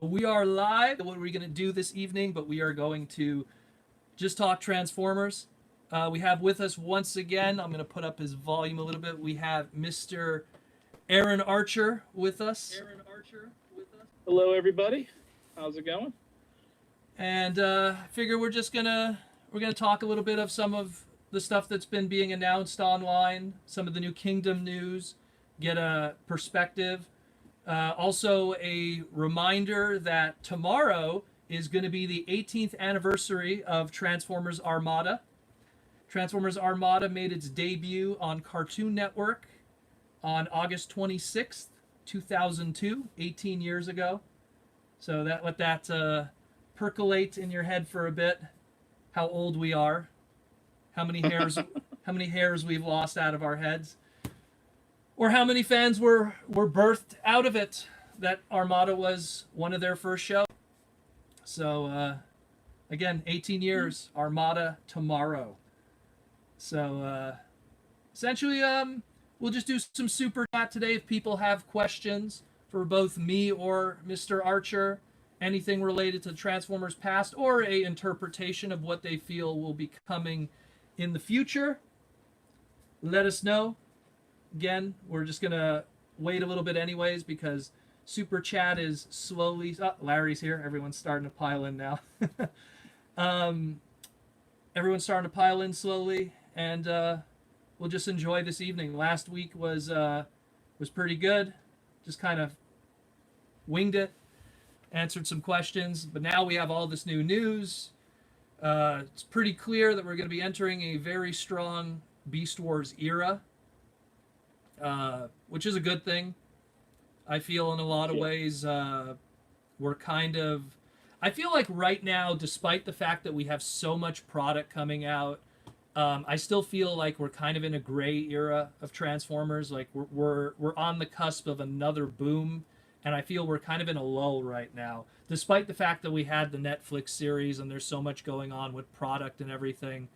We are live. What are we going to do this evening? But we are going to just talk Transformers. We have with us once again, I'm going to put up his volume a little bit. We have Mr. Aaron Archer with us. Hello, everybody. How's it going? And I figure we're gonna talk a little bit of some of the stuff that's been being announced online, some of the new Kingdom news, get a perspective. Also, a reminder that tomorrow is going to be the 18th anniversary of Transformers Armada. Transformers Armada made its debut on Cartoon Network on August 26th, 2002, 18 years ago. So let that percolate in your head for a bit. How old we are, how many hairs we've lost out of our heads. Or how many fans were birthed out of it, that Armada was one of their first shows. So, again, 18 years, Armada tomorrow. So, essentially, we'll just do some super chat today if people have questions for both me or Mr. Archer, anything related to Transformers past, or a interpretation of what they feel will be coming in the future. Let us know. Again, we're just going to wait a little bit anyways because Super Chat is slowly... Oh, Larry's here. Everyone's starting to pile in now. Everyone's starting to pile in slowly, and we'll just enjoy this evening. Last week was pretty good. Just kind of winged it, answered some questions, but now we have all this new news. It's pretty clear that we're going to be entering a very strong Beast Wars era. Which is a good thing. I feel in a lot of ways we're kind of... I feel like right now, despite the fact that we have so much product coming out, I still feel like we're kind of in a gray era of Transformers. Like we're on the cusp of another boom, and I feel we're kind of in a lull right now. Despite the fact that we had the Netflix series and there's so much going on with product and everything.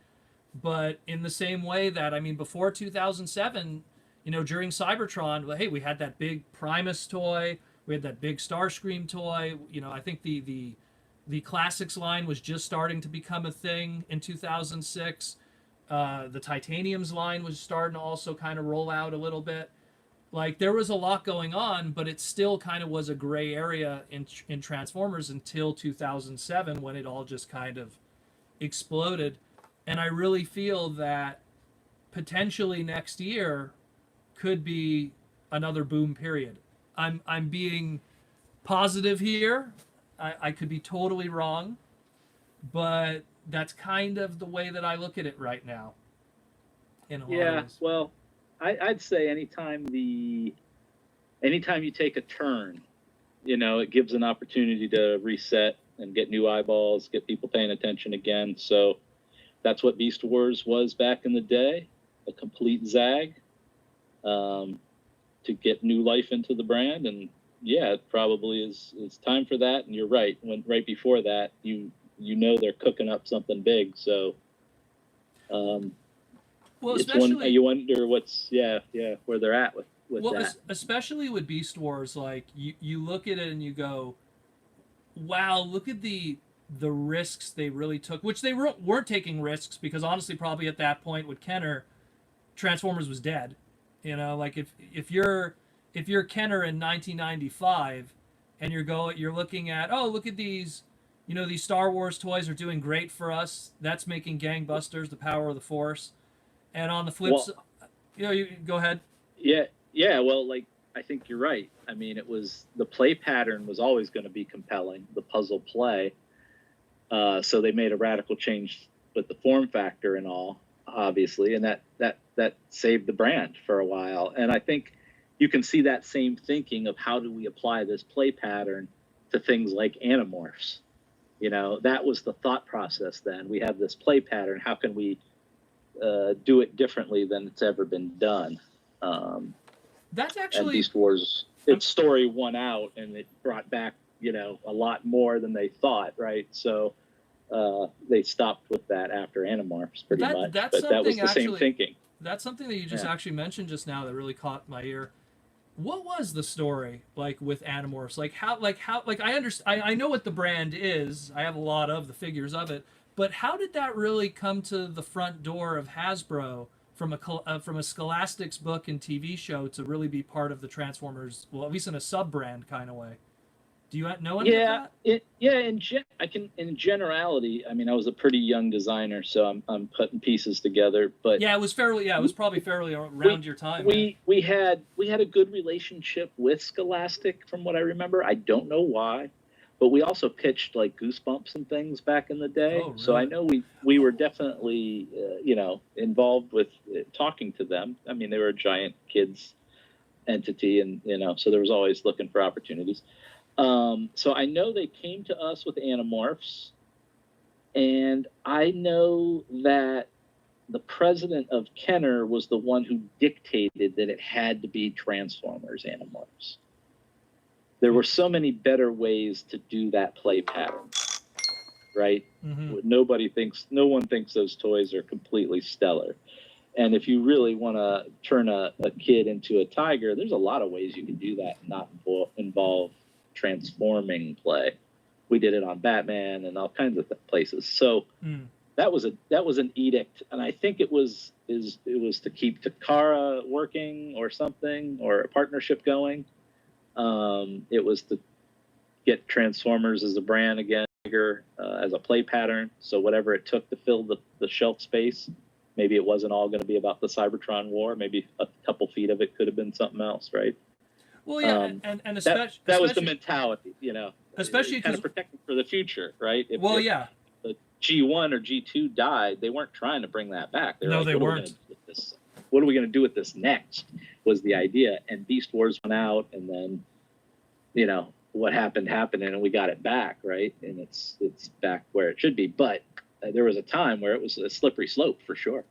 But in the same way that, I mean, before 2007... You know, during Cybertron, well, hey, we had that big Primus toy, we had that big Starscream toy. You know, I think the Classics line was just starting to become a thing in 2006. The Titaniums line was starting to also kind of roll out a little bit. Like, there was a lot going on, but it still kind of was a gray area in Transformers until 2007 when it all just kind of exploded. And I really feel that potentially next year could be another boom period. I'm being positive here. I could be totally wrong, but that's kind of the way that I look at it right now. In a lot of ways. Well, I'd say anytime you take a turn, you know, it gives an opportunity to reset and get new eyeballs, get people paying attention again. So that's what Beast Wars was back in the day, a complete zag. To get new life into the brand, and yeah, it probably is time for that. And you're right, right before that, you know they're cooking up something big. So, well, especially you wonder what's where they're at with that. Especially with Beast Wars, like you look at it and you go, wow, look at the risks they really took, which they weren't taking risks because honestly, probably at that point with Kenner, Transformers was dead. You know, like if you're Kenner in 1995 and you're looking at, oh, look at these, you know, these Star Wars toys are doing great for us. That's making gangbusters, the power of the Force. And on the flip side, you know, you go ahead. Yeah. Well, like I think you're right. I mean, the play pattern was always going to be compelling, the puzzle play. So they made a radical change with the form factor and all, obviously, and that saved the brand for a while. And I think you can see that same thinking of how do we apply this play pattern to things like Animorphs. You know, that was the thought process then. We have this play pattern. How can we do it differently than it's ever been done? That's actually... And Beast Wars, its story won out, and it brought back, you know, a lot more than they thought, right? So they stopped with that after Animorphs, pretty much. But that was the same thinking. That's something that you just actually mentioned just now that really caught my ear. what was the story like with Animorphs? Like I understand, I know what the brand is. I have a lot of the figures of it, but how did that really come to the front door of Hasbro from a Scholastics book and TV show to really be part of the Transformers? Well, at least in a sub brand kind of way. Do you know any of that? In generality, I mean, I was a pretty young designer, so I'm putting pieces together. But Yeah, it was probably fairly around your time. We had a good relationship with Scholastic, from what I remember. I don't know why, but we also pitched like Goosebumps and things back in the day. Oh, really? So I know we were definitely involved with talking to them. I mean, they were a giant kids entity, and so there was always looking for opportunities. So I know they came to us with Animorphs, and I know that the president of Kenner was the one who dictated that it had to be Transformers Animorphs. There were so many better ways to do that play pattern, right? Mm-hmm. No one thinks those toys are completely stellar. And if you really want to turn a kid into a tiger, there's a lot of ways you can do that and not involve transforming play. We did it on Batman and all kinds of places. So that was an edict, and I think it was to keep Takara working or something, or a partnership going. It was to get Transformers as a brand again, bigger as a play pattern. So whatever it took to fill the shelf space, maybe it wasn't all going to be about the Cybertron war. Maybe a couple feet of it could have been something else, right? Well, yeah, and especially that was the mentality, especially kind of protecting for the future, right? If the G1 or G2 died, they weren't trying to bring that back. No, they weren't. What are we going to do with this next? Was the idea, and Beast Wars went out, and then what happened, and we got it back, right? And it's back where it should be. But there was a time where it was a slippery slope for sure.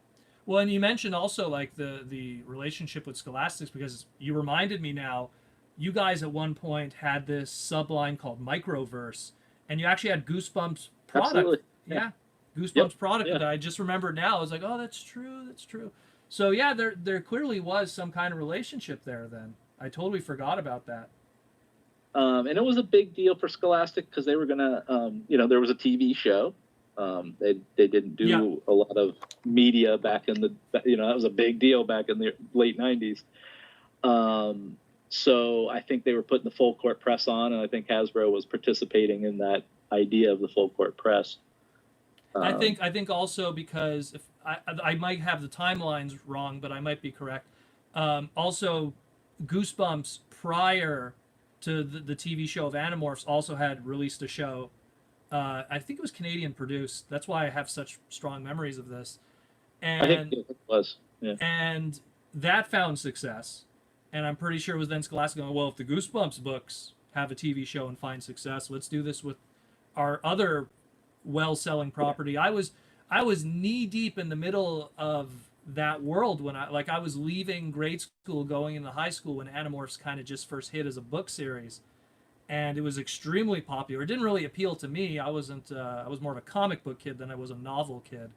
Well, and you mentioned also like the relationship with Scholastics, because you reminded me now. You guys at one point had this subline called Microverse, and you actually had Goosebumps product. Absolutely. Yeah. Goosebumps product that I just remembered now. I was like, oh, that's true. So yeah, there clearly was some kind of relationship there then. I totally forgot about that. And it was a big deal for Scholastic because they were gonna, there was a TV show. They didn't do a lot of media back in that was a big deal back in the late 90s. So I think they were putting the full court press on, and I think Hasbro was participating in that idea of the full court press. I think also because if I might have the timelines wrong, but I might be correct. Also, Goosebumps prior to the TV show of Animorphs also had released a show. I think it was Canadian produced. That's why I have such strong memories of this. And I think it was. Yeah. And that found success. And I'm pretty sure it was then Scholastic going, well, if the Goosebumps books have a TV show and find success, let's do this with our other well-selling property. I was knee deep in the middle of that world when I was leaving grade school, going into high school when Animorphs kind of just first hit as a book series, and it was extremely popular. It didn't really appeal to me. I was more of a comic book kid than I was a novel kid.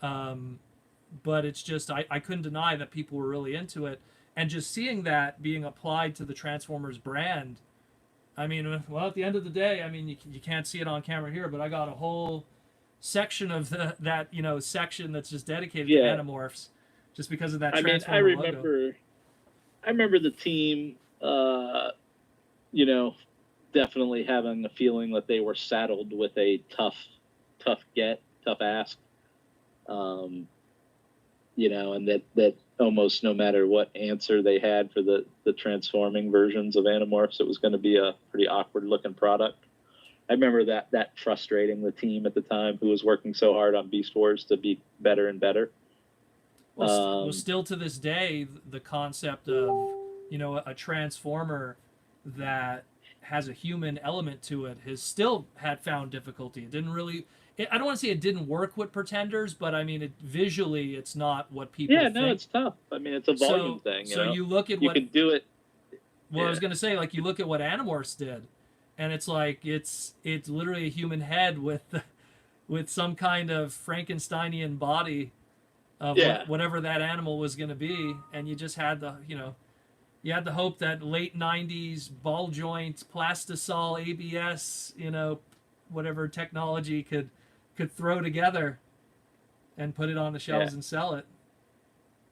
But it's just I couldn't deny that people were really into it. And just seeing that being applied to the Transformers brand, I mean, well, at the end of the day, I mean, you can't see it on camera here, but I got a whole section of that section that's just dedicated to Animorphs, just because of that Transformer logo. I remember the team, definitely having a feeling that they were saddled with a tough ask, and that almost no matter what answer they had for the transforming versions of Animorphs, it was going to be a pretty awkward looking product. I remember that frustrating the team at the time, who was working so hard on Beast Wars to be better and better. Well, still to this day, the concept of a transformer that has a human element to it has still found difficulty. It didn't really. I don't want to say it didn't work with Pretenders, but I mean, visually, it's not what people think. Yeah, no, it's tough. I mean, it's a volume thing. So you look at you can do it. Well, I was going to say, like, you look at what Animorphs did, and it's like it's literally a human head with some kind of Frankensteinian body of whatever that animal was going to be, and you just had You had the hope that late 90s ball joint, plastisol, ABS, whatever technology could throw together and put it on the shelves and sell it.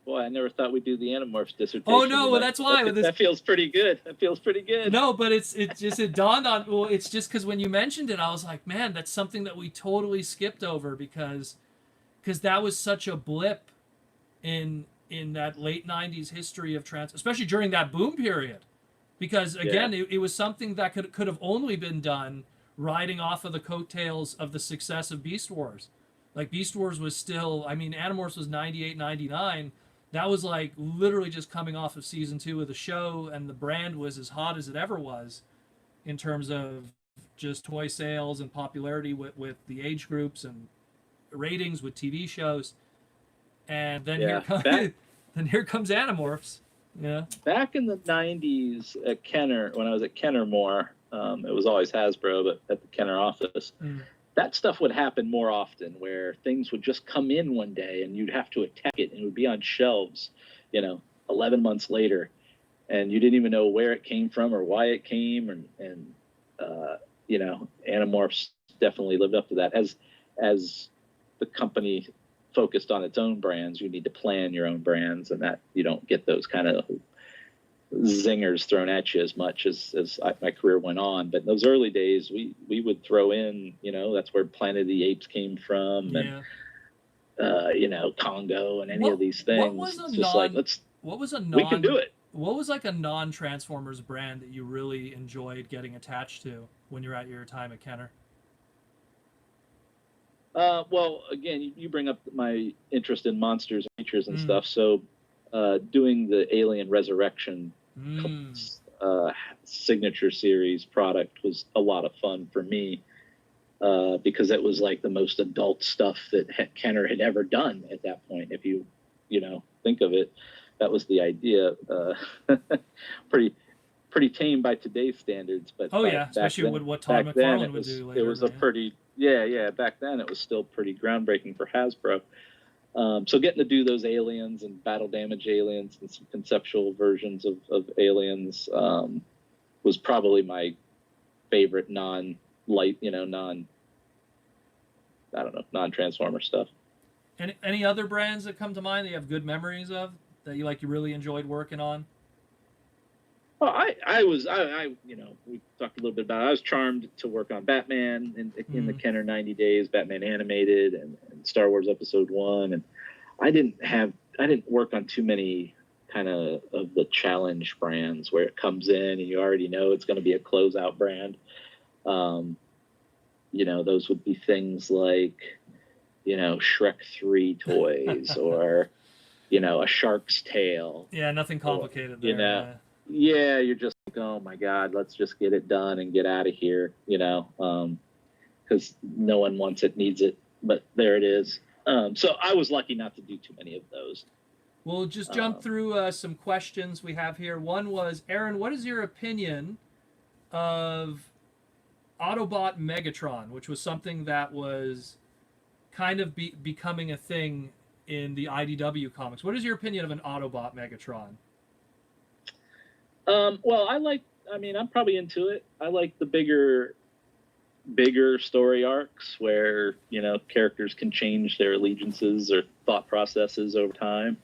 Boy, I never thought we'd do the Animorphs dissertation. Oh no, well that's why that feels pretty good. That feels pretty good. No, but it dawned on. Well, it's just because when you mentioned it, I was like, man, that's something that we totally skipped over because that was such a blip in that late 90s history of especially during that boom period. Because again, it was something that could have only been done riding off of the coattails of the success of Beast Wars. Like Beast Wars was still, I mean, Animorphs was 98, 99. That was like literally just coming off of season 2 of the show, and the brand was as hot as it ever was in terms of just toy sales and popularity with the age groups and ratings with TV shows. And then here comes Animorphs. Yeah. Back in the 90s at Kenner, when I was at Kenner more, it was always Hasbro, but at the Kenner office, that stuff would happen more often where things would just come in one day and you'd have to attack it and it would be on shelves, 11 months later. And you didn't even know where it came from or why it came. And Animorphs definitely lived up to that. As the company focused on its own brands, you need to plan your own brands, and that you don't get those kind of zingers thrown at you as much as my career went on. But in those early days, we would throw in, that's where Planet of the Apes came from, and Congo and any of these things. We can do it. What was like a non-Transformers brand that you really enjoyed getting attached to when you're at your time at Kenner? Well, again, you bring up my interest in monsters and creatures and stuff. So doing the Alien Resurrection signature series product was a lot of fun for me because it was like the most adult stuff that Kenner had ever done at that point. If you think of it, that was the idea. Pretty tame by today's standards, but especially then, with what Todd McFarlane would do later. It was a pretty back then it was still pretty groundbreaking for Hasbro. So getting to do those aliens and battle damage aliens and some conceptual versions of aliens was probably my favorite non-Transformer stuff. Any other brands that come to mind that you have good memories of that you really enjoyed working on? Well, we talked a little bit about it. I was charmed to work on Batman in the Kenner 90 days, Batman animated, and Star Wars Episode 1. And I didn't work on too many kind of the challenge brands where it comes in and you already know it's going to be a closeout brand. Those would be things like, Shrek 3 toys or, a shark's tail. Yeah, nothing complicated there. Yeah, you're just like, oh my God, let's just get it done and get out of here, because no one wants it, needs it, but there it is. So I was lucky not to do too many of those. We'll just jump through some questions we have here. One was, Aaron, what is your opinion of Autobot Megatron, which was something that was kind of becoming a thing in the IDW comics? What is your opinion of an Autobot Megatron? Well, I'm probably into it. I like the bigger story arcs where, characters can change their allegiances or thought processes over time.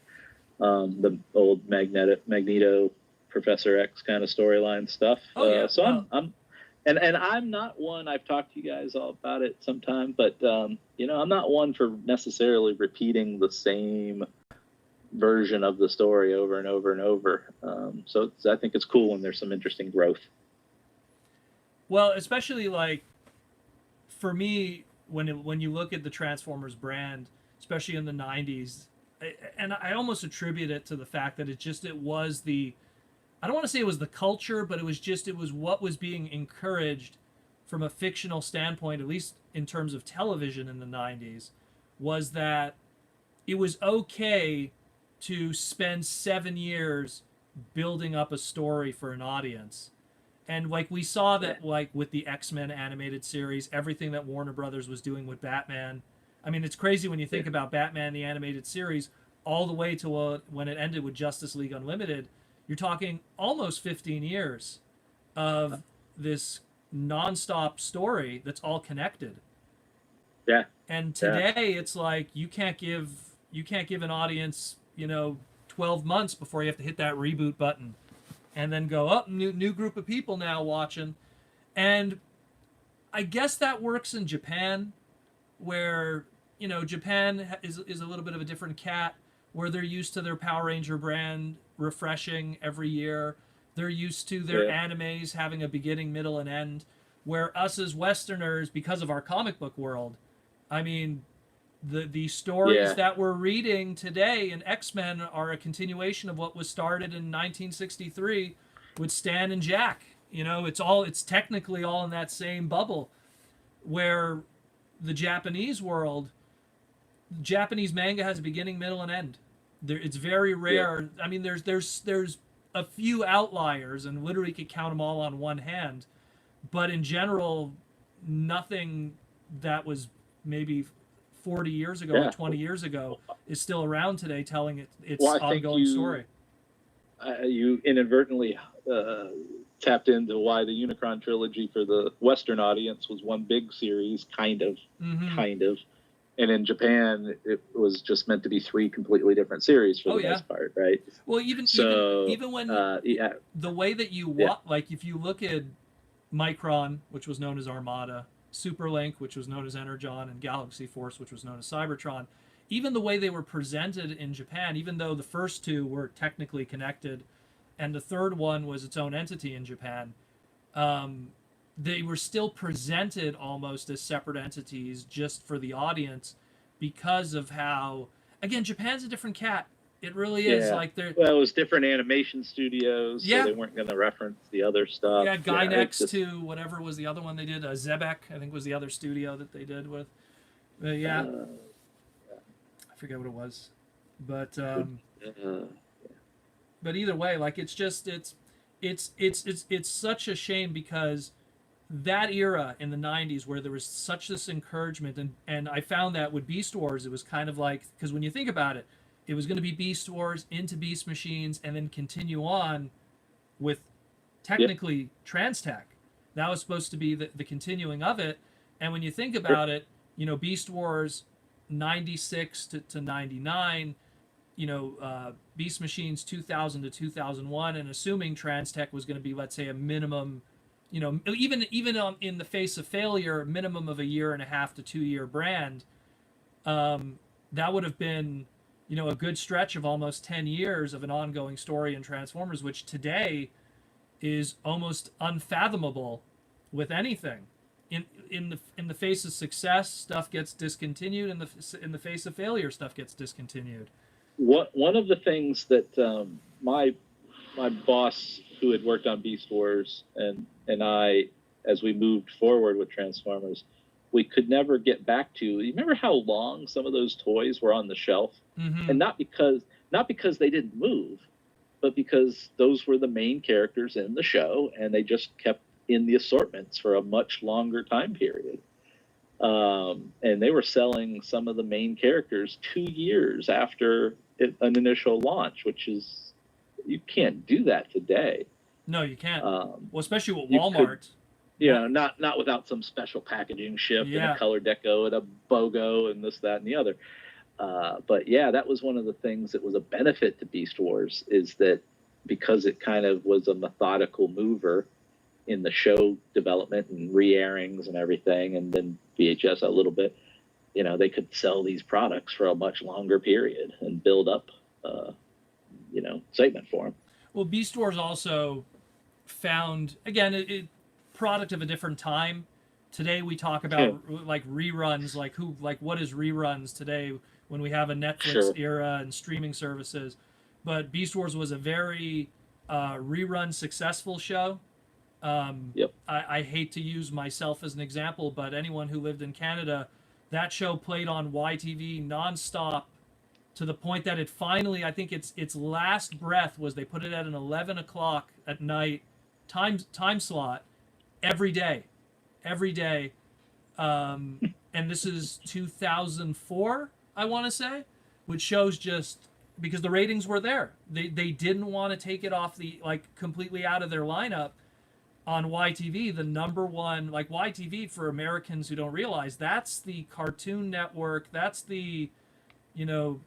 The old Magneto, Professor X kind of storyline stuff. So I'm not one, I've talked to you guys all about it sometime, but, I'm not one for necessarily repeating the same version of the story over and over and over. So I think it's cool when there's some interesting growth. Well, especially for me, when you look at the Transformers brand, especially in the 90s, and I almost attribute it to the fact that it was I don't want to say it was the culture, but it was what was being encouraged from a fictional standpoint, at least in terms of television in the 90s, was that it was okay to spend 7 years building up a story for an audience. And we saw that with the X-Men animated series, everything that Warner Brothers was doing with Batman. I mean, it's crazy when you think about Batman the animated series all the way to when it ended with Justice League Unlimited. You're talking almost 15 years of this nonstop story that's all connected. Yeah. And today it's like you can't give an audience, 12 months before you have to hit that reboot button and then go up, new group of people now watching. And I guess that works in Japan, where Japan is a little bit of a different cat, where they're used to their Power Ranger brand refreshing every year. They're used to their animes having a beginning, middle, and end. Where us as Westerners, because of our comic book world, I mean, the stories that we're reading today in X-Men are a continuation of what was started in 1963 with Stan and Jacques. It's technically all in that same bubble, where the Japanese world, Japanese manga has a beginning, middle, and end. It's very rare. I mean, there's a few outliers, and literally could count them all on one hand. But in general, nothing that was maybe 40 years ago or 20 years ago is still around today, telling its ongoing story. You inadvertently tapped into why the Unicron trilogy for the Western audience was one big series, kind of. And in Japan, it was just meant to be three completely different series for the most part, right? Well, even when the way that you like, if you look at Micron, which was known as Armada, Superlink, which was known as Energon, and Galaxy Force, which was known as Cybertron, even the way they were presented in Japan, even though the first two were technically connected, and the third one was its own entity in Japan, they were still presented almost as separate entities just for the audience, because of how, again, Japan's a different cat. It really is. Like it was different animation studios, so they weren't going to reference the other stuff. Yeah, Gynex to whatever was the other one they did. Zebek, I think, was the other studio that they did with. I forget what it was, but either way, like it's such a shame, because that era in the 90s where there was such this encouragement, and I found that with Beast Wars, it was kind of like, because when you think about it, it was going to be Beast Wars into Beast Machines and then continue on with technically Transtech. That was supposed to be the continuing of it. And when you think about it, Beast Wars 96 to 99, Beast Machines 2000 to 2001, and assuming Transtech was going to be, let's say, a minimum, even in the face of failure, minimum of a 1.5 to 2 year brand, that would have been, a good stretch of almost 10 years of an ongoing story in Transformers, which today is almost unfathomable with anything. In the face of success, stuff gets discontinued. In the face of failure, stuff gets discontinued. One of the things that my boss, who had worked on Beast Wars, and I, as we moved forward with Transformers, we could never get back to. You remember how long some of those toys were on the shelf, and not because they didn't move, but because those were the main characters in the show, and they just kept in the assortments for a much longer time period. And they were selling some of the main characters 2 years after an initial launch, which is, you can't do that today. No, you can't. Well, especially with Walmart. Not without some special packaging shift and a color deco and a BOGO and this, that, and the other. But that was one of the things that was a benefit to Beast Wars, is that because it kind of was a methodical mover in the show development and re-airings and everything, and then VHS a little bit, they could sell these products for a much longer period and build up, excitement for them. Well, Beast Wars also found, again, it product of a different time. Today we talk about like reruns, like what is reruns today when we have a Netflix era and streaming services. But Beast Wars was a very rerun successful show. I hate to use myself as an example, but anyone who lived in Canada, that show played on YTV nonstop, to the point that it finally, I think its last breath was they put it at an 11 o'clock at night time slot every day. And this is 2004, I want to say, which shows just because the ratings were there. They didn't want to take it off the, like, completely out of their lineup on YTV, the number one, like, YTV, for Americans who don't realize, that's the Cartoon Network, that's the, you know,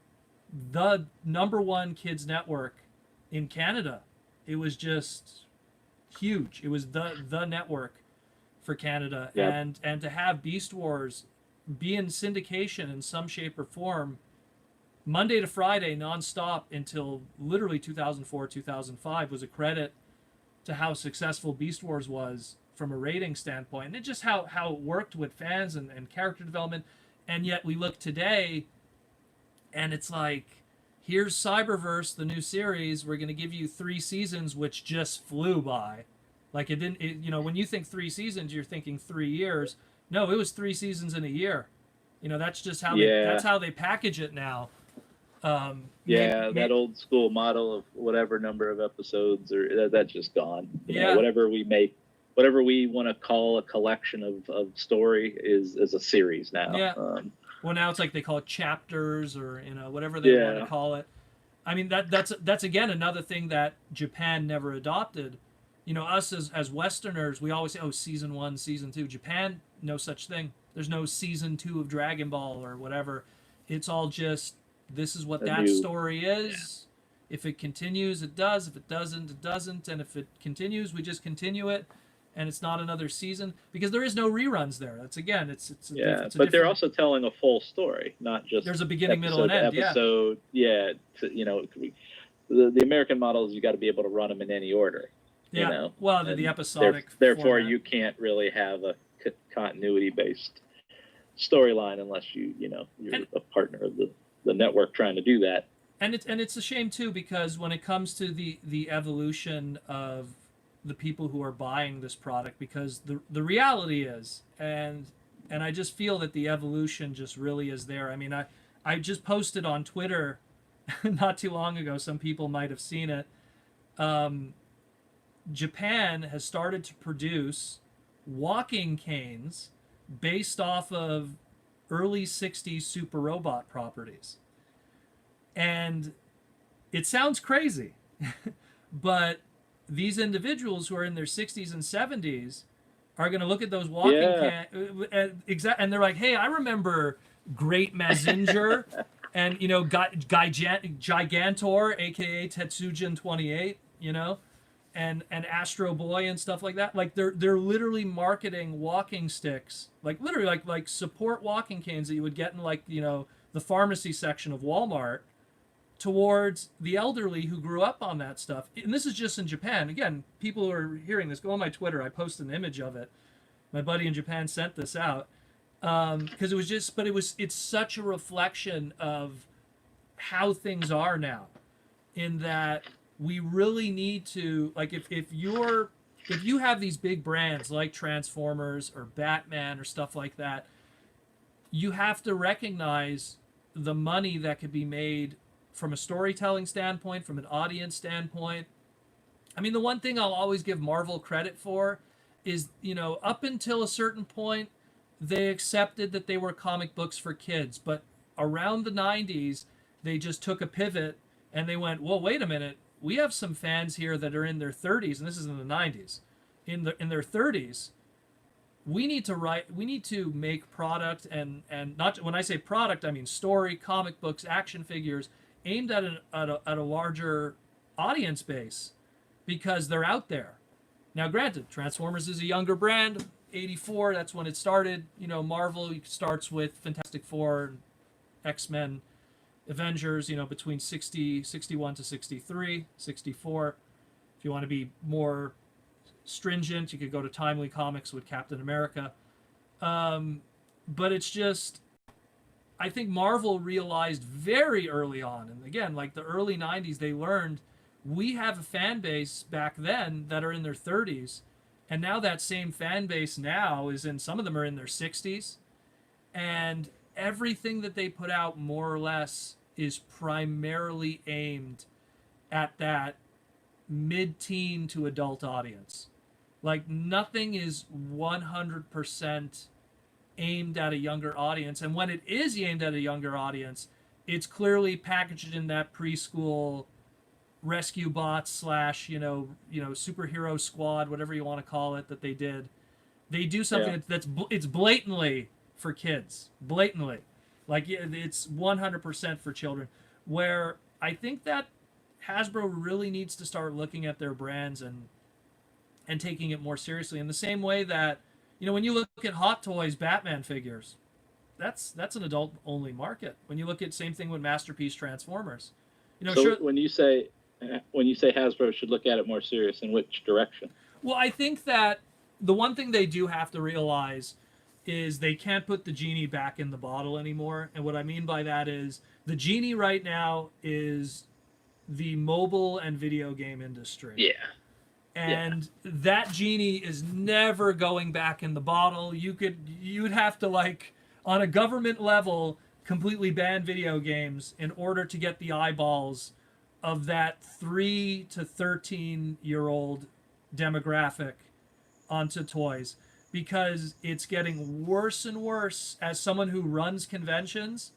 the number one kids network in Canada. It was just huge. It was the network for Canada. Yep. And to have Beast Wars be in syndication in some shape or form Monday to Friday nonstop until literally 2004, 2005 was a credit to how successful Beast Wars was from a rating standpoint, and just how it worked with fans and character development. And yet we look today, and it's like, here's Cyberverse, the new series. We're going to give you 3 seasons, which just flew by. Like, it didn't, you know, when you think 3 seasons, you're thinking 3 years. No, it was 3 seasons in a year. You know, that's just how that's how they package it now. That old school model of whatever number of episodes, or that's just gone. You know, whatever we want to call a collection of story is a series now. Yeah. Well, now it's like they call it chapters, or, you know, whatever they want to call it. I mean, that's again another thing that Japan never adopted. You know, us as Westerners, we always say, oh, season 1, season 2. Japan, no such thing. There's no season 2 of Dragon Ball or whatever. It's all just, this is what that story is. Yeah. If it continues, it does. If it doesn't, it doesn't. And if it continues, we just continue it. And it's not another season, because there is no reruns there. That's, again, it's but they're also telling a full story, not just there's a beginning, middle, and end. Episode, you know, the American models, you got to be able to run them in any order. Yeah. You know? Well, the episodic. Therefore, format. you can't really have a continuity based storyline unless you're a partner of the network trying to do that. And it's a shame too, because when it comes to the evolution of the people who are buying this product, because the reality is, and I just feel that the evolution just really is there. I mean, I just posted on Twitter not too long ago, some people might have seen it. Japan has started to produce walking canes based off of early 60s super robot properties. And it sounds crazy, but these individuals who are in their 60s and 70s are going to look at those walking and they're like, hey, I remember Great Mazinger and, you know, Gigantor, aka Tetsujin 28, you know, and Astro Boy and stuff like that. Like, they're literally marketing walking sticks, like literally like support walking canes that you would get in, like, you know, the pharmacy section of Walmart, towards the elderly who grew up on that stuff. And this is just in Japan. Again, people who are hearing this, go on my Twitter. I posted an image of it. My buddy in Japan sent this out, because it's such a reflection of how things are now, in that we really need to, like, if you have these big brands like Transformers or Batman or stuff like that, you have to recognize the money that could be made from a storytelling standpoint, from an audience standpoint. I mean, the one thing I'll always give Marvel credit for is, you know, up until a certain point, they accepted that they were comic books for kids. But around the 90s, they just took a pivot and they went, well, wait a minute. We have some fans here that are in their 30s, and this is in the 90s. In their 30s, we need to make product, and not, when I say product, I mean story, comic books, action figures, aimed at a larger audience base, because they're out there. Now, granted, Transformers is a younger brand, 84, that's when it started. You know, Marvel starts with Fantastic Four, X-Men, Avengers, you know, between 61 to 63, 64. If you want to be more stringent, you could go to Timely Comics with Captain America. But it's just, I think Marvel realized very early on, and again, like the early 90s, they learned, we have a fan base back then that are in their 30s, and now that same fan base now is in, some of them are in their 60s, and everything that they put out more or less is primarily aimed at that mid-teen to adult audience. Like, nothing is 100% aimed at a younger audience, and when it is aimed at a younger audience, it's clearly packaged in that preschool rescue bots slash superhero squad, whatever you want to call it, that they did. They do something it's blatantly for kids, blatantly, like it's 100% for children. Where I think that Hasbro really needs to start looking at their brands and taking it more seriously, in the same way that, when you look at Hot Toys Batman figures, that's an adult only market. When you look at, same thing with Masterpiece Transformers, So sure. when you say Hasbro should look at it more serious, in which direction? Well, I think that the one thing they do have to realize is they can't put the genie back in the bottle anymore. And what I mean by that is the genie right now is the mobile and video game industry. Yeah. And that genie is never going back in the bottle. You'd have to, like, on a government level, completely ban video games in order to get the eyeballs of that 3 to 13-year-old demographic onto toys, because it's getting worse and worse as someone who runs conventions,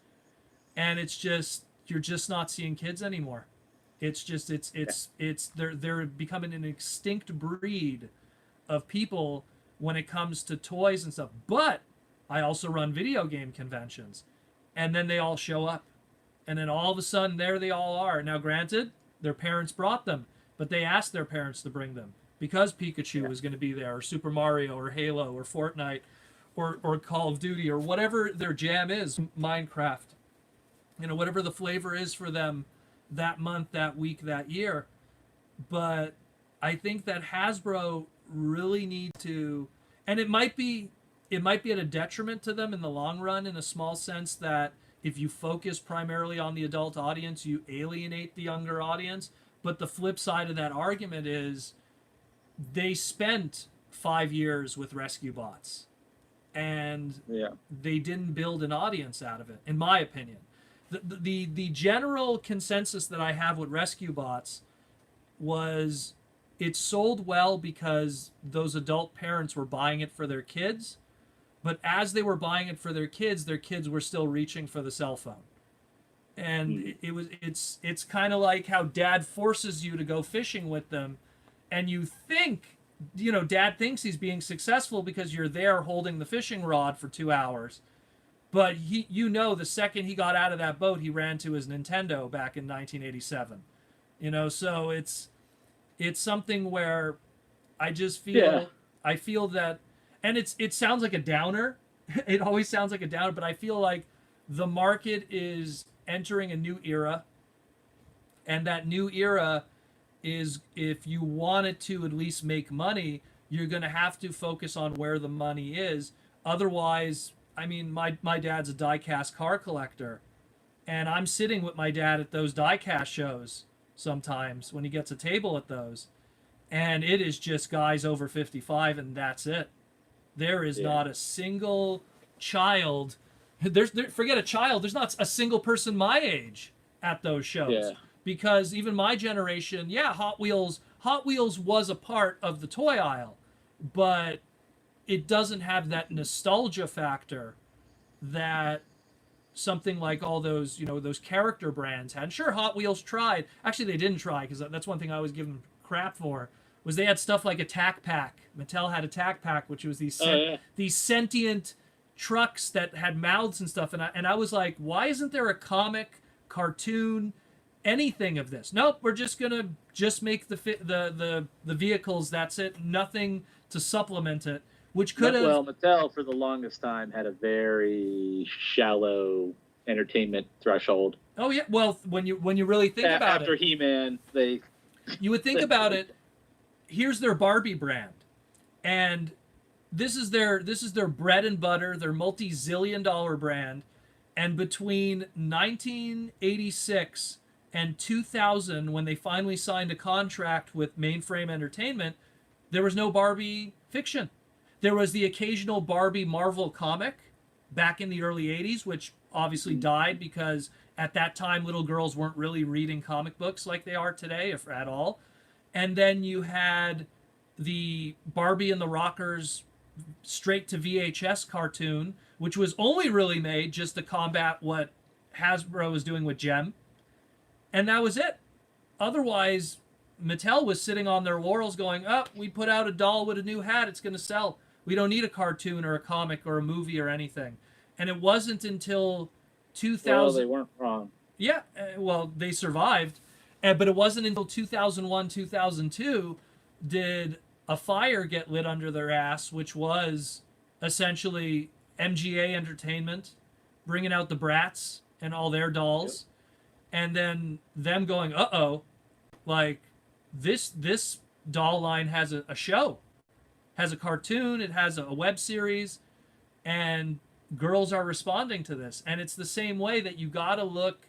and you're just not seeing kids anymore. It's just they're becoming an extinct breed of people when it comes to toys and stuff. But I also run video game conventions, and then they all show up, and then all of a sudden there they all are. Now, granted, their parents brought them, but they asked their parents to bring them because Pikachu was going to be there, or Super Mario, or Halo, or Fortnite, or Call of Duty, or whatever their jam is, Minecraft. Whatever the flavor is for them that month, that week, that year. But I think that Hasbro really need to, and it might be at a detriment to them in the long run, in a small sense, that if you focus primarily on the adult audience, you alienate the younger audience. But the flip side of that argument is they spent 5 years with Rescue Bots, and they didn't build an audience out of it, in my opinion. The general consensus that I have with Rescue Bots was it sold well because those adult parents were buying it for their kids, but as they were buying it for their kids were still reaching for the cell phone. And it's kind of like how dad forces you to go fishing with them, and you think, dad thinks he's being successful because you're there holding the fishing rod for 2 hours. But the second he got out of that boat, he ran to his Nintendo back in 1987. So it's something where I just feel, I feel that, and it sounds like a downer. It always sounds like a downer, but I feel like the market is entering a new era, and that new era is, if you wanted to at least make money, you're going to have to focus on where the money is. Otherwise, I mean, my dad's a die-cast car collector, and I'm sitting with my dad at those die-cast shows sometimes when he gets a table at those, and it is just guys over 55, and that's it. There is not a single child. Forget a child. There's not a single person my age at those shows, because even my generation, Hot Wheels was a part of the toy aisle, but it doesn't have that nostalgia factor that something like all those, those character brands had. And sure, Hot Wheels tried. Actually, they didn't try, because that's one thing I always give them crap for, was they had stuff like Attack Pack. Mattel had Attack Pack, which was these sentient trucks that had mouths and stuff. And I was like, why isn't there a comic, cartoon, anything of this? Nope, we're just gonna make the vehicles. That's it. Nothing to supplement it. Which could have... Well, Mattel for the longest time had a very shallow entertainment threshold. Oh yeah, well, when you really think about it, after He-Man, you would think about it. Here's their Barbie brand, and this is their bread and butter, their multi-zillion-dollar brand. And between 1986 and 2000, when they finally signed a contract with Mainframe Entertainment, there was no Barbie fiction. There was the occasional Barbie Marvel comic back in the early 80s, which obviously died because at that time little girls weren't really reading comic books like they are today, if at all. And then you had the Barbie and the Rockers straight to VHS cartoon, which was only really made just to combat what Hasbro was doing with Gem, and that was it. Otherwise, Mattel was sitting on their laurels going, oh, we put out a doll with a new hat, it's going to sell. We don't need a cartoon or a comic or a movie or anything. And it wasn't until 2000... Well, they weren't wrong. Yeah, well, they survived. But it wasn't until 2001, 2002 did a fire get lit under their ass, which was essentially MGA Entertainment bringing out the Bratz and all their dolls. Yep. And then them going, uh-oh, like, this doll line has a show, has a cartoon, it has a web series, and girls are responding to this. And it's the same way that you got to look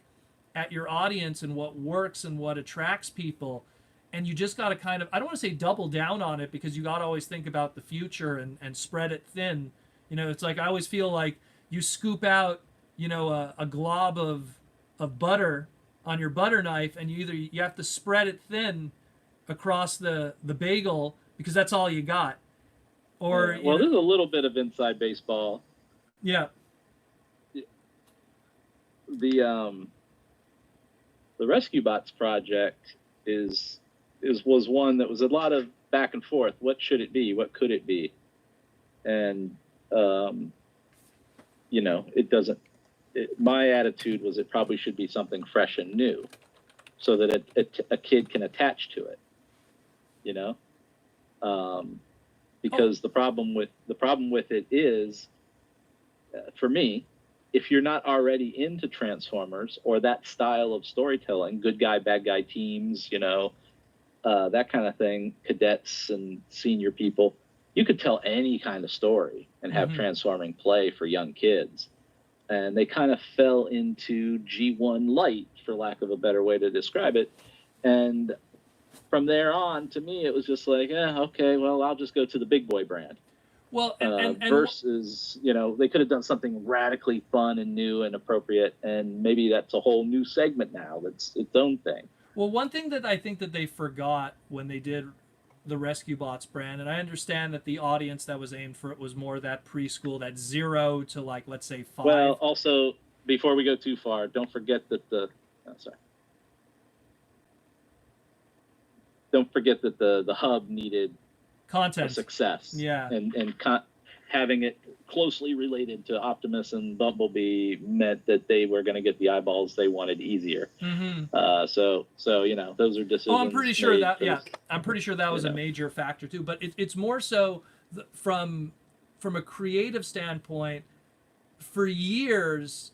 at your audience and what works and what attracts people, and you just got to kind of, I don't want to say double down on it, because you got to always think about the future and spread it thin. You know, it's like, I always feel like you scoop out, you know, a glob of butter on your butter knife, and you have to spread it thin across the bagel, because that's all you got. Or well, there's a little bit of inside baseball. Yeah. The Rescue Bots project was one that was a lot of back and forth. What should it be? What could it be? And you know, it doesn't. My attitude was it probably should be something fresh and new, so that a kid can attach to it. You know, because the problem with it is, for me, if you're not already into Transformers or that style of storytelling, good guy, bad guy teams, you know, that kind of thing, cadets and senior people, you could tell any kind of story and have transforming play for young kids. And they kind of fell into G1 light, for lack of a better way to describe it. And from there on, to me, it was just like, okay, well, I'll just go to the big boy brand. Well, versus, you know, they could have done something radically fun and new and appropriate, and maybe that's a whole new segment now. That's its own thing. Well, one thing that I think that they forgot when they did the Rescue Bots brand, and I understand that the audience that was aimed for it was more that preschool, that 0 to, like, let's say 5. Well, also, before we go too far, don't forget that the hub needed content, a success. Yeah. And having it closely related to Optimus and Bumblebee meant that they were going to get the eyeballs they wanted easier. So you know, those are decisions. Oh, I'm pretty sure that. Yeah, I'm pretty sure that was a major factor too. But it's more so from a creative standpoint. For years,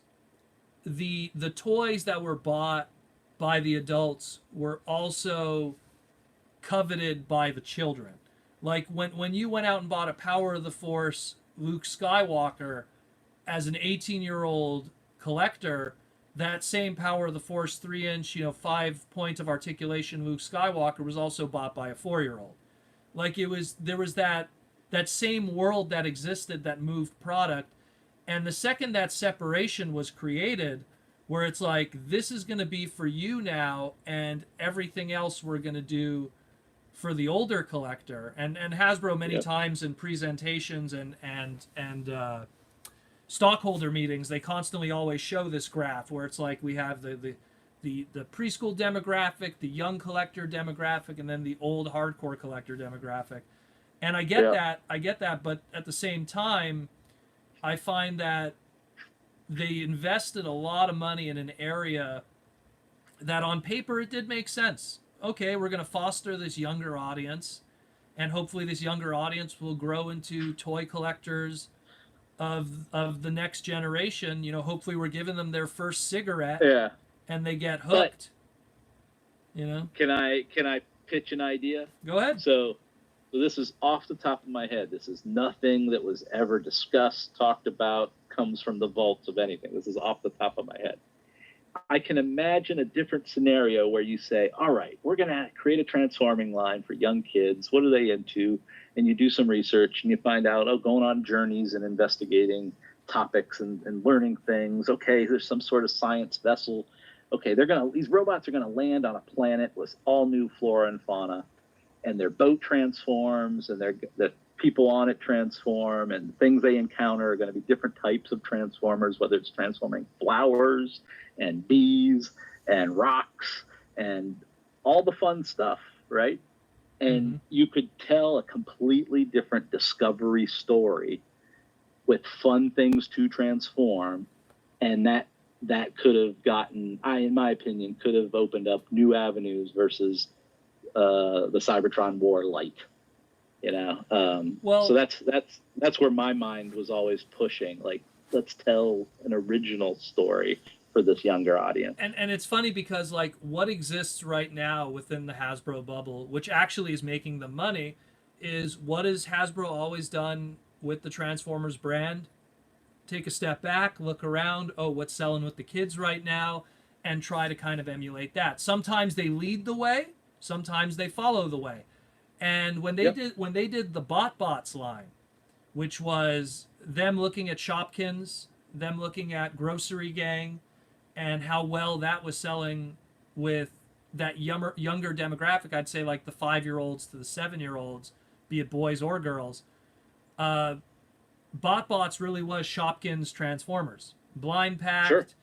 the toys that were bought by the adults were also coveted by the children. Like when you went out and bought a Power of the Force Luke Skywalker as an 18-year-old collector, that same Power of the Force 3-inch, 5 points of articulation Luke Skywalker was also bought by a 4-year-old. Like there was that same world that existed that moved product, and the second that separation was created, where it's like, this is going to be for you now, and everything else we're going to do for the older collector. And Hasbro many times in presentations and stockholder meetings, they constantly always show this graph where it's like we have the preschool demographic, the young collector demographic, and then the old hardcore collector demographic. And I get that, but at the same time, I find that they invested a lot of money in an area that on paper it did make sense. Okay, we're going to foster this younger audience, and hopefully this younger audience will grow into toy collectors of the next generation. Hopefully we're giving them their first cigarette, and they get hooked. But, Can I pitch an idea? Go ahead. So this is off the top of my head. This is nothing that was ever discussed, talked about, comes from the vaults of anything. This is off the top of my head. I can imagine a different scenario where you say, all right, we're going to create a transforming line for young kids. What are they into? And you do some research and you find out, going on journeys and investigating topics and learning things. Okay, there's some sort of science vessel. Okay, these robots are going to land on a planet with all new flora and fauna, and their boat transforms, and the people on it transform, and things they encounter are going to be different types of transformers, whether it's transforming flowers and bees and rocks and all the fun stuff, right? And you could tell a completely different Discovery story with fun things to transform, and that could have gotten, in my opinion, could have opened up new avenues versus the Cybertron War light. You know, so that's where my mind was always pushing. Like, let's tell an original story for this younger audience. And it's funny because, like, what exists right now within the Hasbro bubble, which actually is making them money, is what has Hasbro always done with the Transformers brand? Take a step back, look around. Oh, what's selling with the kids right now, and try to kind of emulate that. Sometimes they lead the way, sometimes they follow the way. And when they did the BotBots line, which was them looking at Shopkins, them looking at Grocery Gang, and how well that was selling with that younger demographic, I'd say like the 5-year-olds to the 7-year-olds, be it boys or girls. BotBots really was Shopkins Transformers. Blind packed,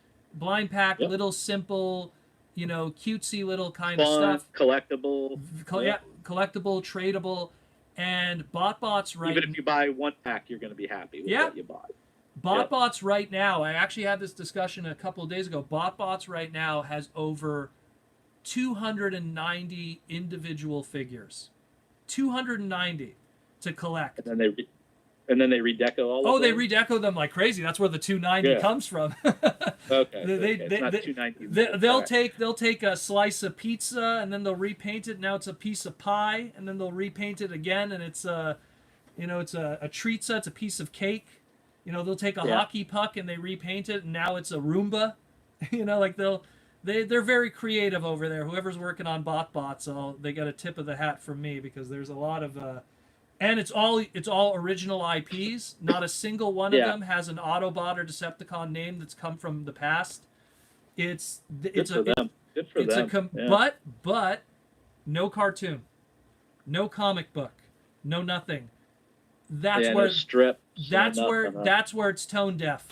little simple, you know, cutesy little kind of stuff. Collectible. Collectible, tradable, and BotBots right. Even if you buy one pack, you're going to be happy with what you bought. BotBots right now, I actually had this discussion a couple of days ago. BotBots right now has over 290 individual figures. 290 to collect. And then they redeco all of them? Oh, they redeco them like crazy. That's where the 290 comes from. Okay. It's not 290. They'll take a slice of pizza and then they'll repaint it. Now it's a piece of pie, and then they'll repaint it again, and it's a treatza. It's a piece of cake. You know, they'll take a hockey puck and they repaint it, and now it's a Roomba. You know, like they're very creative over there. Whoever's working on BotBots, they got a tip of the hat from me, because there's a lot of and it's all original IPs. Not a single one of them has an Autobot or Decepticon name that's come from the past. Good for them. But no cartoon, no comic book, no nothing. That's where no strip. That's where it's tone deaf.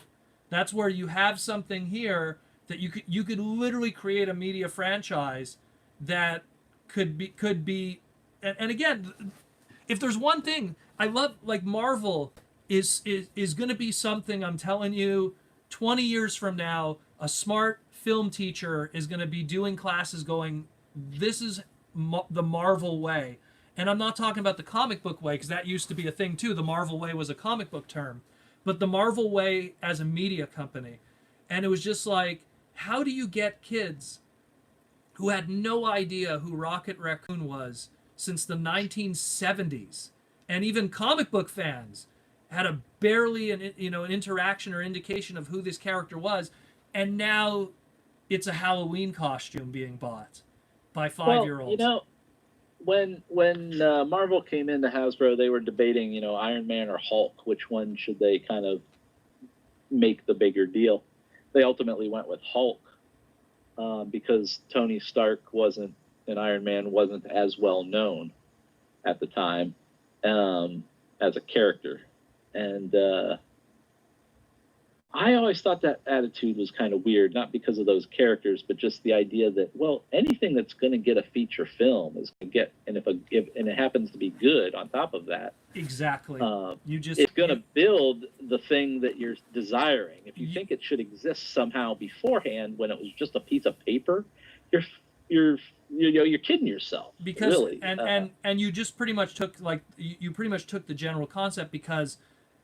That's where you have something here that you could literally create a media franchise that could be and again, if there's one thing I love, like, Marvel is going to be something, I'm telling you, 20 years from now, a smart film teacher is going to be doing classes going, this is the Marvel way. And I'm not talking about the comic book way, because that used to be a thing too. The Marvel way was a comic book term. But the Marvel way as a media company. And it was just like, how do you get kids who had no idea who Rocket Raccoon was since the 1970s, and even comic book fans had a barely an interaction or indication of who this character was, and now it's a Halloween costume being bought by 5-year-olds. You know, when Marvel came into Hasbro, they were debating, you know, Iron Man or Hulk, which one should they kind of make the bigger deal. They ultimately went with Hulk because Tony Stark and Iron Man wasn't as well known at the time as a character. And I always thought that attitude was kind of weird, not because of those characters, but just the idea that, well, anything that's going to get a feature film is going to get, and if it happens to be good on top of that, exactly, it's going to build the thing that you're desiring. If you think it should exist somehow beforehand when it was just a piece of paper, you're kidding yourself. Because really. And you just pretty much took the general concept, because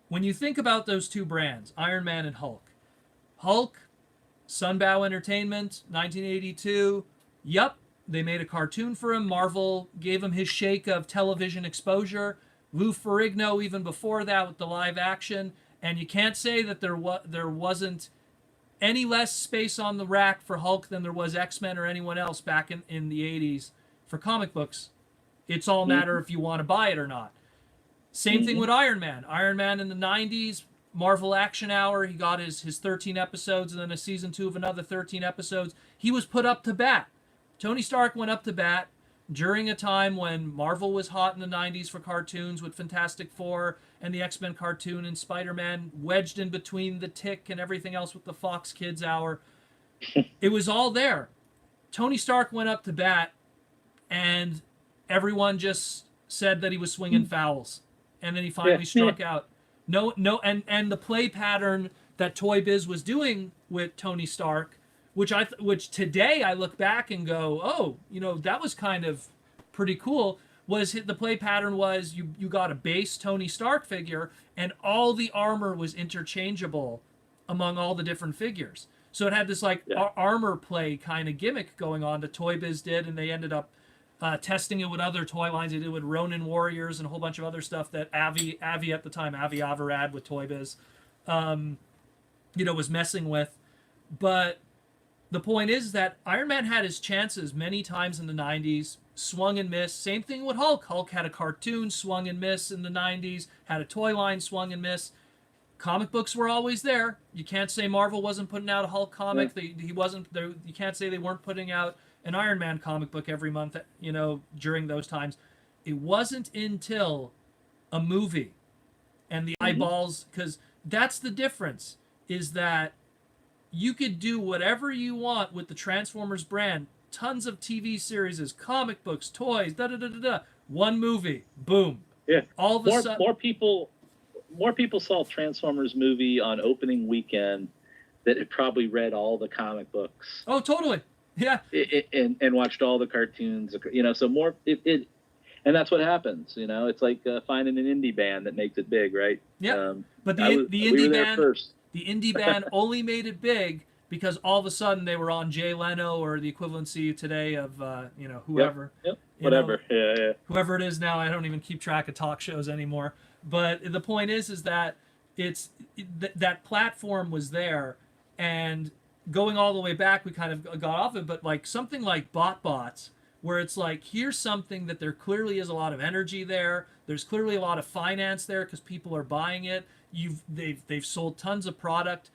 when you think about those two brands, Iron Man and Hulk, Sunbow Entertainment, 1982, yep, they made a cartoon for him. Marvel gave him his shake of television exposure. Lou Ferrigno even before that with the live action, and you can't say that there wasn't any less space on the rack for Hulk than there was X-Men or anyone else back in the 80s for comic books. It's all a matter if you want to buy it or not. Same thing with Iron Man. Iron Man in the 90s, Marvel Action Hour, he got his 13 episodes and then a season 2 of another 13 episodes. He was put up to bat. Tony Stark went up to bat. during a time when Marvel was hot in the 90s for cartoons with Fantastic Four and the X-Men cartoon and Spider-Man wedged in between the Tick and everything else with the Fox Kids Hour. It was all there. Tony Stark went up to bat, and everyone just said that he was swinging fouls, and then he finally struck out. No, and the play pattern that Toy Biz was doing with Tony Stark, which today I look back and go, oh, that was kind of pretty cool. The play pattern was you got a base Tony Stark figure, and all the armor was interchangeable among all the different figures. So it had this armor play kind of gimmick going on that Toy Biz did, and they ended up testing it with other toy lines. They did it with Ronin Warriors and a whole bunch of other stuff that Avi at the time, Avi Averad with Toy Biz, was messing with. But the point is that Iron Man had his chances many times in the 90s, swung and missed. Same thing with Hulk. Hulk had a cartoon, swung and missed in the 90s, had a toy line, swung and missed. Comic books were always there. You can't say Marvel wasn't putting out a Hulk comic. He wasn't there. You can't say they weren't putting out an Iron Man comic book every month, during those times. It wasn't until a movie and the eyeballs, because that's the difference, is that you could do whatever you want with the Transformers brand. Tons of TV series, comic books, toys, one movie, boom. Yeah. All of a sudden, more people saw Transformers movie on opening weekend that had probably read all the comic books. Oh, totally. Yeah. And watched all the cartoons. So more and that's what happens. It's like finding an indie band that makes it big, right? Yeah. But the indie band only made it big because all of a sudden they were on Jay Leno, or the equivalency today of whoever. Yep. Whatever. Yeah. Whoever it is now, I don't even keep track of talk shows anymore. But the point is that that platform was there, and going all the way back, we kind of got off it. But like something like BotBots, where it's like, here's something that there clearly is a lot of energy there. There's clearly a lot of finance there because people are buying it. They've sold tons of product.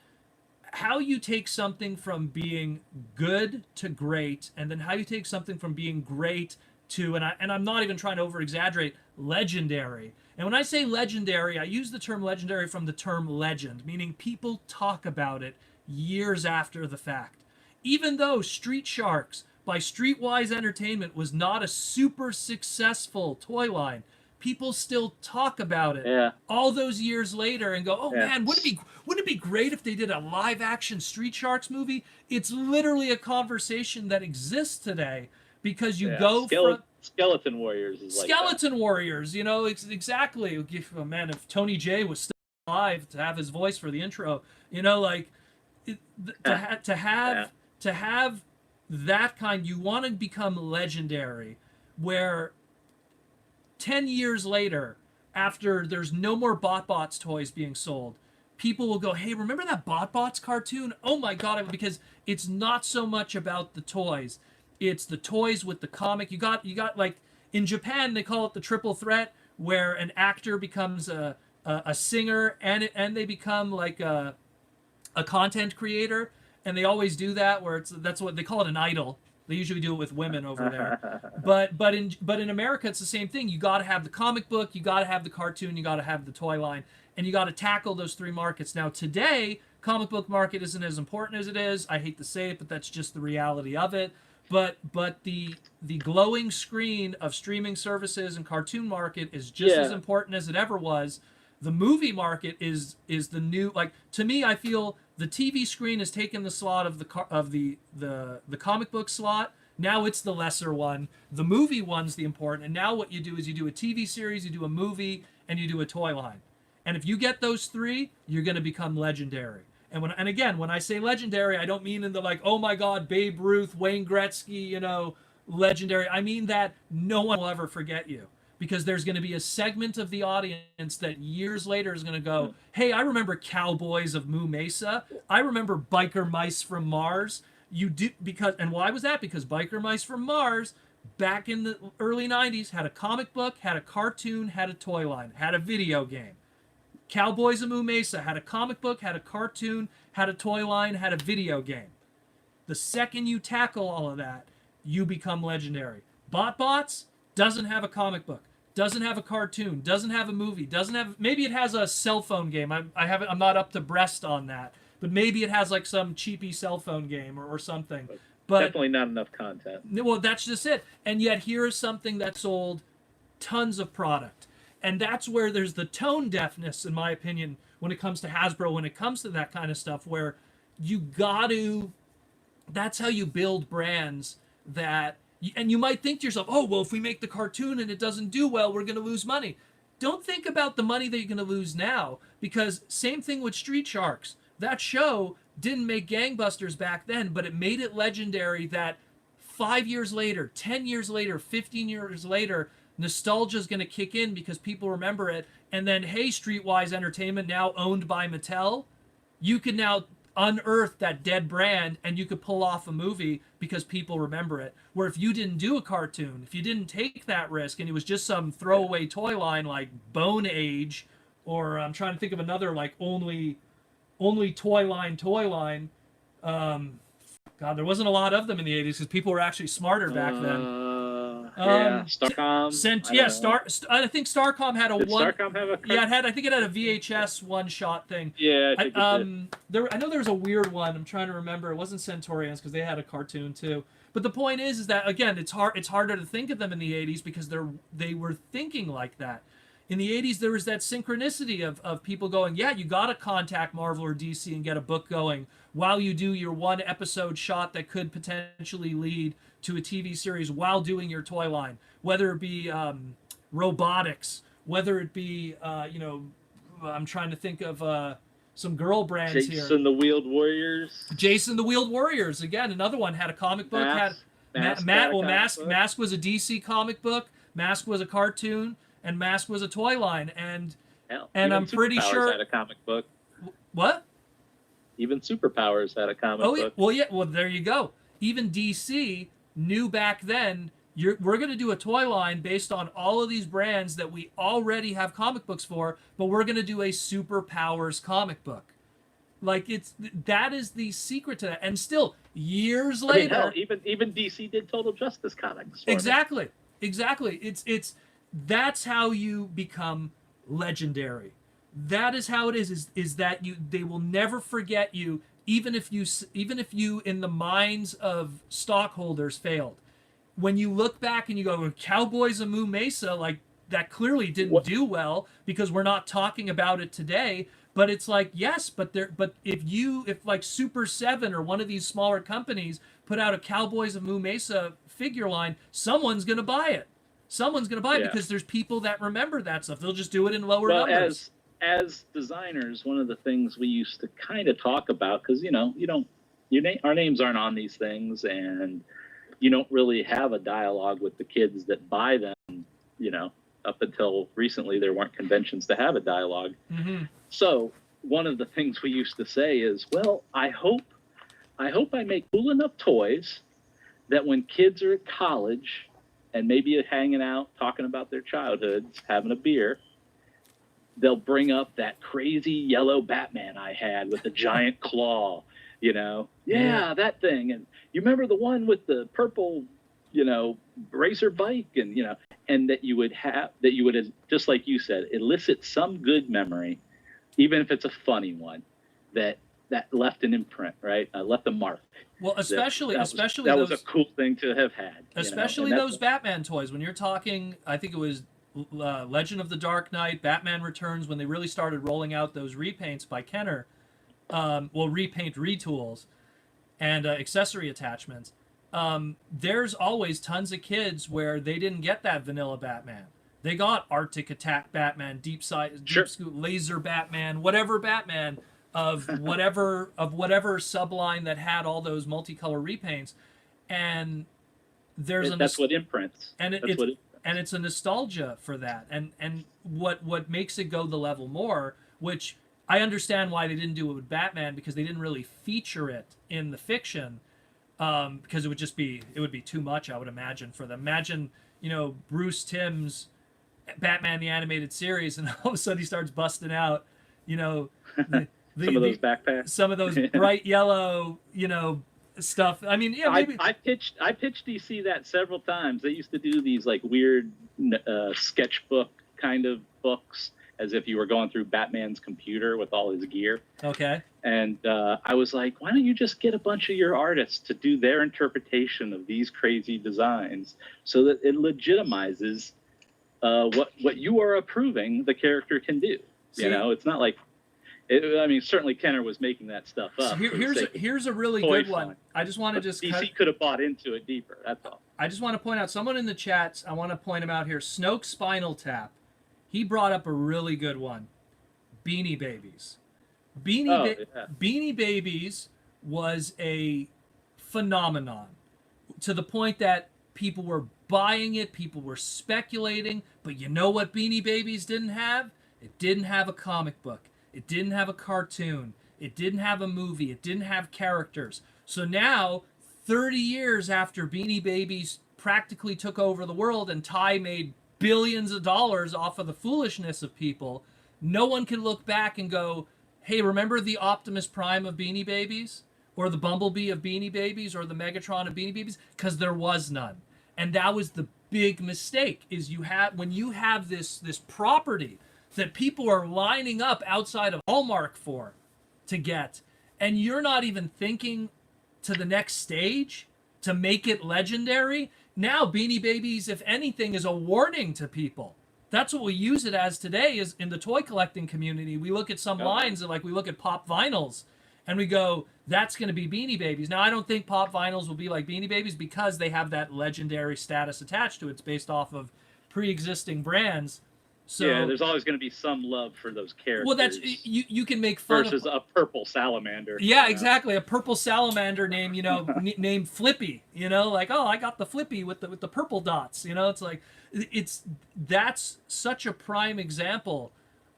How you take something from being good to great, and then how you take something from being great to, and I'm not even trying to over exaggerate, legendary. And when I say legendary, I use the term legendary from the term legend, meaning people talk about it years after the fact. Even though Street Sharks by Streetwise Entertainment was not a super successful toy line, people still talk about it all those years later and go, oh man, wouldn't it be great if they did a live action Street Sharks movie? It's literally a conversation that exists today because you go from Skeleton Warriors is like Skeleton Warriors, exactly. Oh, man, if Tony J was still alive to have his voice for the intro, to have that kind, you want to become legendary, where 10 years later, after there's no more BotBots toys being sold, people will go, hey, remember that BotBots cartoon? Oh my god, because it's not so much about the toys. It's the toys with the comic. You got like in Japan they call it the triple threat, where an actor becomes a singer and they become like a content creator, and they always do that where that's what they call it, an idol. They usually do it with women over there. but in America it's the same thing. You got to have the comic book, you got to have the cartoon, you got to have the toy line, and you got to tackle those three markets. Now today, comic book market isn't as important as it is. I hate to say it, but that's just the reality of it. But the glowing screen of streaming services and cartoon market is just as important as it ever was. The movie market is the new, like, to me, I feel the TV screen has taken the slot of the comic book slot. Now it's the lesser one. The movie one's the important. And now what you do is you do a TV series, you do a movie, and you do a toy line. And if you get those three, you're going to become legendary. And again, when I say legendary, I don't mean in the like, oh my God, Babe Ruth, Wayne Gretzky, legendary. I mean that no one will ever forget you, because there's going to be a segment of the audience that years later is going to go, hey, I remember Cowboys of Moo Mesa. I remember Biker Mice from Mars. And why was that? Because Biker Mice from Mars, back in the early 90s, had a comic book, had a cartoon, had a toy line, had a video game. Cowboys of Moo Mesa had a comic book, had a cartoon, had a toy line, had a video game. The second you tackle all of that, you become legendary. BotBots doesn't have a comic book, doesn't have a cartoon, doesn't have a movie, doesn't have, maybe it has a cell phone game. I'm not up to breast on that, but maybe it has like some cheapy cell phone game or something. But definitely not enough content. well, that's just it. And yet here is something that sold tons of product. And that's where there's the tone deafness, in my opinion, when it comes to Hasbro, when it comes to that kind of stuff, where you got to, that's how you build brands that, and you might think to yourself, oh, well, if we make the cartoon and it doesn't do well, we're going to lose money. Don't think about the money that you're going to lose now, because same thing with Street Sharks. That show didn't make gangbusters back then, but it made it legendary that 5 years later, 10 years later, 15 years later, nostalgia is going to kick in because people remember it. And then, hey, Streetwise Entertainment, now owned by Mattel, you can now unearth that dead brand and you could pull off a movie because people remember it. Where if you didn't do a cartoon, if you didn't take that risk and it was just some throwaway toy line like Bone Age, or I'm trying to think of another like only toy line. God, there wasn't a lot of them in the 80s because people were actually smarter back then. Starcom. I think Starcom had a Did one. Starcom have a Yeah, I think it had a VHS one-shot thing. Yeah, I think it did. I know there was a weird one. I'm trying to remember. It wasn't Centaurians because they had a cartoon too. But the point is that again, it's harder to think of them in the 80s because they were thinking like that. In the 80s, there was that synchronicity of people going, yeah, you got to contact Marvel or DC and get a book going while you do your one episode shot that could potentially lead to a TV series while doing your toy line, whether it be robotics, whether it be, I'm trying to think of some girl brands here. Jason the Wheeled Warriors. Jason the Wheeled Warriors, again, another one had a comic book. Mask was a DC comic book, Mask was a cartoon, and Mask was a toy line, and I'm pretty sure had a comic book. What? Even Superpowers had a comic book. Well, there you go. Even DC knew back then we're going to do a toy line based on all of these brands that we already have comic books for, but we're going to do a Superpowers comic book. Like that is the secret to that, and still years later, hell, even DC did Total Justice comics. Exactly. It's that's how you become legendary. That is how it is that they will never forget you, even if you in the minds of stockholders failed. When you look back and you go, Cowboys of Moo Mesa, like that clearly didn't do well because we're not talking about it today. But it's like, yes, but if like Super 7 or one of these smaller companies put out a Cowboys of Moo Mesa figure line, someone's gonna buy it. Someone's gonna buy it because there's people that remember that stuff. They'll just do it in lower numbers. As designers, one of the things we used to kind of talk about, because our names aren't on these things, and you don't really have a dialogue with the kids that buy them. Up until recently, there weren't conventions to have a dialogue. Mm-hmm. So one of the things we used to say is, well, I hope I make cool enough toys that when kids are at college and maybe hanging out, talking about their childhoods, having a beer, they'll bring up that crazy yellow Batman I had with the giant claw, Yeah, that thing. And you remember the one with the purple, racer bike, and that you would have, just like you said, elicit some good memory, even if it's a funny one, that left an imprint, right? Left a mark. Well, especially that was a cool thing to have had. Especially those Batman toys. When you're talking, I think it was Legend of the Dark Knight, Batman Returns, when they really started rolling out those repaints by Kenner, repaint retools and accessory attachments. There's always tons of kids where they didn't get that vanilla Batman. They got Arctic Attack Batman, Deep Scoot Laser Batman, whatever Batman of whatever subline that had all those multicolor repaints, and that's what imprints. And it's a nostalgia for that, and what makes it go the level more, which I understand why they didn't do it with Batman, because they didn't really feature it in the fiction, because it would be too much, I would imagine, for them. Imagine Bruce Timm's Batman the Animated Series, and all of a sudden he starts busting out some of those backpacks, some of those bright yellow stuff. I mean, yeah, maybe. I pitched DC that several times. They used to do these like weird sketchbook kind of books, as if you were going through Batman's computer with all his gear. Okay. And I was like, why don't you just get a bunch of your artists to do their interpretation of these crazy designs, so that it legitimizes what you are approving the character can do. You know, it's not like, I mean, certainly Kenner was making that stuff up. So here's a really good one. I just want to just DC could have bought into it deeper. That's all. I just want to point out someone in the chats. I want to point him out here. Snoke Spinal Tap. He brought up a really good one. Beanie Babies. Beanie Babies was a phenomenon, to the point that people were buying it, people were speculating. But you know what Beanie Babies didn't have? It didn't have a comic book. It didn't have a cartoon. It didn't have a movie. It didn't have characters. So now, 30 years after Beanie Babies practically took over the world and Ty made billions of dollars off of the foolishness of people, no one can look back and go, hey, remember the Optimus Prime of Beanie Babies? Or the Bumblebee of Beanie Babies? Or the Megatron of Beanie Babies? Because there was none. And that was the big mistake, is when you have this property that people are lining up outside of Hallmark to get, and you're not even thinking to the next stage to make it legendary. Now Beanie Babies, if anything, is a warning to people. That's what we use it as today, is in the toy collecting community. We look at some lines, and like we look at pop vinyls, and we go, that's going to be Beanie Babies. Now, I don't think pop vinyls will be like Beanie Babies because they have that legendary status attached to it. It's based off of pre-existing brands. So, yeah, there's always going to be some love for those characters. Well, that's you can make fun versus a purple salamander. Yeah, exactly. A purple salamander named named Flippy. Like, oh, I got the Flippy with the purple dots. It's like that's such a prime example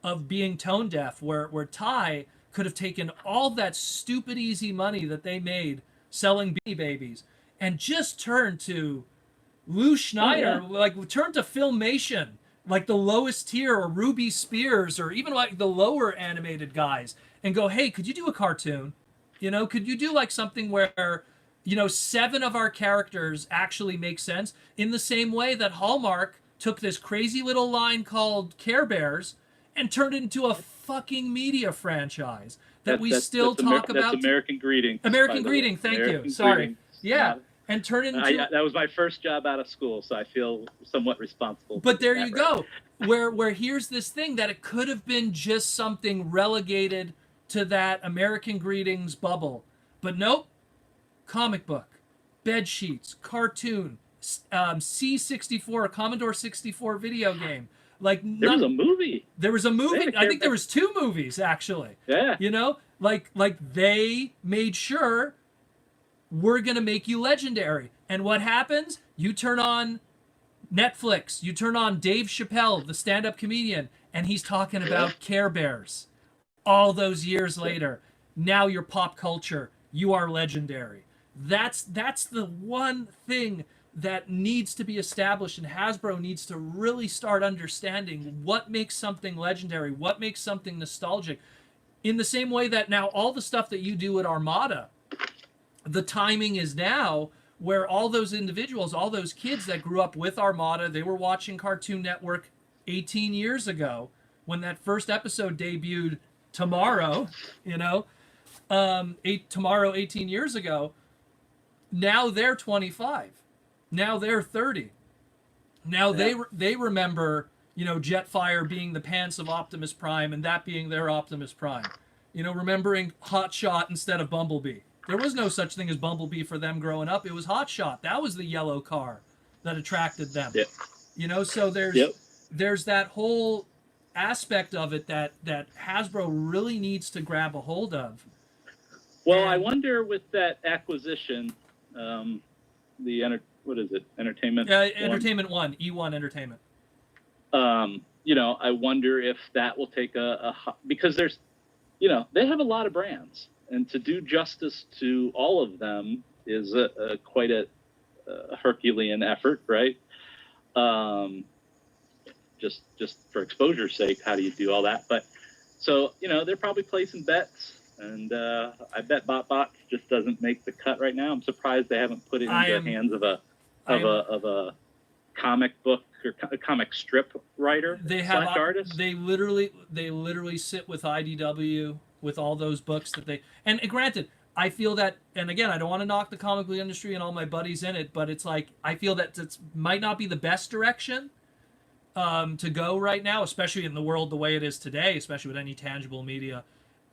of being tone deaf, where Ty could have taken all that stupid easy money that they made selling Beanie Babies and just turned to Lou Schneider, like turn to Filmation, like the lowest tier, or Ruby Spears, or even like the lower animated guys, and go, hey, could you do a cartoon? Could you do like something where, 7 of our characters actually make sense, in the same way that Hallmark took this crazy little line called Care Bears and turned it into a fucking media franchise that we still talk about. That's American Greeting. American Greeting, thank you. Sorry. Yeah. And turn it into... that was my first job out of school, so I feel somewhat responsible. But there you go. Where here's this thing that it could have been just something relegated to that American Greetings bubble. But nope. Comic book, bed sheets, cartoon, C64, Commodore 64 video game. Like there was a movie. There was a movie. I think there was 2 movies actually. Yeah. Like they made sure we're going to make you legendary. And what happens? You turn on Netflix, you turn on Dave Chappelle, the stand-up comedian, and he's talking about Care Bears. All those years later, now you're pop culture. You are legendary. That's the one thing that needs to be established, and Hasbro needs to really start understanding what makes something legendary, what makes something nostalgic. In the same way that now all the stuff that you do at Armada, the timing is now where all those individuals, all those kids that grew up with Armada, they were watching Cartoon Network 18 years ago when that first episode debuted tomorrow, tomorrow 18 years ago. Now they're 25. Now they're 30. Now they remember, Jetfire being the pants of Optimus Prime and that being their Optimus Prime. Remembering Hotshot instead of Bumblebee. There was no such thing as Bumblebee for them growing up. It was Hotshot. That was the yellow car that attracted them. Yep. So there's that whole aspect of it that Hasbro really needs to grab a hold of. Well, I wonder with that acquisition, what is it? Entertainment. Entertainment One, E1 Entertainment. I wonder if that will take because there's, they have a lot of brands, and to do justice to all of them is quite a Herculean effort, right? Just for exposure's sake, how do you do all that? But so they're probably placing bets and I bet BotBots just doesn't make the cut right now. I'm surprised they haven't put it into the hands of a comic book or comic strip writer slash artist. They literally sit with IDW with all those books that they, and granted, I feel that, and again, I don't want to knock the comic book industry and all my buddies in it, but it's like I feel that it might not be the best direction to go right now, especially in the world the way it is today, especially with any tangible media.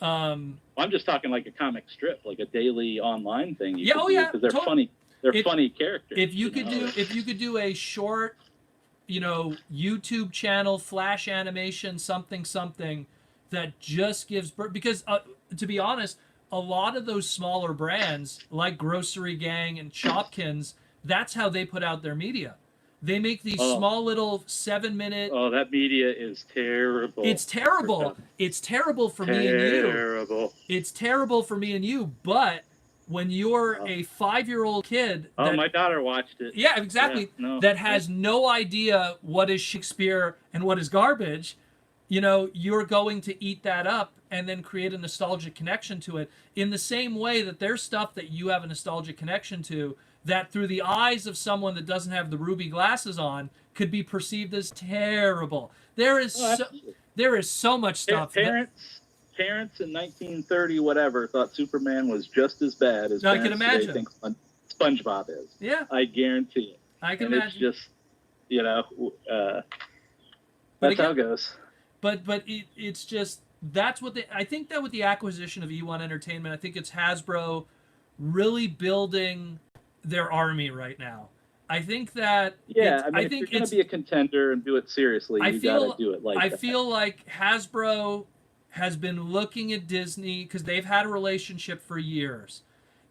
I'm just talking like a comic strip, like a daily online thing. Because they're funny. They're funny characters. If you could do a short, YouTube channel, flash animation, something that just gives birth, because to be honest, a lot of those smaller brands like Grocery Gang and Shopkins, that's how they put out their media. They make these small little 7-minute. Oh, that media is terrible. It's terrible. It's terrible for me and you. Terrible. It's terrible for me and you. But when you're a 5-year-old kid, my daughter watched it. Yeah, exactly. Yeah, that has no idea what is Shakespeare and what is garbage. You're going to eat that up and then create a nostalgic connection to it. In the same way that there's stuff that you have a nostalgic connection to, that through the eyes of someone that doesn't have the ruby glasses on could be perceived as terrible. There is so much stuff. Parents in 1930 whatever thought Superman was just as bad as I can imagine. Today think SpongeBob is. Yeah, I guarantee it. I can imagine. It's just that's how it goes. But it's just that's what I think that with the acquisition of E1 Entertainment, I think it's Hasbro really building their army right now. I think that if you're going to be a contender and do it seriously, you got to do it like that. I feel like Hasbro has been looking at Disney because they've had a relationship for years.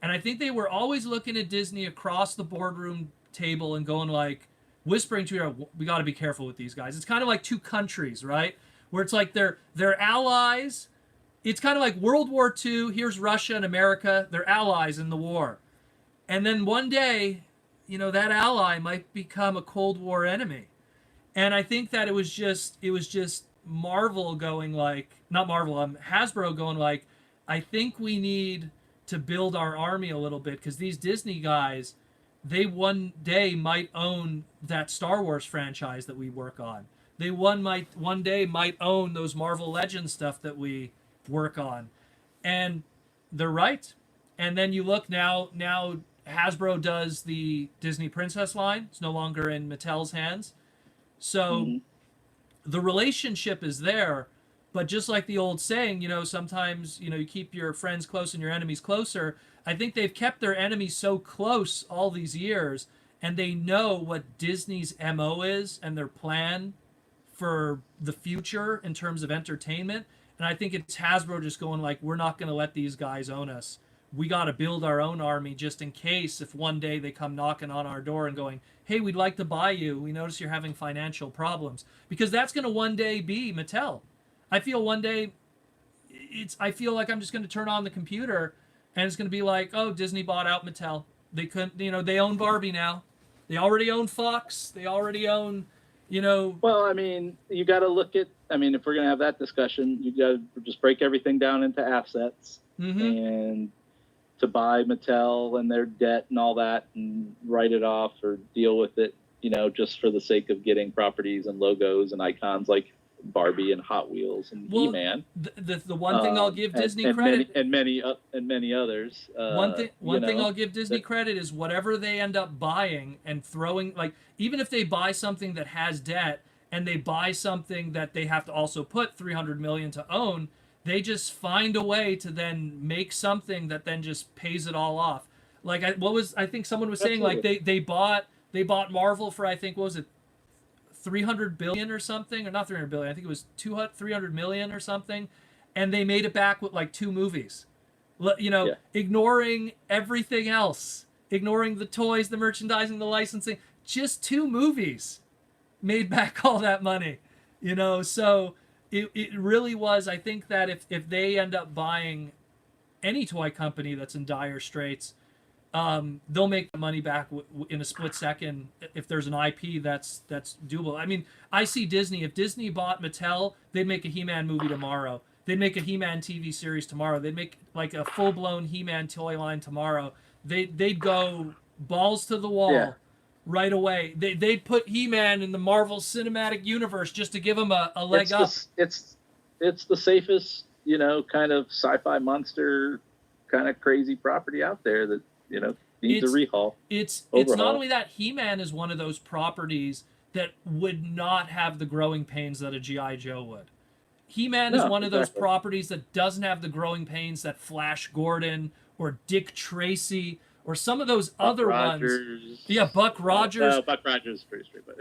And I think they were always looking at Disney across the boardroom table and going like, whispering to her, we got to be careful with these guys. It's kind of like two countries, right? Where it's like they're allies. It's kind of like World War II. Here's Russia and America. They're allies in the war. And then one day, that ally might become a Cold War enemy. And I think that it was just Marvel going like, not Marvel, Hasbro going like, I think we need to build our army a little bit because these Disney guys, they one day might own that Star Wars franchise that we work on. They one day might own those Marvel Legends stuff that we work on. And they're right. And then you look now Hasbro does the Disney Princess line. It's no longer in Mattel's hands. So the relationship is there, but just like the old saying, sometimes, you keep your friends close and your enemies closer. I think they've kept their enemies so close all these years, and they know what Disney's MO is and their plan for the future in terms of entertainment. And I think it's Hasbro just going like, we're not going to let these guys own us. We got to build our own army just in case if one day they come knocking on our door and going, hey, we'd like to buy you. We notice you're having financial problems. Because that's going to one day be Mattel. I feel one day, I feel like I'm just going to turn on the computer and it's going to be like, oh, Disney bought out Mattel. They couldn't, they own Barbie now. They already own Fox. They already own, Well, you got to look at, if we're going to have that discussion, you got to just break everything down into assets and to buy Mattel and their debt and all that and write it off or deal with it, just for the sake of getting properties and logos and icons like Barbie and Hot Wheels and He-Man. The one thing I'll give Disney credit and many others. One thing I'll give Disney credit is whatever they end up buying and throwing, like even if they buy something that has debt and they buy something that they have to also put $300 million to own, they just find a way to then make something that then just pays it all off. Like I think someone was saying like they bought Marvel for I think what was it, 300 billion or something, or not 300 billion. I think it was 300 million or something, and they made it back with like 2 movies. Ignoring everything else, ignoring the toys, the merchandising, the licensing, just 2 movies made back all that money. So it really was. I think that if they end up buying any toy company that's in dire straits, they'll make the money back in a split second if there's an IP that's doable. I see Disney. If Disney bought Mattel, they'd make a He-Man movie tomorrow. They'd make a He-Man TV series tomorrow. They'd make like a full-blown He-Man toy line tomorrow. They'd go balls to the wall. Yeah. Right away. They'd put He-Man in the Marvel Cinematic Universe just to give him a leg up. It's the safest, kind of sci-fi monster, kind of crazy property out there that, needs a rehaul. It's overhaul. not only that, He-Man is one of those properties that would not have the growing pains that a G.I. Joe would. He-Man is one of those properties that doesn't have the growing pains that Flash Gordon or Dick Tracy or some of those other Rogers. ones. Yeah, Buck Rogers. Buck Rogers is pretty straight, but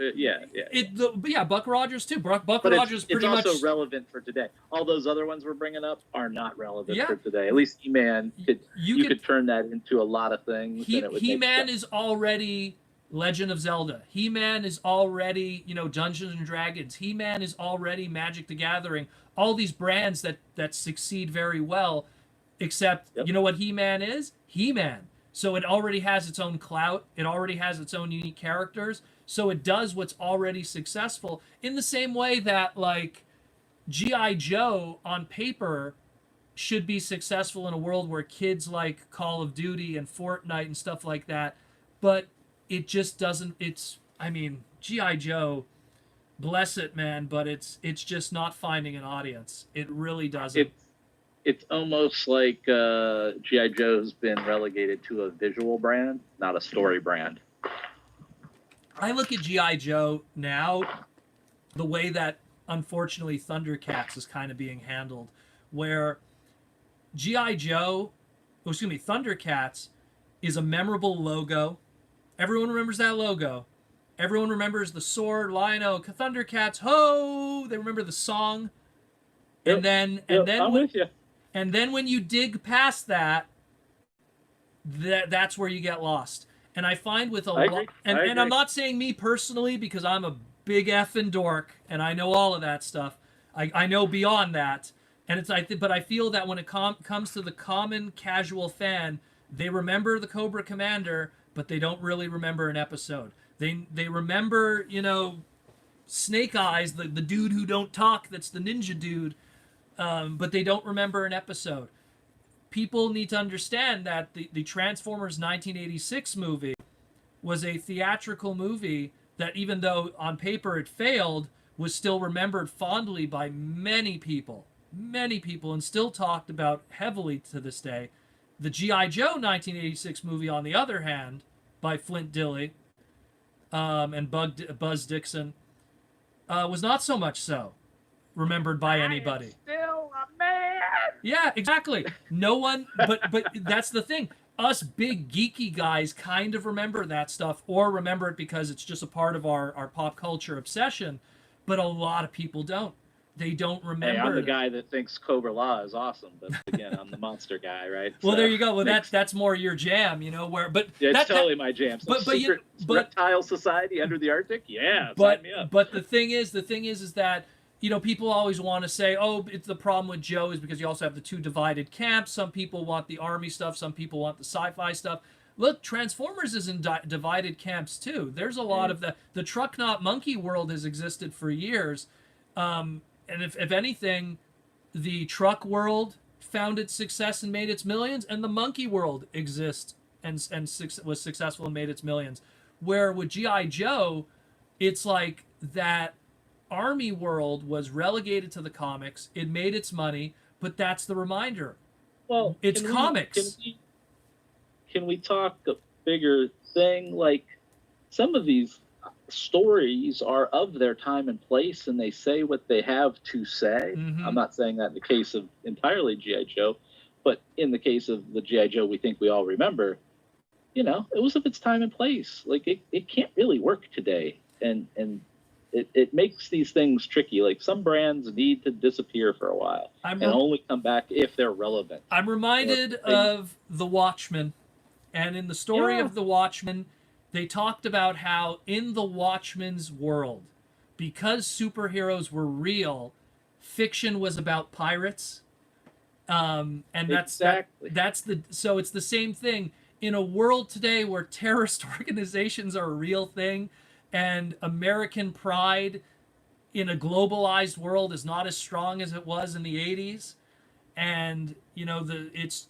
Buck Rogers too. Buck but Rogers pretty much. It's also relevant for today. All those other ones we're bringing up are not relevant for today. At least He-Man you could turn that into a lot of things. He-Man is already Legend of Zelda. He-Man is already, Dungeons and Dragons. He-Man is already Magic the Gathering. All these brands that succeed very well, except you know what He-Man is? He-Man. So it already has its own clout. It already has its own unique characters. So it does what's already successful in the same way that, like, G.I. Joe on paper should be successful in a world where kids like Call of Duty and Fortnite and stuff like that. But it just doesn't. G.I. Joe, bless it, man, but it's just not finding an audience. It really doesn't. It's almost like G.I. Joe's been relegated to a visual brand, not a story brand. I look at G.I. Joe now the way that, unfortunately, Thundercats is kind of being handled, where Thundercats is a memorable logo. Everyone remembers that logo. Everyone remembers the sword, Lion-O, Thundercats, ho! They remember the song. And then I'm with you. And then when you dig past that, that's where you get lost. And I find with a lot, and I'm not saying me personally because I'm a big effing dork and I know all of that stuff. I know beyond that, and but I feel that when it comes to the common casual fan, they remember the Cobra Commander, but they don't really remember an episode. They remember, Snake Eyes, the dude who don't talk, that's the ninja dude. But they don't remember an episode. People need to understand that the Transformers 1986 movie was a theatrical movie that, even though on paper it failed, was still remembered fondly by many people, and still talked about heavily to this day. The G.I. Joe 1986 movie, on the other hand, by Flint Dille and Buzz Dixon, was not so much so remembered by anybody. Still a man. Yeah, exactly. No one, but that's the thing. Us big geeky guys kind of remember that stuff, or remember it because it's just a part of our pop culture obsession. But a lot of people don't. They don't remember. Hey, I'm the guy that thinks Cobra Law is awesome, but again, I'm the monster guy, right? Well, there you go. Well, that's more your jam, But it's totally my jam. So secret reptile society under the Arctic, sign me up. But the thing is that people always want to say, oh, it's the problem with Joe is because you also have the two divided camps. Some people want the army stuff. Some people want the sci-fi stuff. Look, Transformers is in divided camps too. There's a lot of the Truck Not Monkey world has existed for years. And if anything, the truck world found its success and made its millions, and the monkey world exists and was successful and made its millions. Where with G.I. Joe, it's like that army world was relegated to the comics. It made its money, but that's the reminder. Well, it's comics. Can we talk a bigger thing? Like, some of these stories are of their time and place, and they say what they have to say. Mm-hmm. I'm not saying that in the case of entirely G.I. Joe, but in the case of the G.I. Joe we think we all remember, it was of its time and place. Like, it can't really work today. And it makes these things tricky. Like, some brands need to disappear for a while and only come back if they're relevant. I'm reminded of The Watchmen. And in the story of The Watchmen, they talked about how in The Watchmen's world, because superheroes were real, fiction was about pirates. And so it's the same thing. In a world today where terrorist organizations are a real thing, and American pride in a globalized world is not as strong as it was in the 80s. And you know, that's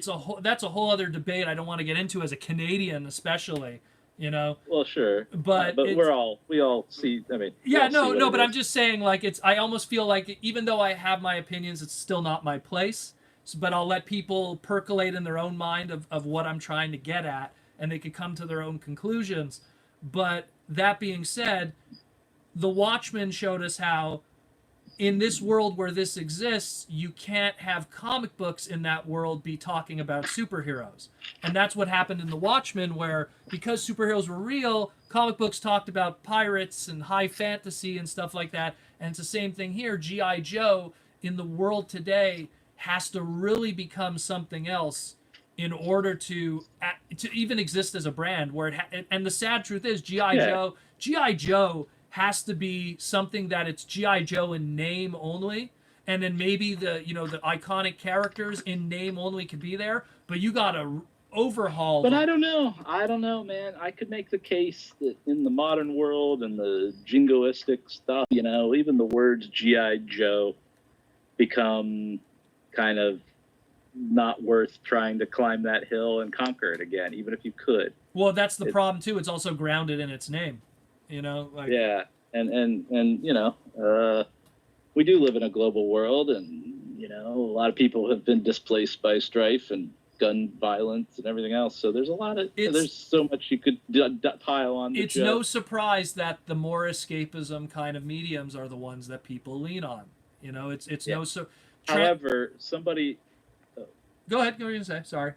a whole other debate I don't want to get into as a Canadian, especially, you know. Well, sure, But we all see. I mean, yeah, no, but is. I'm just saying, like, I almost feel like even though I have my opinions, it's still not my place. But I'll let people percolate in their own mind of what I'm trying to get at, and they could come to their own conclusions. But that being said, The Watchmen showed us how in this world where this exists, you can't have comic books in that world be talking about superheroes. And that's what happened in The Watchmen, where because superheroes were real, comic books talked about pirates and high fantasy and stuff like that. And it's the same thing here. G.I. Joe in the world today has to really become something else in order to even exist as a brand. And the sad truth is, G.I. Joe has to be something that it's G.I. Joe in name only, and then maybe the iconic characters in name only could be there, but you gotta overhaul But them. I don't know, man. I could make the case that in the modern world and the jingoistic stuff, even the words G.I. Joe become kind of not worth trying to climb that hill and conquer it again, even if you could. Well, that's the problem too. It's also grounded in its name. Yeah, and we do live in a global world, and a lot of people have been displaced by strife and gun violence and everything else. So there's there's so much you could pile on. It's no surprise that the more escapism kind of mediums are the ones that people lean on. However, somebody. Go ahead. Go ahead and say. Sorry.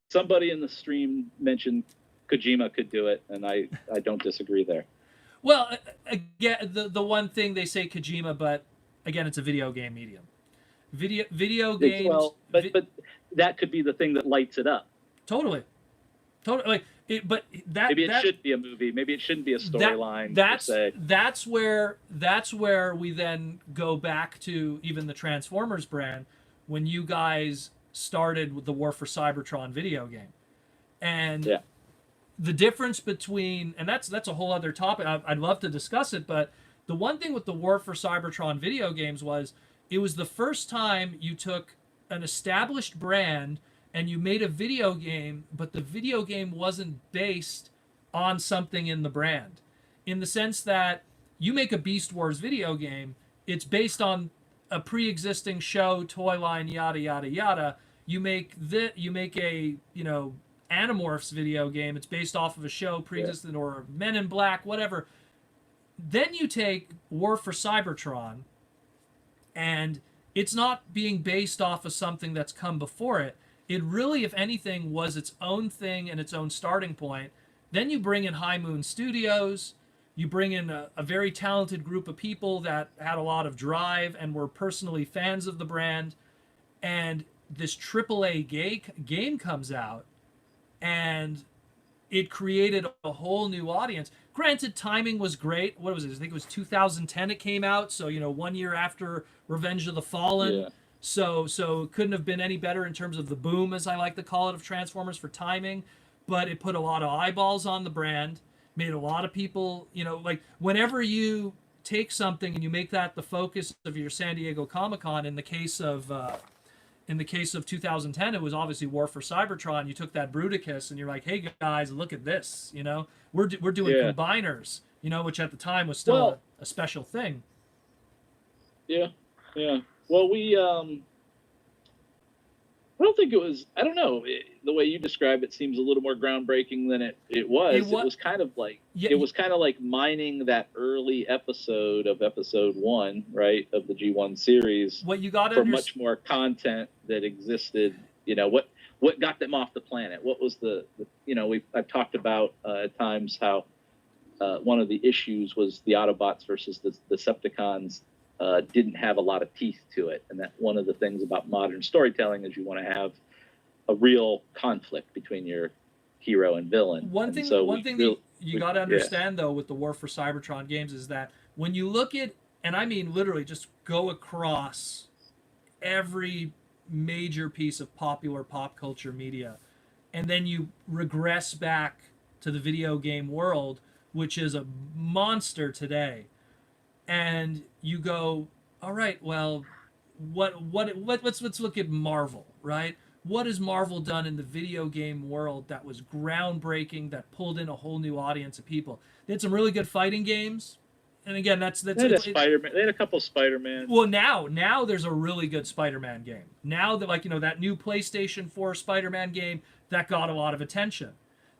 Somebody in the stream mentioned Kojima could do it, and I don't disagree there. Well, again, the one thing they say Kojima, but again, it's a video game medium. Video games. Well, but that could be the thing that lights it up. Totally. But maybe it should be a movie. Maybe it shouldn't be a storyline. That's where we then go back to even the Transformers brand when you guys started with the War for Cybertron video game, and the difference between, and that's a whole other topic. I'd love to discuss it, but the one thing with the War for Cybertron video games was it was the first time you took an established brand and you made a video game, but the video game wasn't based on something in the brand. In the sense that you make a Beast Wars video game, it's based on a pre-existing show, toy line, yada yada yada. You make a Animorphs video game. It's based off of a show pre-existing, or Men in Black, whatever. Then you take War for Cybertron, and it's not being based off of something that's come before it. It really, if anything, was its own thing and its own starting point. Then you bring in High Moon Studios. You bring in a very talented group of people that had a lot of drive and were personally fans of the brand. And this AAA game comes out, and it created a whole new audience. Granted, timing was great. What was it? I think it was 2010 it came out. So, 1 year after Revenge of the Fallen. Yeah. So it couldn't have been any better in terms of the boom, as I like to call it, of Transformers for timing. But it put a lot of eyeballs on the brand, made a lot of people, whenever you take something and you make that the focus of your San Diego Comic-Con, in the case of 2010, it was obviously War for Cybertron. You took that Bruticus and you're like, hey guys, look at this. We're doing combiners, which at the time was still a special thing. Yeah. Well, I don't think it was. I don't know. The way you describe it seems a little more groundbreaking than it was. It was kind of like it was kind of like mining that early episode of episode 1, right, of the G1 series. What you got for much more content that existed. What got them off the planet? What was I've talked about at times how one of the issues was the Autobots versus the Decepticons. Didn't have a lot of teeth to it, and that one of the things about modern storytelling is you want to have a real conflict between your hero and villain. One thing that you got to understand though with the War for Cybertron games is that when you look at, and I mean literally just go across every major piece of popular pop culture media, and then you regress back to the video game world, which is a monster today. and you go, all right, well, let's look at Marvel, right? What has Marvel done in the video game world that was groundbreaking, that pulled in a whole new audience of people? They had some really good fighting games, and again, They had a Spider-Man. They had a couple Spider-Man. well, now there's a really good Spider-Man game. Now that, like, that new PlayStation 4 Spider-Man game that got a lot of attention.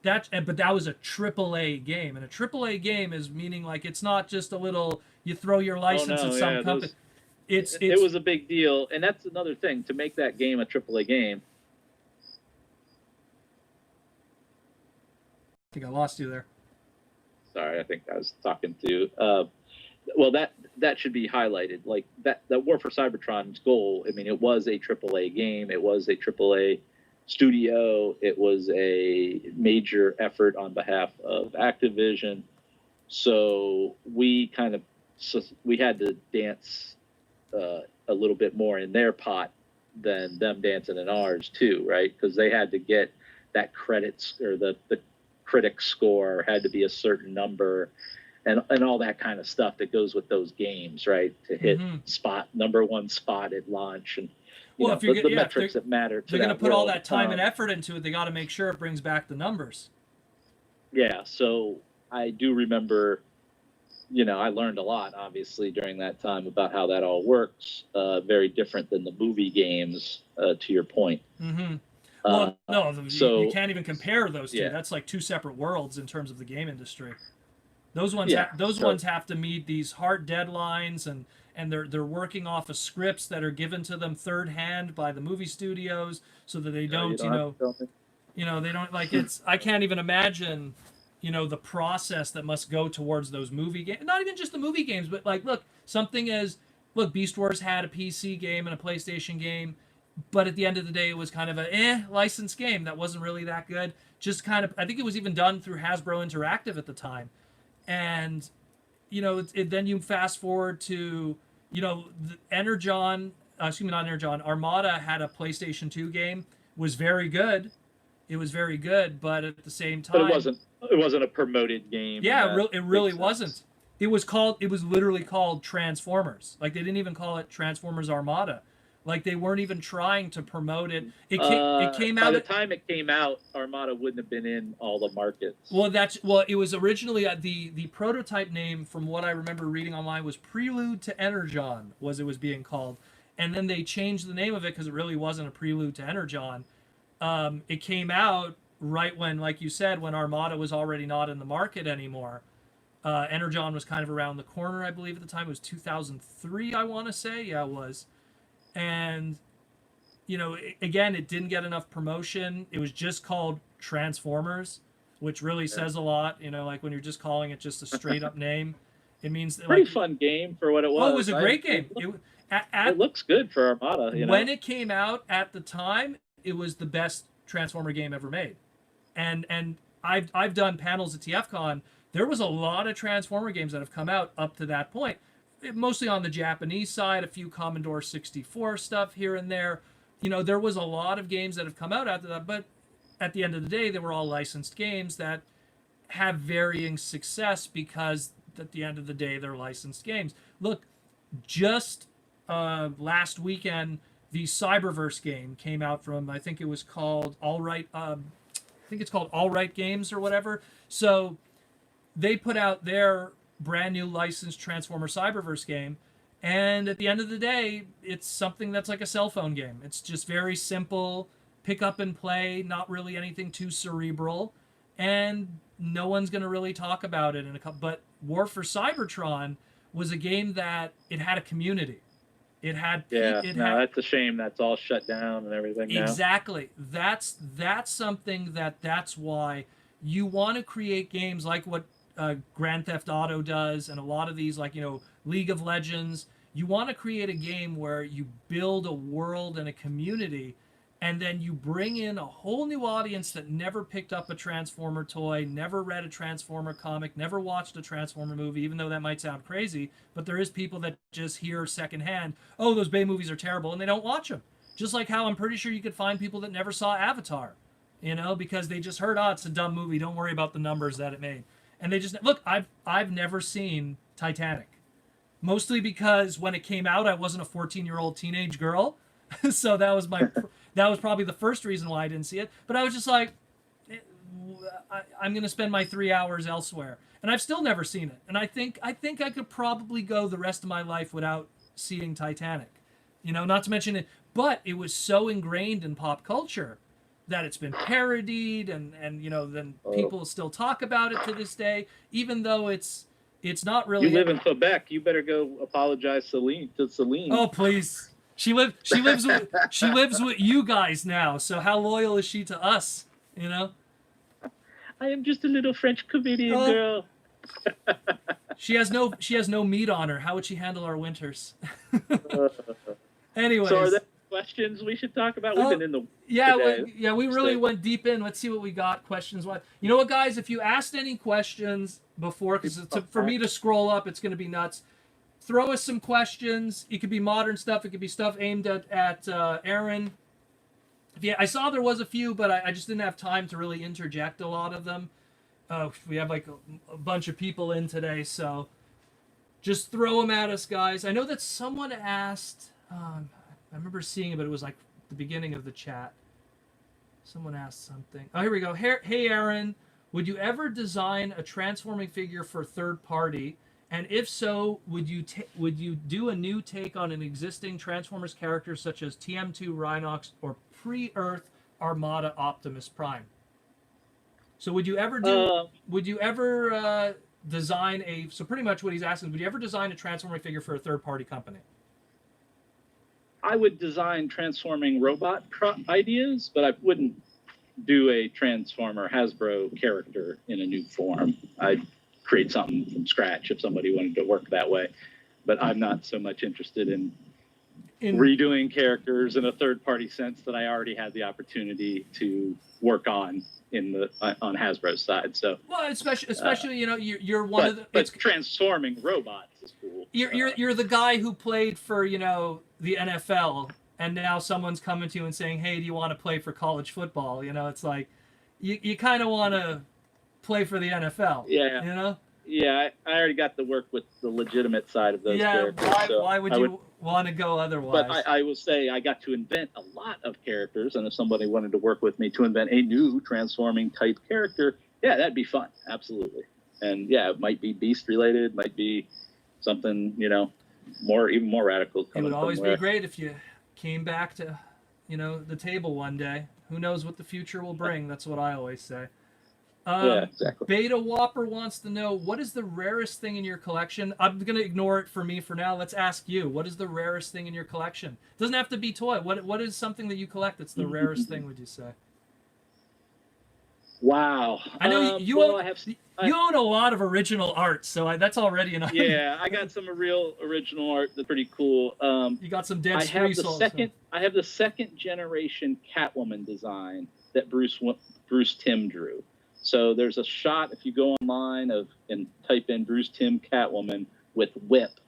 But that was a AAA game, and a AAA game is meaning like it's not just a little you throw your license at some company. It was a big deal, and that's another thing to make that game a AAA game. I think I lost you there. Sorry, I think I was talking to. Well, that should be highlighted. Like that War for Cybertron's goal. I mean, it was a AAA game. It was a AAA studio. It was a major effort on behalf of Activision. So we had to dance a little bit more in their pot than them dancing in ours too, right? Because they had to get that credits or the critic score had to be a certain number, and all that kind of stuff that goes with those games, right? To hit number one spot at launch, and well, if you're the metrics that matter. They're going to put all that time and effort into it. They got to make sure it brings back the numbers. Yeah, so I do remember, I learned a lot, obviously, during that time about how that all works. Very different than the movie games, to your point. Mm-hmm. Well, no, you can't even compare those two. Yeah. That's like two separate worlds in terms of the game industry. Those ones, ones have to meet these hard deadlines, and they're working off of scripts that are given to them third hand by the movie studios, so that they don't, they don't like it's. I can't even imagine, the process that must go towards those movie games. Not even just the movie games, but like, look, Beast Wars had a PC game and a PlayStation game, but at the end of the day, it was kind of a licensed game that wasn't really that good. Just kind of, I think it was even done through Hasbro Interactive at the time. And, then you fast forward to, Energon, not Energon, Armada had a PlayStation 2 game, was very good. It was very good, but at the same time... But it wasn't a promoted game. Yeah, it really wasn't. It was literally called Transformers. Like, they didn't even call it Transformers Armada. Like, they weren't even trying to promote it. It came out... By the time it came out, Armada wouldn't have been in all the markets. Well, it was originally... the prototype name, from what I remember reading online, was Prelude to Energon, it was being called. And then they changed the name of it because it really wasn't a Prelude to Energon. It came out right when, like you said, when Armada was already not in the market anymore. Energon was kind of around the corner, I believe, at the time. It was 2003, I want to say. Yeah, it was. And, again, it didn't get enough promotion. It was just called Transformers, which really says a lot. Like when you're just calling it just a straight up name, it means pretty fun game for what it was. Oh, it was a great game. It looks good for Armada. When it came out at the time, it was the best Transformer game ever made. And I've done panels at TFCon. There was a lot of Transformer games that have come out up to that point. Mostly on the Japanese side, a few Commodore 64 stuff here and there. There was a lot of games that have come out after that, but at the end of the day, they were all licensed games that have varying success because at the end of the day, they're licensed games. Look, just last weekend, the Cyberverse game came out from, I think it was called All Right Games or whatever. So they put out their brand new licensed Transformer Cyberverse game, and at the end of the day, it's something that's like a cell phone game. It's just very simple, pick up and play, not really anything too cerebral, and no one's going to really talk about it in a couple. But War for Cybertron was a game that it had a community. It had that's a shame that's all shut down and everything now. Exactly. That's something that's why you want to create games like what Grand Theft Auto does, and a lot of these, like League of Legends. You want to create a game where you build a world and a community, and then you bring in a whole new audience that never picked up a Transformer toy, never read a Transformer comic, never watched a Transformer movie, even though that might sound crazy, but there is people that just hear secondhand, oh, those Bay movies are terrible, and they don't watch them. Just like how I'm pretty sure you could find people that never saw Avatar, because they just heard, it's a dumb movie, don't worry about the numbers that it made. And they just look. I've never seen Titanic. mostly because when it came out, I wasn't a 14-year-old teenage girl, so that was probably the first reason why I didn't see it. But I was just like, I'm gonna spend my 3 hours elsewhere, and I've still never seen it. And I think I could probably go the rest of my life without seeing Titanic. Not to mention it, but it was so ingrained in pop culture that it's been parodied, and then people still talk about it to this day, even though it's not really. You live in Quebec. You better go apologize to Celine. Oh please, she lives with you guys now. So how loyal is she to us? I am just a little French comedian girl. She has no meat on her. How would she handle our winters? Anyways. So are there questions we should talk about? We've been in the we really went deep in. Let's see what we got questions. You know what, guys? If you asked any questions before, because for me to scroll up, it's going to be nuts. Throw us some questions. It could be modern stuff. It could be stuff aimed at Aaron. Yeah, I saw there was a few, but I just didn't have time to really interject a lot of them. We have like a bunch of people in today, so just throw them at us, guys. I know that someone asked. I remember seeing it, but it was like the beginning of the chat. Someone asked something. Oh, here we go. Hey, Aaron, would you ever design a transforming figure for third party? And if so, would you do a new take on an existing Transformers character such as TM2 Rhinox or pre-Earth Armada Optimus Prime? So would you ever design a? So pretty much what he's asking: would you ever design a transforming figure for a third-party company? I would design transforming robot ideas, but I wouldn't do a Transformer Hasbro character in a new form. I'd create something from scratch if somebody wanted to work that way. But I'm not so much interested in redoing characters in a third-party sense that I already had the opportunity to work on on Hasbro's side. So especially you're one of the. But transforming robots is cool. You're the guy who played for the NFL, and now someone's coming to you and saying, "Hey, do you want to play for college football?" It's like you kind of want to play for the NFL. Yeah. Yeah, I already got to work with the legitimate side of those characters. Why would you want to go otherwise? But I will say I got to invent a lot of characters, and if somebody wanted to work with me to invent a new transforming type character, yeah, that'd be fun. Absolutely. And yeah, it might be beast related, might be something, even more radical. It would always be great if you came back to, the table one day. Who knows what the future will bring? That's what I always say. Yeah, exactly. Beta Whopper wants to know, what is the rarest thing in your collection? I'm going to ignore it for me for now. Let's ask you. What is the rarest thing in your collection? It doesn't have to be toy. What is something that you collect that's the rarest thing, would you say? Wow. I know you own a lot of original art, so that's already an item. Yeah, I got some real original art that's pretty cool. You got some dead I have the second generation Catwoman design that Bruce Timm drew. So there's a shot, if you go online and type in Bruce Timm Catwoman with whip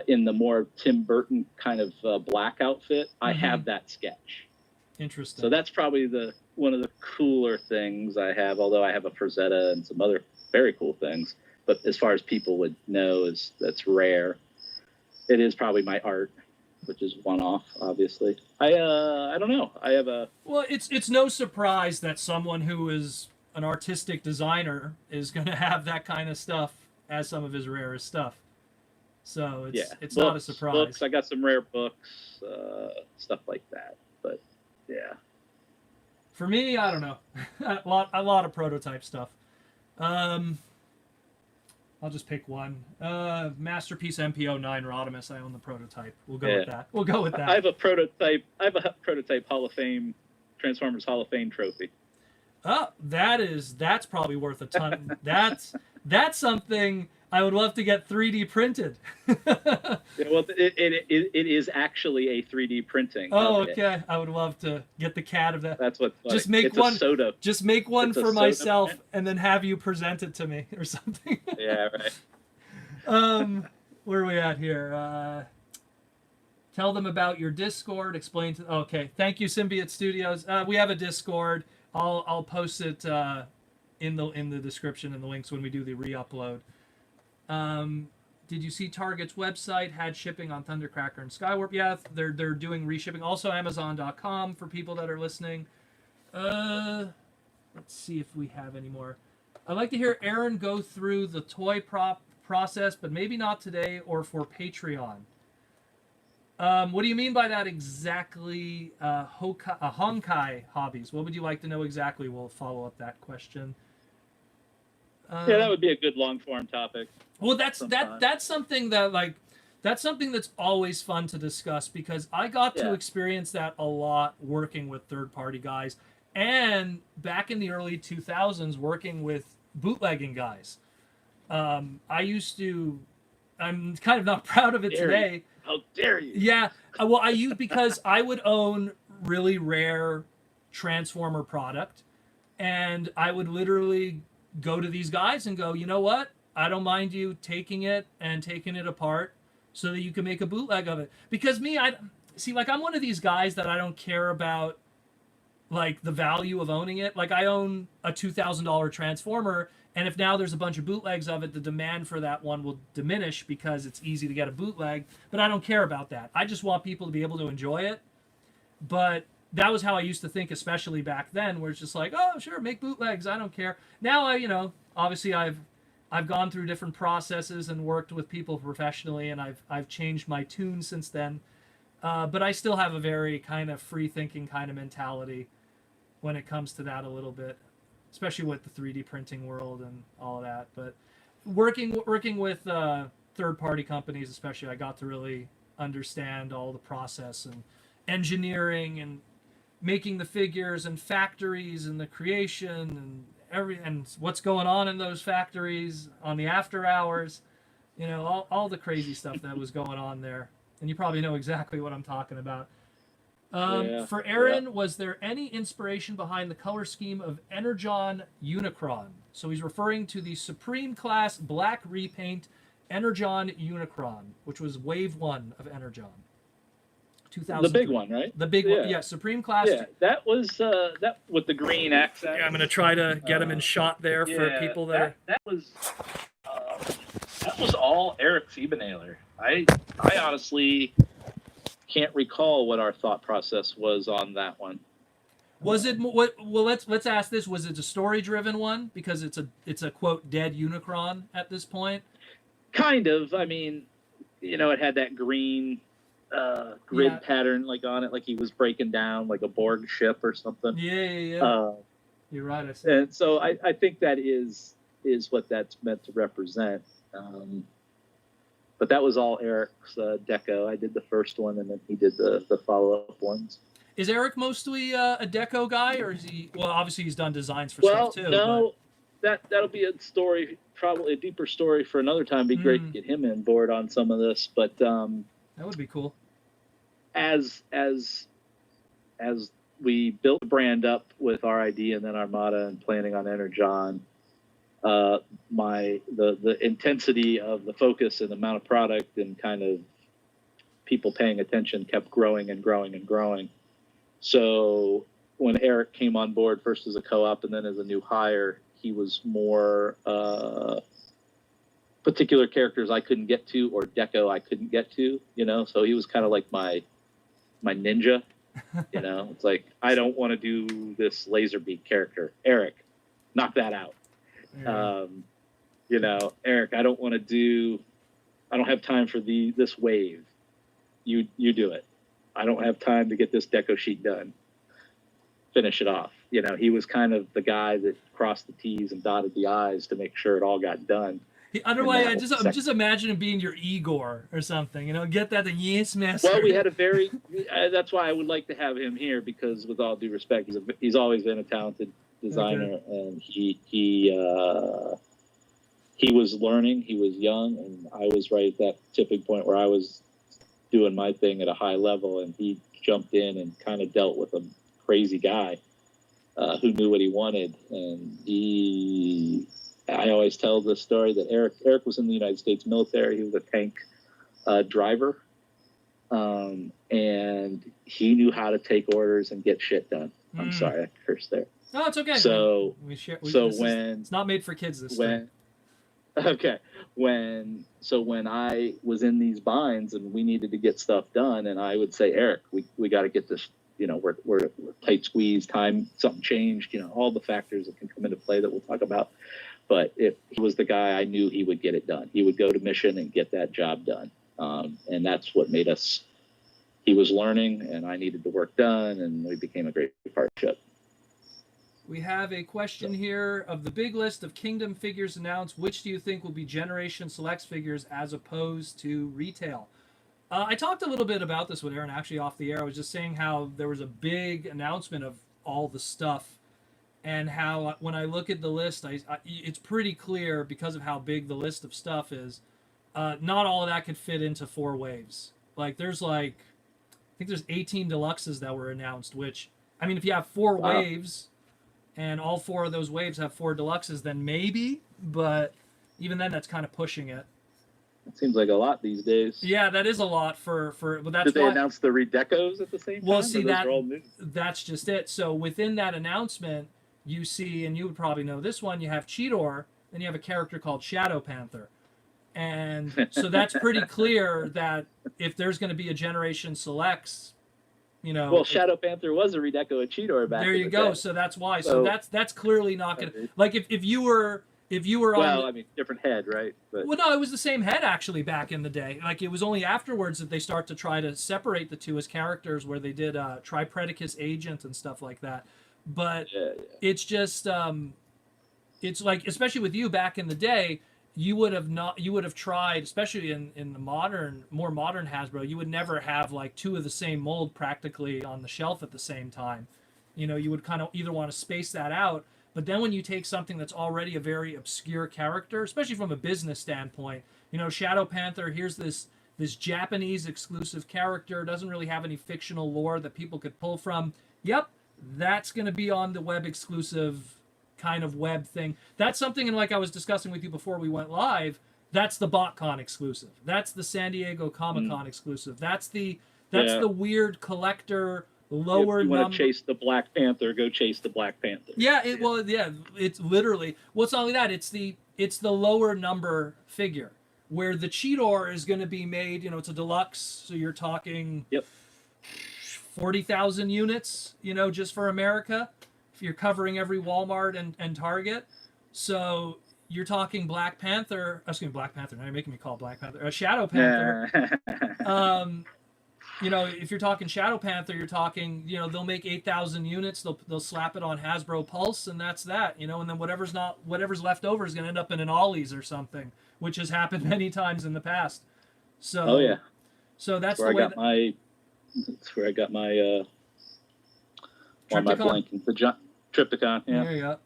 in the more Tim Burton kind of black outfit. I have that sketch. Interesting. So that's probably one of the cooler things I have, although I have a Frazetta and some other very cool things. But as far as people would know, that's rare. It is probably my art, which is one-off, obviously. I don't know. I have a... Well, it's no surprise that someone who is an artistic designer is going to have that kind of stuff as some of his rarest stuff. So it's not a surprise. Books, I got some rare books, stuff like that. But yeah. For me, I don't know. a lot of prototype stuff. I'll just pick one. Masterpiece MP09 Rodimus. I own the prototype. We'll go with that. I have a prototype Hall of Fame, Transformers Hall of Fame trophy. Oh, that's probably worth a ton. That's something I would love to get 3D printed. Well, it is actually a 3D printing. Oh, okay. I would love to get the CAD of that. That's what's funny. Just make one. Just make one for myself, soda. and then have you present it to me or something. Yeah, right. Where are we at here? Tell them about your Discord. Explain to. Okay, thank you, Symbiote Studios. We have a Discord. I'll post it in the description and the links when we do the re-upload. Did you see Target's website had shipping on Thundercracker and Skywarp? Yeah, they're doing reshipping. Also Amazon.com for people that are listening. Let's see if we have any more. I'd like to hear Aaron go through the toy prop process, but maybe not today or for Patreon. What do you mean by that exactly? Honkai hobbies. What would you like to know exactly? We'll follow up that question. Yeah, that would be a good long form topic. Well, that's something that that's something that's always fun to discuss because I got to experience that a lot working with third party guys and back in the early 2000s working with bootlegging guys. I'm kind of not proud of it today. How dare you? Yeah, well, because I would own really rare Transformer product, and I would literally go to these guys and go, you know what? I don't mind you taking it apart so that you can make a bootleg of it. Because I'm one of these guys that I don't care about like the value of owning it. Like I own a $2,000 Transformer, and if now there's a bunch of bootlegs of it, the demand for that one will diminish because it's easy to get a bootleg. But I don't care about that. I just want people to be able to enjoy it. But that was how I used to think, especially back then, where it's just like, oh, sure, make bootlegs. I don't care. Now, obviously I've gone through different processes and worked with people professionally, and I've changed my tune since then. But I still have a very kind of free-thinking kind of mentality when it comes to that a little bit, especially with the 3D printing world and all of that. But working with third-party companies, especially, I got to really understand all the process and engineering and making the figures and factories and the creation and what's going on in those factories on the after hours, all the crazy stuff that was going on there. And you probably know exactly what I'm talking about. For Aaron, was there any inspiration behind the color scheme of Energon Unicron? So he's referring to the Supreme Class Black Repaint Energon Unicron, which was Wave 1 of Energon. 2000. The big one, right? The big one, yeah. Supreme Class. Yeah, that was that with the green accent. Yeah, I'm gonna try to get him in shot there for people that was all Eric Siebenahler. I honestly can't recall what our thought process was on that one. Was it what? Well, let's ask this: was it a story-driven one because it's a quote dead Unicron at this point? Kind of. I mean, it had that green grid pattern like on it, like he was breaking down like a Borg ship or something. Yeah. You're right. I see. And so I think that is what that's meant to represent. But that was all Eric's deco. I did the first one, and then he did the follow-up ones. Is Eric mostly a deco guy, or is he? Well, obviously he's done designs for stuff too. No, that'll be a story, probably a deeper story for another time. It'd be great to get him on board on some of this, but that would be cool. As we built the brand up with RID and then Armada and planning on Energon, the intensity of the focus and the amount of product and kind of people paying attention kept growing and growing and growing. So when Eric came on board first as a co-op and then as a new hire, he was more particular characters I couldn't get to or deco I couldn't get to, so he was kind of like my ninja. It's like, I don't want to do this Laserbeak character. Eric, knock that out. Eric, I don't have time for this wave. You do it. I don't have time to get this deco sheet done. Finish it off. He was kind of the guy that crossed the T's and dotted the I's to make sure it all got done. Otherwise, I'm just imagining being your Igor or something. Get that the yes master. Well, we had a very. That's why I would like to have him here because, with all due respect, he's always been a talented designer, and he was learning. He was young, and I was right at that tipping point where I was doing my thing at a high level, and he jumped in and kind of dealt with a crazy guy who knew what he wanted, and I always tell the story that Eric was in the United States military. He was a tank driver, and he knew how to take orders and get shit done. I'm sorry, I cursed there. No, it's okay. So it's not made for kids. Okay. When I was in these binds and we needed to get stuff done, and I would say, Eric, we got to get this. We're tight squeeze, time, something changed. All the factors that can come into play that we'll talk about. But if he was the guy, I knew he would get it done. He would go to mission and get that job done. And that's what made us. He was learning, and I needed the work done, and we became a great partnership. We have a question here. Of the big list of Kingdom figures announced, which do you think will be Generation Selects figures as opposed to retail? I talked a little bit about this with Aaron actually off the air. I was just saying how there was a big announcement of all the stuff, and how when I look at the list, it's pretty clear because of how big the list of stuff is. Not all of that could fit into 4 waves. I think there's 18 deluxes that were announced. Which, I mean, if you have 4 waves, and all 4 of those waves have 4 deluxes, then maybe. But even then, that's kind of pushing it. It seems like a lot these days. Yeah, that is a lot for. But that's Did they announce the redecos at the same time? Well, see that's just it. So within that announcement, you see, and you would probably know this one. You have Cheetor, and you have a character called Shadow Panther, and so that's pretty clear that if there's going to be a Generation Selects, Well, Shadow Panther was a redeco of Cheetor back. There you go. Day. So that's why. So that's clearly not going to if you were. Well, I mean, different head, right? But... Well, no, it was the same head actually back in the day. It was only afterwards that they start to try to separate the two as characters, where they did Tripredicus Agent and stuff like that. But it's just, it's like, especially with you back in the day, you would have tried, especially in the more modern Hasbro, you would never have 2 of the same mold practically on the shelf at the same time. You would kind of either want to space that out. But then when you take something that's already a very obscure character, especially from a business standpoint, Shadow Panther, here's this Japanese exclusive character, doesn't really have any fictional lore that people could pull from. Yep, that's going to be on the web exclusive kind of web thing. That's something, and like I was discussing with you before we went live, that's the BotCon exclusive. That's the San Diego Comic-Con exclusive. That's the weird collector... lower if you want number. To chase the Black Panther, go chase the Black Panther. Yeah, it's literally. Well, it's not only that. It's the lower number figure where the Cheetor is going to be made. It's a deluxe, so you're talking 40,000 units. Just for America, if you're covering every Walmart and Target. So you're talking Black Panther. Black Panther. Now you're making me call Black Panther. Shadow Panther. If you're talking Shadow Panther, you're talking, they'll make 8,000 units. They'll slap it on Hasbro Pulse, and that's that. And then whatever's left over is going to end up in an Ollie's or something, which has happened many times in the past. So, so that's the way. That's where I got my. Triptychon. The Triptychon. Yeah. There you go.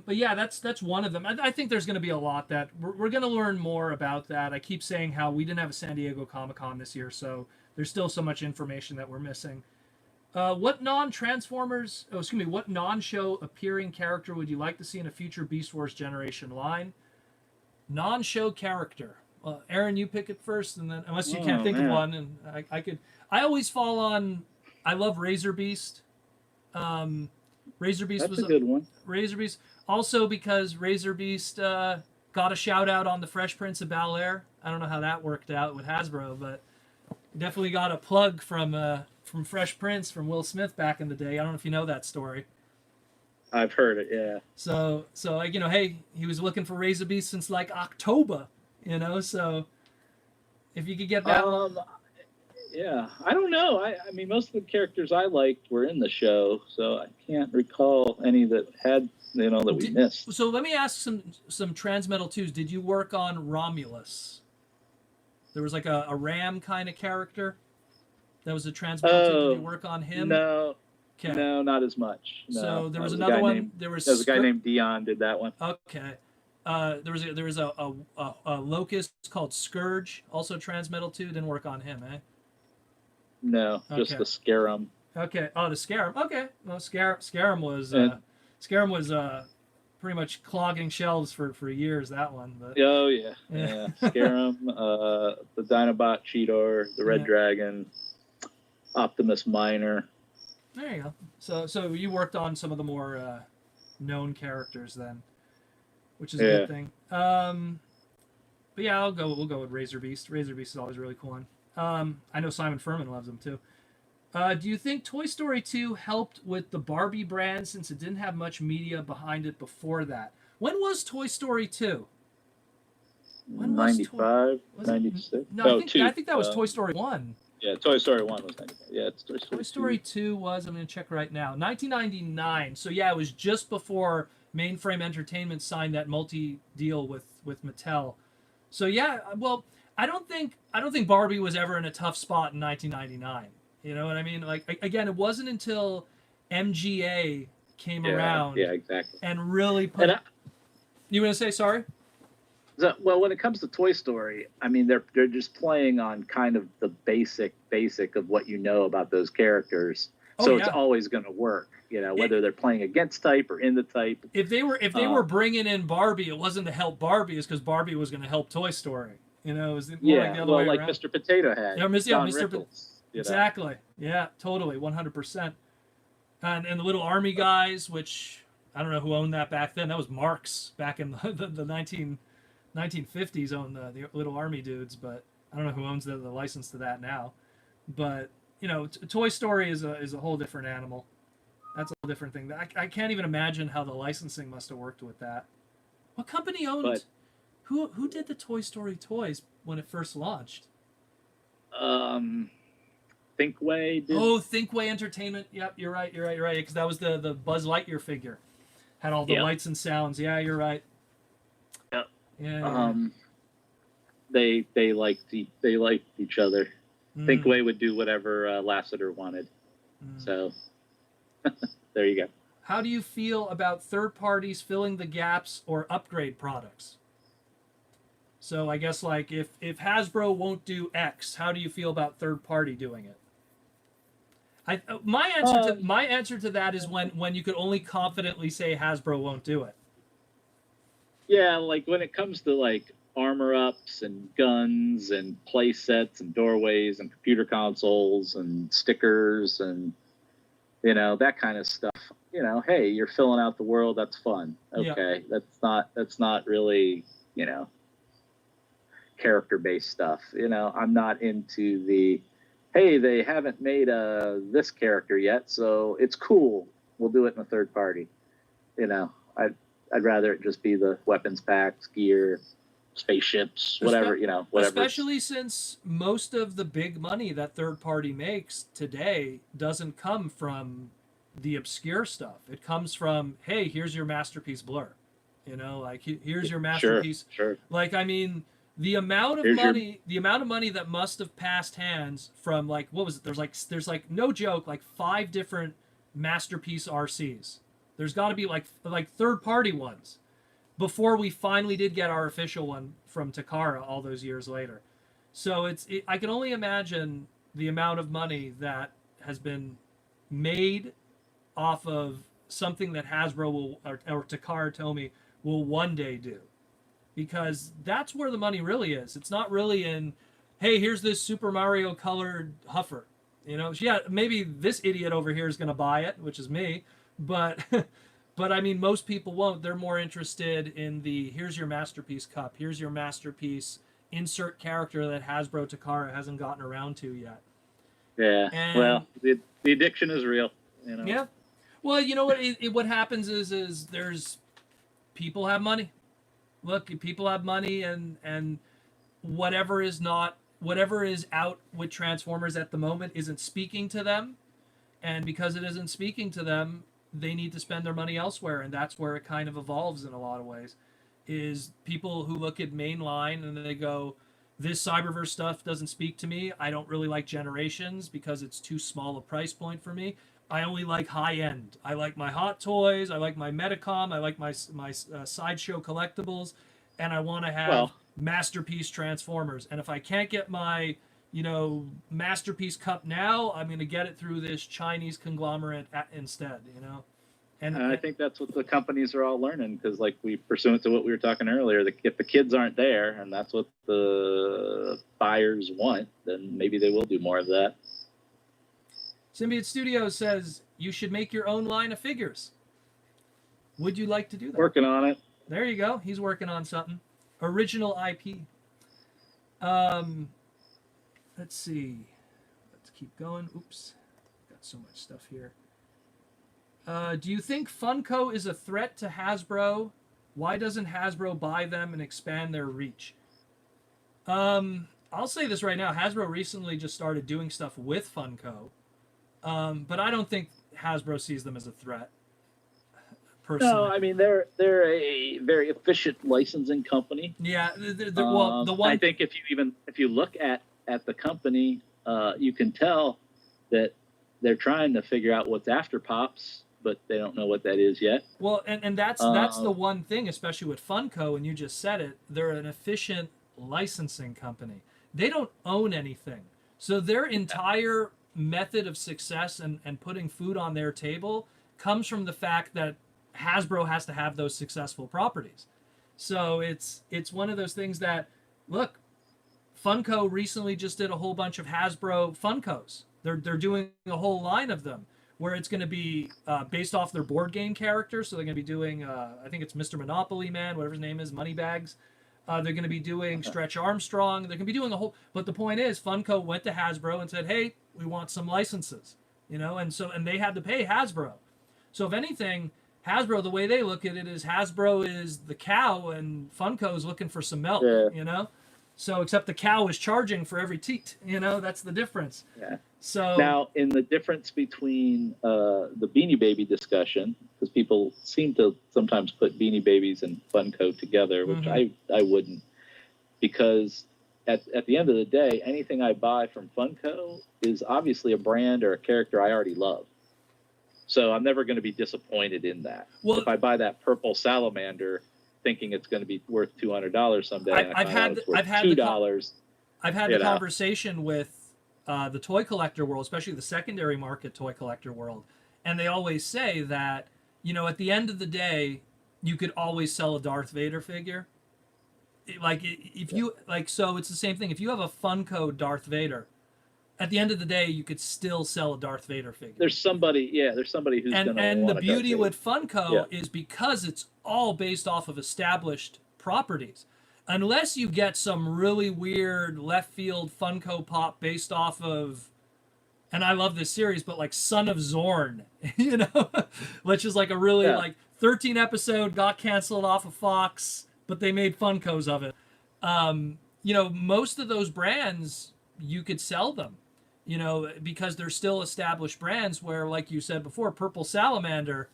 But yeah, that's one of them. I think there's going to be a lot that we're going to learn more about that. I keep saying how we didn't have a San Diego Comic-Con this year, so there's still so much information that we're missing. What non-show appearing character would you like to see in a future Beast Wars Generation line? Non-show character. Aaron, you pick it first, and then unless you can't think of one, and I always fall on. I love Razor Beast. Razor Beast was a good one. Razor Beast also because Razor Beast got a shout out on the Fresh Prince of Bel-Air. I don't know how that worked out with Hasbro, but definitely got a plug from Fresh Prince from Will Smith back in the day. I don't know if you know that story. I've heard it, yeah. So hey, he was looking for Razor Beast since October, so if you could get that Yeah, I don't know. I mean, most of the characters I liked were in the show, so I can't recall any that had, that we missed. So let me ask some Transmetal 2s. Did you work on Romulus? There was a ram kind of character that was a Transmetal 2. Did you work on him? No. Okay. No, not as much. No. So there was another one. There was a guy named Dion did that one. Okay. There was a locust called Scourge, also Transmetal 2. Didn't work on him, eh? No, just the Scarum. Okay. Oh, the Scarum. Okay. Well, Scarum was pretty much clogging shelves for years. That one. But... Oh yeah. Scarum, the Dinobot Cheetor, the Red Dragon, Optimus Minor. There you go. So you worked on some of the more known characters then. which is a good thing. But yeah, we'll go with Razor Beast. Razor Beast is always a really cool one. I know Simon Furman loves them too. Do you think Toy Story 2 helped with the Barbie brand since it didn't have much media behind it before that? When was Toy Story 2? When 95, 96. No, I think that was Toy Story 1. Yeah, Toy Story 1 was 95. Yeah, it's Toy Story 2. Toy Story 2 was, I'm going to check right now, 1999. So yeah, it was just before Mainframe Entertainment signed that multi-deal with Mattel. So yeah, well, I don't think Barbie was ever in a tough spot in 1999. You know what I mean? Like, again, it wasn't until MGA came around. Yeah, exactly. And really put... You want to say sorry? So, well, when it comes to Toy Story, I mean, they're just playing on kind of the basic of what you know about those characters. So it's always going to work, you know, whether they're playing against type or in the type. If they were bringing in Barbie, it wasn't to help Barbie, it's because Barbie was going to help Toy Story. You know, it was more like the other way around. Mr. Potato Head. Yeah, Don Mr. Rickles, exactly. Yeah, totally, 100%. And the little army guys, which I don't know who owned that back then. That was Marx back in the 1950s owned the little army dudes, but I don't know who owns the license to that now. But you know, Toy Story is a whole different animal. That's a whole different thing. I can't even imagine how the licensing must have worked with that. What company owned? Who did the Toy Story toys when it first launched? Thinkway did. Oh, Thinkway Entertainment. Yep, you're right. Because that was the Buzz Lightyear figure. Had all the lights and sounds. Yeah, you're right. Yep. Yeah. They liked each other. Thinkway would do whatever Lasseter wanted. So there you go. How do you feel about third parties filling the gaps or upgrade products? So I guess like if Hasbro won't do X, how do you feel about third party doing it? My answer to that is when you could only confidently say Hasbro won't do it. Yeah, like when it comes to like armor ups and guns and play sets and doorways and computer consoles and stickers and you know that kind of stuff. You know, hey, you're filling out the world. That's fun. Okay, that's not really character based stuff. You know, I'm not into the hey, they haven't made this character yet, so it's cool. We'll do it in a third party. You know, I'd rather it just be the weapons packs, gear, spaceships, whatever. Especially since most of the big money that third party makes today doesn't come from the obscure stuff. It comes from, hey, here's your masterpiece Blur. You know, like here's your masterpiece. Sure. Like, I mean, the amount of money that must have passed hands from like what was it? There's like no joke, like 5 different masterpiece RCs. There's got to be like third party ones before we finally did get our official one from Takara all those years later. So I can only imagine the amount of money that has been made off of something that Hasbro will or Takara Tomy will one day do. Because that's where the money really is. It's not really in, hey, here's this Super Mario colored Huffer. You know, yeah, maybe this idiot over here is going to buy it, which is me. But I mean, most people won't. They're more interested in the, here's your masterpiece cup. Here's your masterpiece insert character that Hasbro Takara hasn't gotten around to yet. Yeah. And, well, the addiction is real. You know? Yeah. Well, you know what? What happens is there's people have money. Look, people have money, and whatever is out with Transformers at the moment isn't speaking to them, and because it isn't speaking to them, they need to spend their money elsewhere, and that's where it kind of evolves in a lot of ways. Is people who look at mainline and they go, this Cyberverse stuff doesn't speak to me. I don't really like Generations because it's too small a price point for me. I only like high end. I like my Hot Toys. I like my Metacom. I like my Sideshow collectibles, and I want to have masterpiece Transformers. And if I can't get my masterpiece cup now, I'm going to get it through this Chinese conglomerate instead. You know, and I think that's what the companies are all learning because, like, pursuant to what we were talking earlier, if the kids aren't there and that's what the buyers want, then maybe they will do more of that. Symbiote Studios says you should make your own line of figures. Would you like to do that? Working on it. There you go. He's working on something. Original IP. Let's see. Let's keep going. Oops. Got so much stuff here. Do you think Funko is a threat to Hasbro? Why doesn't Hasbro buy them and expand their reach? I'll say this right now. Hasbro recently just started doing stuff with Funko. But I don't think Hasbro sees them as a threat. Personally. No, I mean they're a very efficient licensing company. Yeah, well, the one I think if you look at the company, you can tell that they're trying to figure out what's after Pops, but they don't know what that is yet. Well, and that's the one thing, especially with Funko, and you just said it. They're an efficient licensing company. They don't own anything, so their entire method of success and putting food on their table comes from the fact that Hasbro has to have those successful properties. So it's one of those things that, look, Funko recently just did a whole bunch of Hasbro Funkos. They're doing a whole line of them where it's going to be based off their board game characters. So they're going to be doing, I think it's Mr. Monopoly Man, whatever his name is, Moneybags. They're going to be doing Stretch Armstrong. They're going to be doing a whole. But the point is, Funko went to Hasbro and said, "Hey, we want some licenses," and they had to pay Hasbro. So if anything, Hasbro, the way they look at it is Hasbro is the cow and Funko is looking for some milk, So except the cow is charging for every teat, that's the difference. Yeah. So now in the difference between the Beanie Baby discussion, because people seem to sometimes put Beanie Babies and Funko together, which I wouldn't, because at the end of the day, anything I buy from Funko is obviously a brand or a character I already love. So I'm never going to be disappointed in that. Well, if I buy that purple salamander thinking it's going to be worth $200 someday, I've had $2. I've had the conversation with the toy collector world, especially the secondary market toy collector world, and they always say that, at the end of the day, you could always sell a Darth Vader figure. So it's the same thing. If you have a Funko Darth Vader, at the end of the day, you could still sell a Darth Vader figure. There's somebody who's going to want and the beauty with Funko is because it's all based off of established properties. Unless you get some really weird left field Funko Pop based off of, and I love this series, but like Son of Zorn, which is like a really 13 episode, got canceled off of Fox, but they made Funkos of it. Most of those brands, you could sell them. Because they're still established brands where, like you said before, Purple Salamander,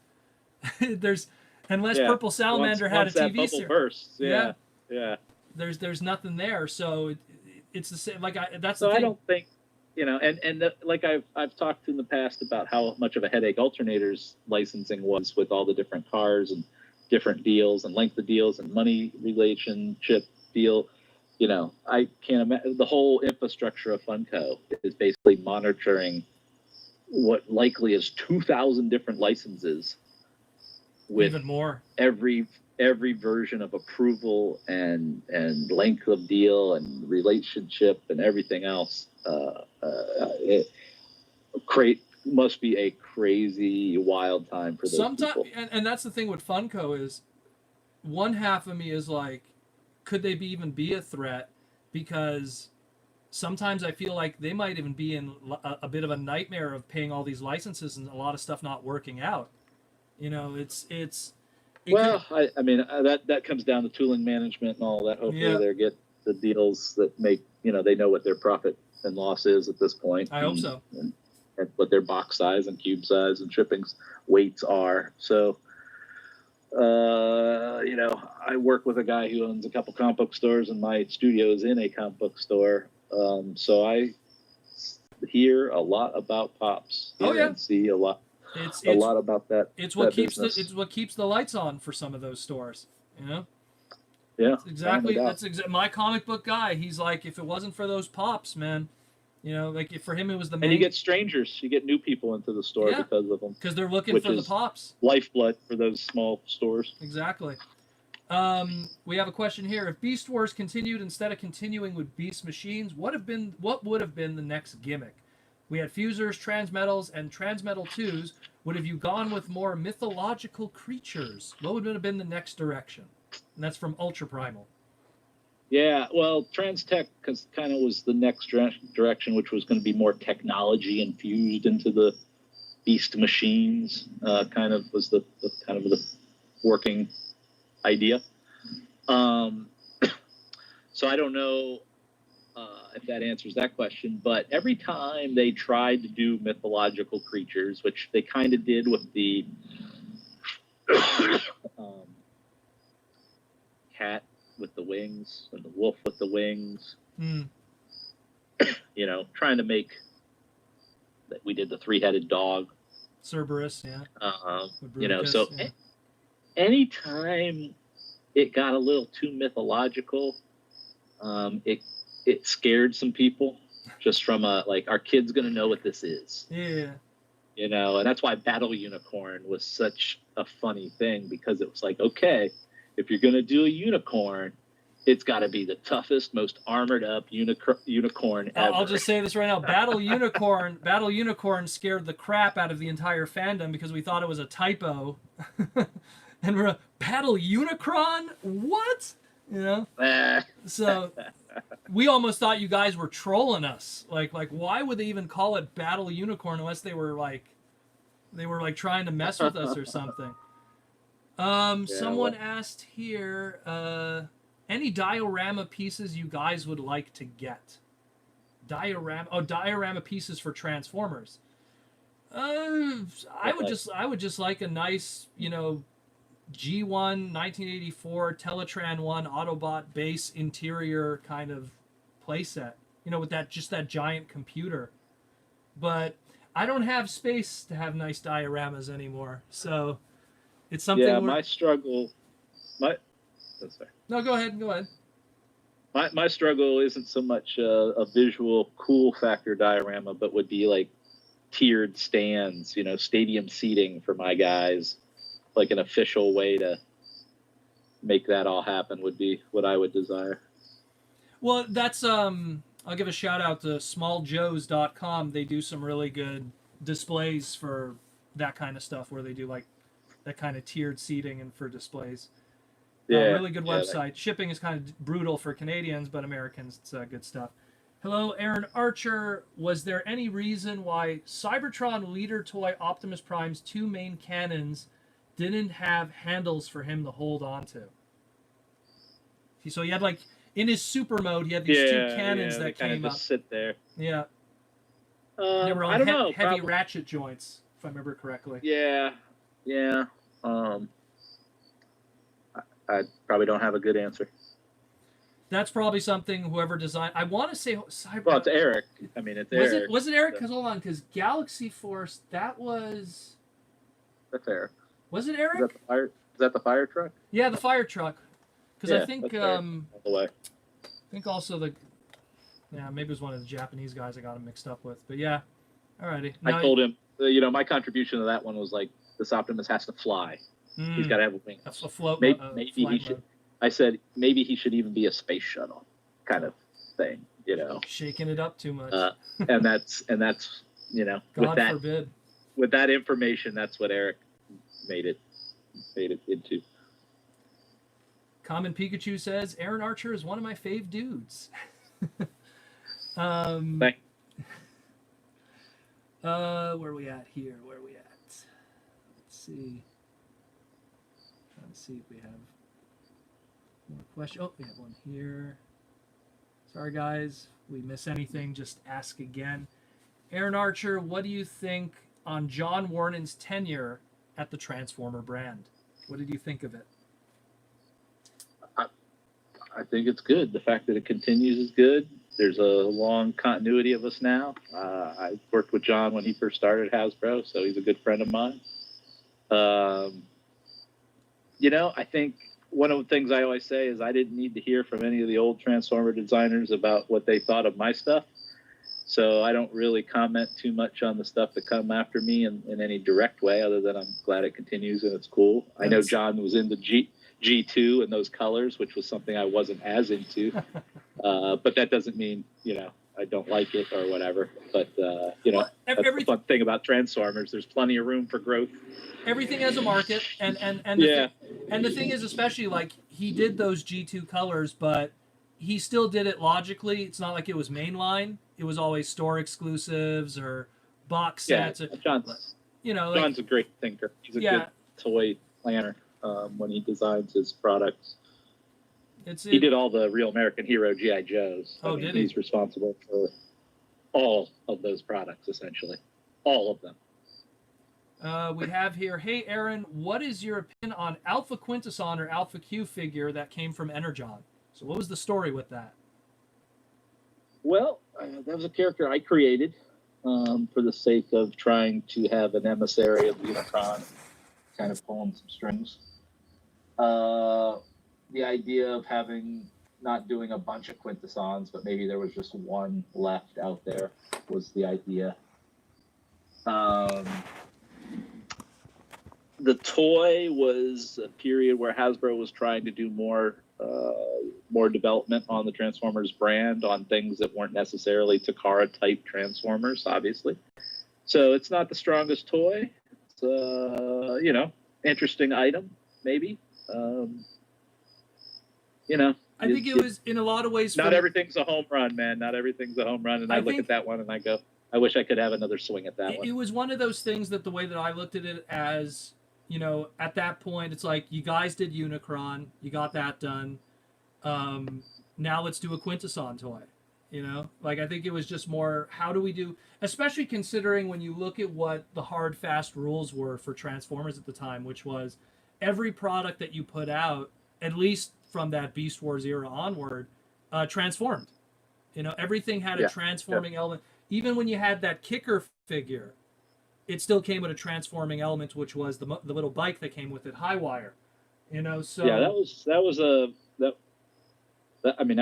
Purple Salamander had a TV series. There's nothing there, so it's the same. That's the thing. I don't think, I've talked in the past about how much of a headache Alternators licensing was with all the different cars and different deals and length of deals and money relationship deal. I can't imagine the whole infrastructure of Funko is basically monitoring what likely is 2,000 different licenses with even more every version of approval and length of deal and relationship and everything else. Must be a crazy wild time for those people. And that's the thing with Funko is one half of me is like, could they even be a threat? Because sometimes I feel like they might even be in a bit of a nightmare of paying all these licenses and a lot of stuff not working out. That comes down to tooling management and all that. Hopefully they get the deals that make, they know what their profit and loss is at this point. I hope so. And what their box size and cube size and shipping weights are. So, I work with a guy who owns a couple comic book stores, and my studio is in a comic book store. So I hear a lot about Pops. And see a lot about that. It's what keeps the lights on for some of those stores. Yeah. That's my comic book guy. He's like, if it wasn't for those Pops, man. For him, it was the main... And you get strangers. You get new people into the store because of them. Because they're looking for the Pops. Lifeblood for those small stores. Exactly. We have a question here. If Beast Wars continued instead of continuing with Beast Machines, what would have been the next gimmick? We had Fusers, Transmetals, and Transmetal 2s. Would have you gone with more mythological creatures? What would have been the next direction? And that's from Ultra Primal. Yeah, well, Transtech kind of was the next direction, which was going to be more technology infused into the beast machines. Kind of was the kind of the working idea. So I don't know if that answers that question, but every time they tried to do mythological creatures, which they kind of did with the cat with the wings and the wolf with the wings, you know, trying to make that we did the three-headed dog, Cerberus, yeah. You know, so yeah. Anytime it got a little too mythological, it scared some people, just from like, our kid's gonna know what this is. Yeah. You know, and that's why Battle Unicorn was such a funny thing, because it was like, okay, if you're gonna do a unicorn, it's got to be the toughest, most armored up unicorn ever. I'll just say this right now: Battle Unicorn scared the crap out of the entire fandom because we thought it was a typo, and we're Battle Unicron. What? You know? So we almost thought you guys were trolling us. Like why would they even call it Battle Unicorn unless they were like trying to mess with us or something? Someone asked here, any diorama pieces you guys would like to get? Diorama pieces for Transformers. I would just like a nice, you know, G1 1984 Teletran 1 Autobot base interior kind of playset, you know, with that giant computer. But I don't have space to have nice dioramas anymore, so it's something. Yeah, my struggle. No, go ahead. My struggle isn't so much a visual cool factor diorama, but would be like tiered stands, you know, stadium seating for my guys. Like an official way to make that all happen would be what I would desire. Well, that's I'll give a shout out to smalljoes.com. They do some really good displays for that kind of stuff, where they do like that kind of tiered seating and for displays. Yeah, really good website. Shipping is kind of brutal for Canadians, but Americans, it's good stuff. Hello, Aaron Archer. Was there any reason why Cybertron Leader Toy Optimus Prime's two main cannons didn't have handles for him to hold on to? So he had, like, in his super mode, he had these two cannons that came up. Sit there. Yeah. They were I don't know. Heavy ratchet joints, if I remember correctly. Yeah. I probably don't have a good answer. That's probably something whoever designed. I want to say Cyber. Well, it's Eric. I mean, it's Eric. Was it Eric? Because hold on, because Galaxy Force, that was. That's Eric. Was it Eric? Is that the fire truck? Yeah, the fire truck. Because I think all the way. I think also maybe it was one of the Japanese guys I got him mixed up with. But yeah, alrighty. I told him, you know, my contribution to that one was like, this Optimus has to fly. He's got to have a wing. That's a float. Maybe he should. I said maybe he should even be a space shuttle, kind of thing. You know, shaking it up too much. and that's you know, God forbid. With that information, that's what Eric made it into. Common Pikachu says Aaron Archer is one of my fave dudes. Where are we at here? Where are we at? Let's see. Trying to see if we have more questions. Oh, we have one here. Sorry, guys. We miss anything, just ask again. Aaron Archer, what do you think on John Warnen's tenure at the Transformer brand? What did you think of it? I think it's good. The fact that it continues is good. There's a long continuity of us now. I worked with John when he first started Hasbro, so he's a good friend of mine. You know, I think one of the things I always say is I didn't need to hear from any of the old Transformer designers about what they thought of my stuff. So I don't really comment too much on the stuff that come after me in any direct way, other than I'm glad it continues and it's cool. I know John was into G2 and those colors, which was something I wasn't as into. But that doesn't mean, you know, I don't like it or whatever. But, you know, that's the fun thing about Transformers. There's plenty of room for growth. Everything has a market. And the thing is, especially, like, he did those G2 colors, but he still did it logically. It's not like it was mainline. It was always store exclusives or box sets. Or, John's like, a great thinker. He's a good toy planner when he designs his products. He did all the Real American Hero G.I. Joes. Did he? He's responsible for all of those products, essentially. All of them. We have here, hey, Aaron, what is your opinion on Alpha Quintesson or Alpha Q figure that came from Energon? So what was the story with that? Well, that was a character I created for the sake of trying to have an emissary of Unicron, kind of pulling some strings. The idea of not doing a bunch of Quintessons, but maybe there was just one left out there was the idea. The toy was a period where Hasbro was trying to do more development on the Transformers brand on things that weren't necessarily Takara type Transformers, obviously. So it's not the strongest toy. It's interesting item, maybe. I think it was in a lot of ways. Not everything's a home run, man. Not everything's a home run. And I look at that one and I go, I wish I could have another swing at that one. It was one of those things that the way that I looked at it as, at that point, it's like, you guys did Unicron, you got that done. Now let's do a Quintesson toy. I think it was just more, how do we do, especially considering when you look at what the hard, fast rules were for Transformers at the time, which was every product that you put out, at least from that Beast Wars era onward, transformed. Everything had a transforming element. Even when you had that kicker figure, it still came with a transforming element, which was the little bike that came with it, High Wire. So yeah, that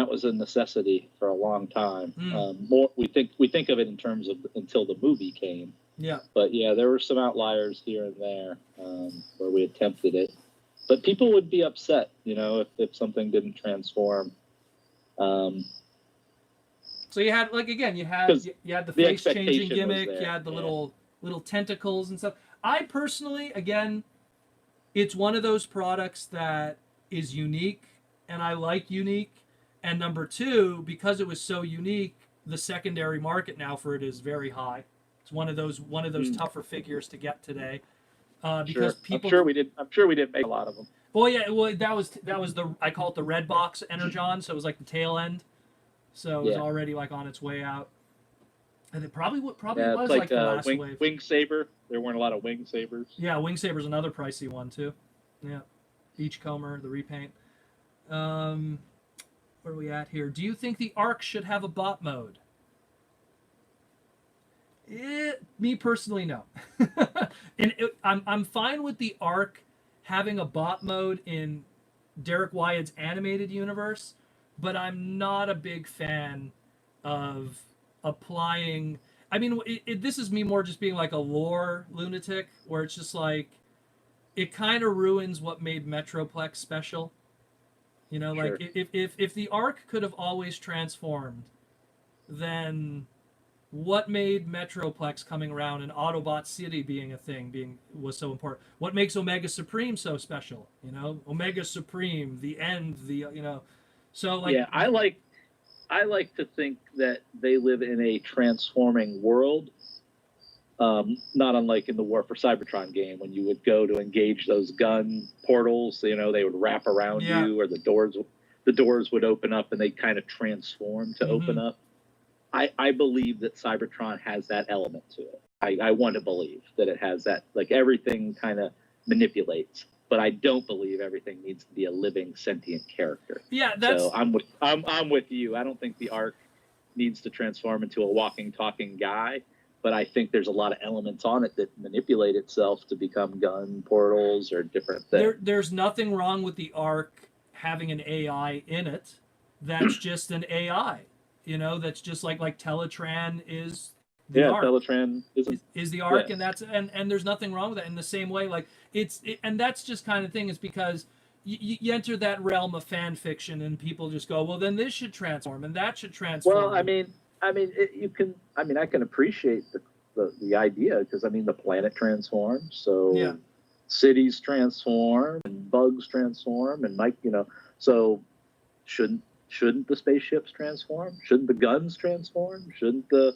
was a necessity for a long time. We think of it in terms of until the movie came. Yeah. But yeah, there were some outliers here and there where we attempted it. But people would be upset, if something didn't transform. So you had, you had the face changing gimmick, you had the little tentacles and stuff. I personally, again, it's one of those products that is unique, and I like unique. And number two, because it was so unique, the secondary market now for it is very high. It's one of those tougher figures to get today. Because people, I'm sure we didn't make a lot of them. Well, yeah, that was I call it the red box Energon, so it was like the tail end, so it was already on its way out, and it probably was like the last wave. Wing Saber, there weren't a lot of Wing Sabers. Yeah, Wing Saber's another pricey one too. Yeah, Beachcomber, the repaint. Where are we at here? Do you think the Ark should have a bot mode? Me personally, no. And I'm fine with the Ark having a bot mode in Derek Wyatt's animated universe, but I'm not a big fan of applying. I mean, this is me more just being like a lore lunatic, where it's just like it kind of ruins what made Metroplex special. Sure. If the Ark could have always transformed, then what made Metroplex coming around and Autobot City being a thing was so important? What makes Omega Supreme so special? Omega Supreme, the end, So yeah, I like to think that they live in a transforming world, not unlike in the War for Cybertron game when you would go to engage those gun portals. They would wrap around you, or the doors would open up and they kind of transform to open up. I believe that Cybertron has that element to it. I want to believe that it has that, everything kind of manipulates, but I don't believe everything needs to be a living sentient character. Yeah, so I'm with you. I don't think the Ark needs to transform into a walking, talking guy, but I think there's a lot of elements on it that manipulate itself to become gun portals or different things. There's nothing wrong with the Ark having an AI in it. That's just an AI. That's just like Teletran is the Ark. Teletran is the Ark, and that's and there's nothing wrong with that. In the same way, and that's just kind of thing is because you enter that realm of fan fiction, and people just go, well, then this should transform and that should transform. Well, I can appreciate the idea because the planet transforms, so cities transform and bugs transform and so shouldn't the spaceships transform? Shouldn't the guns transform? Shouldn't the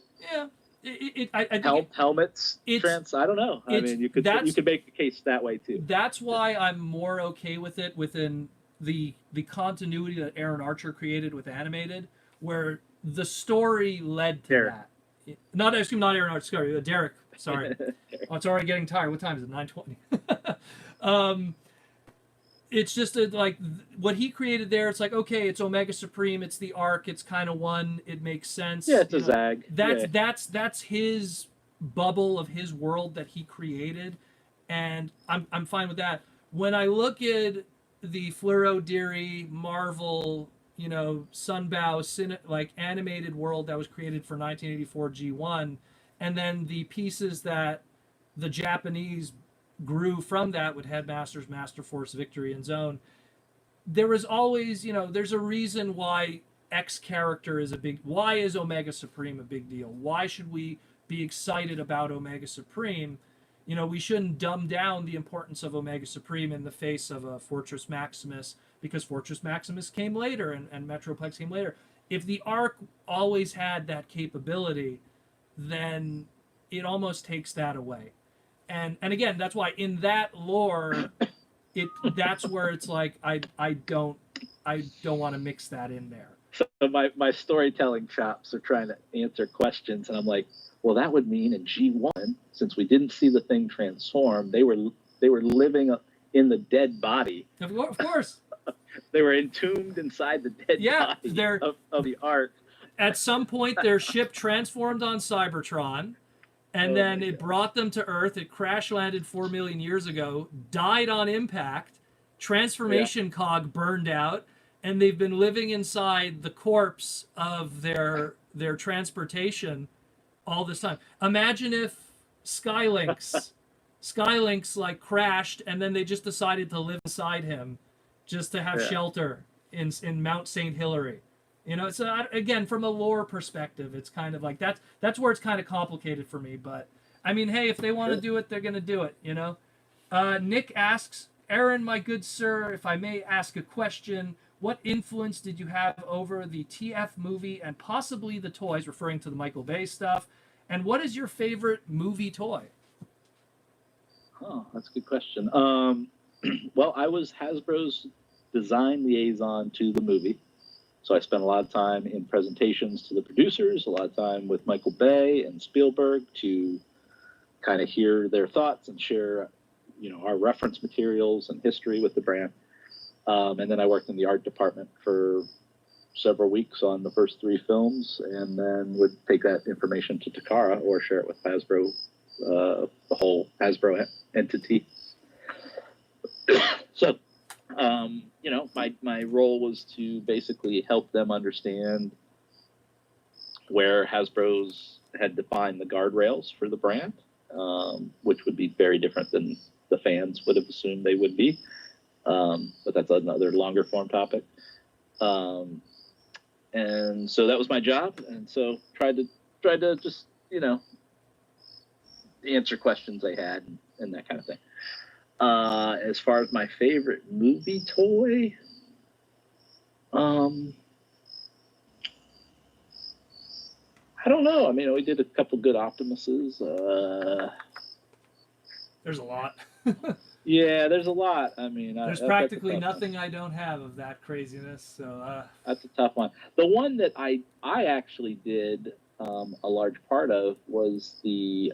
I think helmets I don't know. I mean, you could make a case that way too. That's why I'm more okay with it within the continuity that Aaron Archer created with animated, where the story led to that. Not Aaron Archer, sorry, Derek. Sorry. Oh, it's already getting tired. What time is it? 9:20. It's just like what he created there. It's like, okay, it's Omega Supreme. It's the arc. It's kind of one. It makes sense. Yeah, it's a Zag. That's his bubble of his world that he created, and I'm fine with that. When I look at the Fluoro Deary Marvel, Sunbow like animated world that was created for 1984 G1, and then the pieces that the Japanese grew from that with Headmasters, Master Force, Victory, and Zone, there was always, there's a reason why X character is why is Omega Supreme a big deal? Why should we be excited about Omega Supreme? We shouldn't dumb down the importance of Omega Supreme in the face of a Fortress Maximus, because Fortress Maximus came later and Metroplex came later. If the arc always had that capability, then it almost takes that away. And again, that's why in that lore, that's where it's like I don't want to mix that in there. So my storytelling chops are trying to answer questions, and I'm like, well, that would mean in G1, since we didn't see the thing transform, they were living in the dead body. Of course. They were entombed inside the dead body of the arc. At some point, their ship transformed on Cybertron. And then it brought them to Earth. It crash landed 4 million years ago, died on impact, transformation cog burned out, and they've been living inside the corpse of their transportation all this time. Imagine if Skylinks like crashed, and then they just decided to live inside him just to have shelter in Mount St. Hilary. So again, from a lore perspective, it's kind of like that's where it's kind of complicated for me. But I mean, hey, if they want to do it, they're going to do it. Nick asks, Aaron, my good sir, if I may ask a question, what influence did you have over the TF movie and possibly the toys, referring to the Michael Bay stuff? And what is your favorite movie toy? Oh, that's a good question. Well, I was Hasbro's design liaison to the movie. So I spent a lot of time in presentations to the producers, a lot of time with Michael Bay and Spielberg to kind of hear their thoughts and share, our reference materials and history with the brand. And then I worked in the art department for several weeks on the first 3 films, and then would take that information to Takara or share it with Hasbro, the whole Hasbro entity. So, my role was to basically help them understand where Hasbro's had defined the guardrails for the brand, which would be very different than the fans would have assumed they would be. But that's another longer form topic. And so that was my job. And so tried to just, answer questions they had and that kind of thing. As far as my favorite movie toy, I don't know. I mean, we did a couple good Optimuses. There's a lot. Yeah, there's a lot. I mean, there's practically nothing I don't have of that craziness. So that's a tough one. The one that I actually did a large part of was the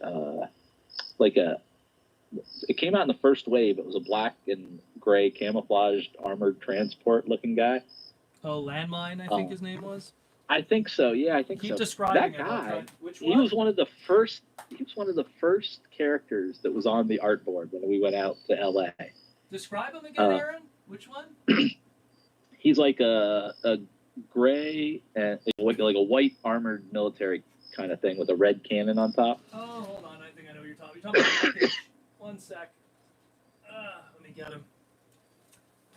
it came out in the first wave. It was a black and gray camouflaged armored transport looking guy. Oh, Landmine, I think his name was. I think so. Yeah, I think so. Keep describing that guy. Which one? He was one of the first. He was one of the first characters that was on the art board when we went out to LA. Describe him again, Aaron. Which one? He's like a gray and like a white armored military kind of thing with a red cannon on top. Oh, hold on. I think I know what you're talking about. You're talking about Wreckage. 1 sec. Let me get him.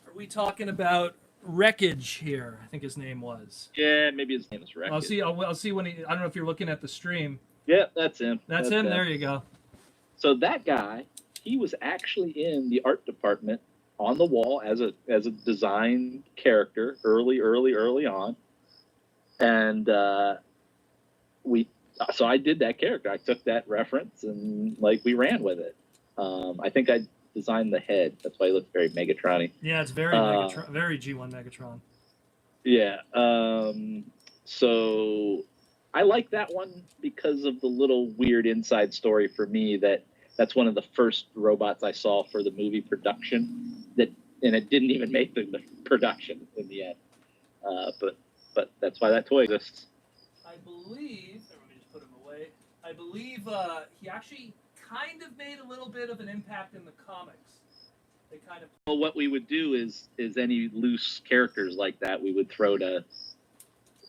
Are we talking about Wreckage here? I think his name was. Yeah, maybe his name is Wreckage. I'll see when he. I don't know if you're looking at the stream. Yeah, that's him. That's him. There you go. So that guy, he was actually in the art department on the wall as a design character early on, and so I did that character. I took that reference and like we ran with it. I think I designed the head. That's why he looks very Megatron-y. Yeah, it's very Megatron, very G1 Megatron. Yeah. So I like that one because of the little weird inside story for me that's one of the first robots I saw for the movie production and it didn't even make the production in the end. But that's why that toy exists. I believe, let me just put him away. I believe he actually kind of made a little bit of an impact in the comics. They kind of. Well, what we would do is any loose characters like that we would throw to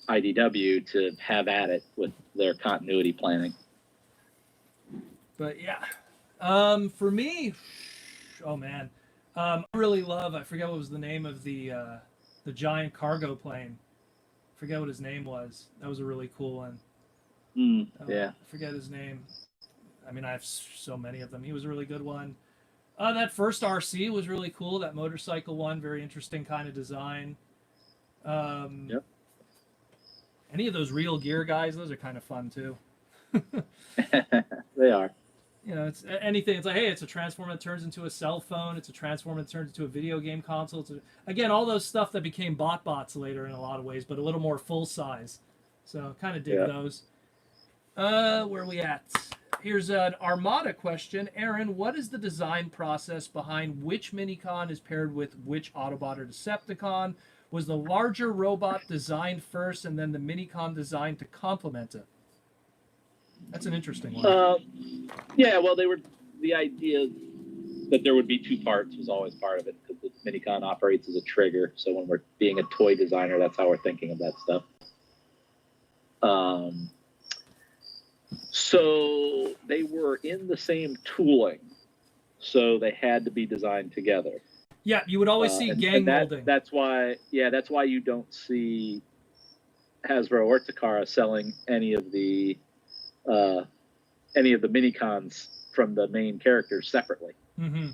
IDW to have at it with their continuity planning. But yeah, for me, oh man, I really love. I forget what was the name of the giant cargo plane. I forget what his name was. That was a really cool one. Yeah. I forget his name. I mean, I have so many of them. He was a really good one. That first RC was really cool. That motorcycle one, very interesting kind of design. Yep. Any of those Real Gear guys, those are kind of fun too. They are. You know, it's anything. It's like, hey, it's a transformer that turns into a cell phone. It's a transformer that turns into a video game console. Again, all those stuff that became BotBots later in a lot of ways, but a little more full size. So kind of dig those. Where are we at? Here's an Armada question. Aaron, what is the design process behind which Minicon is paired with which Autobot or Decepticon? Was the larger robot designed first and then the Minicon designed to complement it? That's an interesting one. Yeah, well, the idea that there would be two parts was always part of it because the Minicon operates as a trigger. So when we're being a toy designer, that's how we're thinking of that stuff. So they were in the same tooling, so they had to be designed together. Yeah, you would always see gang molding. That's why you don't see Hasbro or Takara selling any of the Minicons from the main characters separately. Mm-hmm.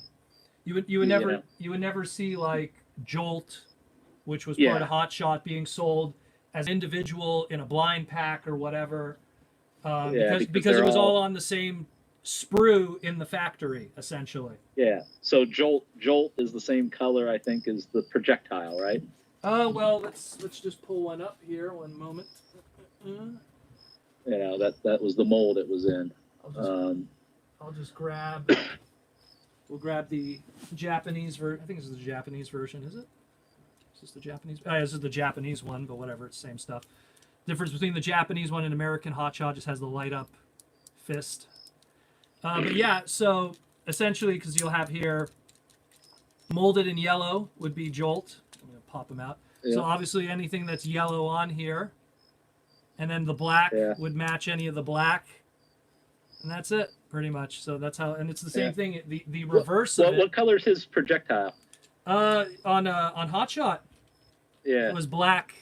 You would never see like Jolt, which was part of Hot Shot, being sold as an individual in a blind pack or whatever. Because it was all on the same sprue in the factory, essentially. Yeah. So Jolt is the same color, I think, as the projectile, right? Well, let's just pull one up here. One moment. You know, that was the mold it was in. I'll just grab. We'll grab the Japanese version. I think this is the Japanese version. Is it? Is this the Japanese? This is the Japanese one, but whatever. It's the same stuff. Difference between the Japanese one and American Hot Shot just has the light up fist. But yeah, so essentially, because you'll have here molded in yellow would be Jolt. I'm going to pop them out. Yeah. So obviously anything that's yellow on here. And then the black would match any of the black. And that's it, pretty much. So that's how, and it's the same thing. The reverse of it. What color is his projectile? On Hot Shot. Yeah. It was black,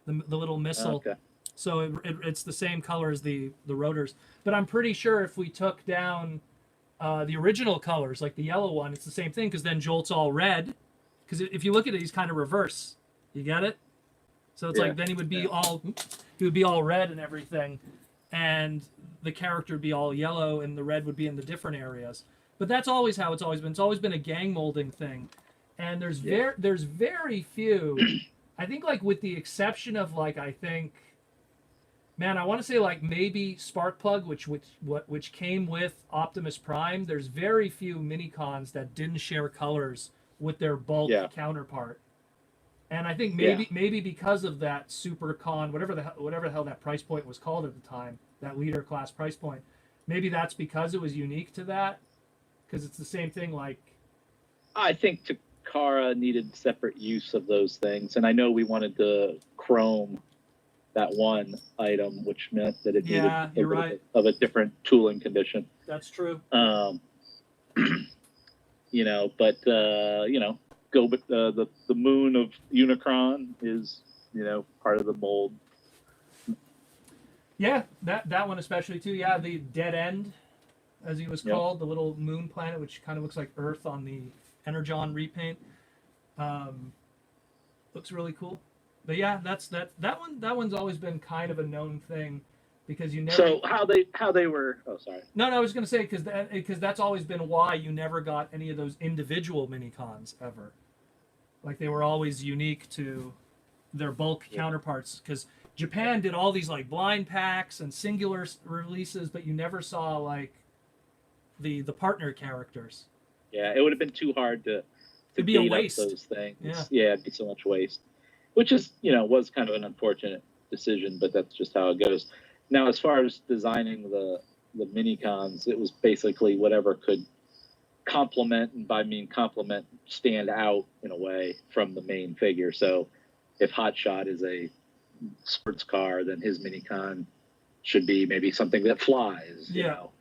the little missile. Okay. So it's the same color as the rotors. But I'm pretty sure if we took down the original colors, like the yellow one, it's the same thing, because then Jolt's all red. Because if you look at it, he's kind of reverse. You get it? So it's like then he would be all red and everything, and the character would be all yellow, and the red would be in the different areas. But that's always how it's always been. It's always been a gang molding thing, and there's very few. I think, like, with the exception of, like, I want to say, like, maybe Sparkplug, which came with Optimus Prime. There's very few Minicons that didn't share colors with their bulk counterpart. And I think maybe because of that SuperCon, whatever the hell that price point was called at the time, that leader class price point, maybe that's because it was unique to that, because it's the same thing. Like, I think Takara needed separate use of those things, and I know we wanted to chrome that one item, which meant that it needed of a different tooling condition. That's true. Go with the moon of Unicron is part of the mold. Yeah, that one especially too. Yeah, the dead end. as he was Yep. called, the little moon planet, which kind of looks like Earth on the Energon repaint. Looks really cool. But yeah, that one. That one's always been kind of a known thing, because you never. So how they were? Oh, sorry. No, I was gonna say because that's always been why you never got any of those individual minicons ever. Like they were always unique to their bulk counterparts, because Japan did all these like blind packs and singular releases, but you never saw like the partner characters. Yeah, it would have been too hard to It'd be a date up waste. those things. Yeah. It'd be so much waste, which is was kind of an unfortunate decision, but that's just how it goes. Now, as far as designing the minicons, it was basically whatever could complement, and by mean complement, stand out in a way from the main figure. So if Hotshot is a sports car, then his minicon should be maybe something that flies.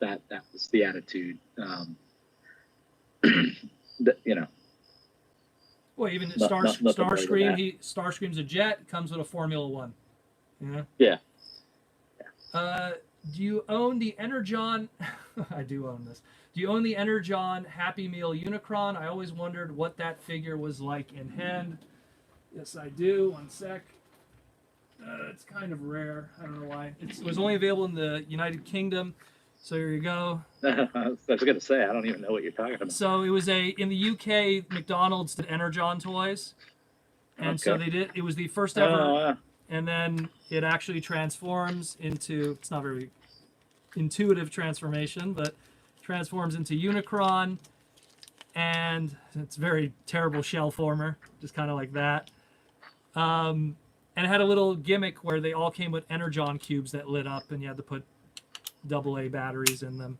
That was the attitude. Well, even nothing more than Starscream, Starscream's a jet, comes with a Formula One. Yeah. Do you own the Energon? I do own this. Do you own the Energon Happy Meal Unicron? I always wondered what that figure was like in hand. Yes, I do. One sec. It's kind of rare. I don't know why. It was only available in the United Kingdom. So here you go. I was going to say, I don't even know what you're talking about. So it was in the UK, McDonald's did Energon toys. And so they did, it was the first ever. Oh, wow. And then it actually transforms into, it's not very intuitive transformation, but transforms into Unicron. And it's very terrible shell former, just kind of like that. And it had a little gimmick where they all came with Energon cubes that lit up, and you had to put AA batteries in them.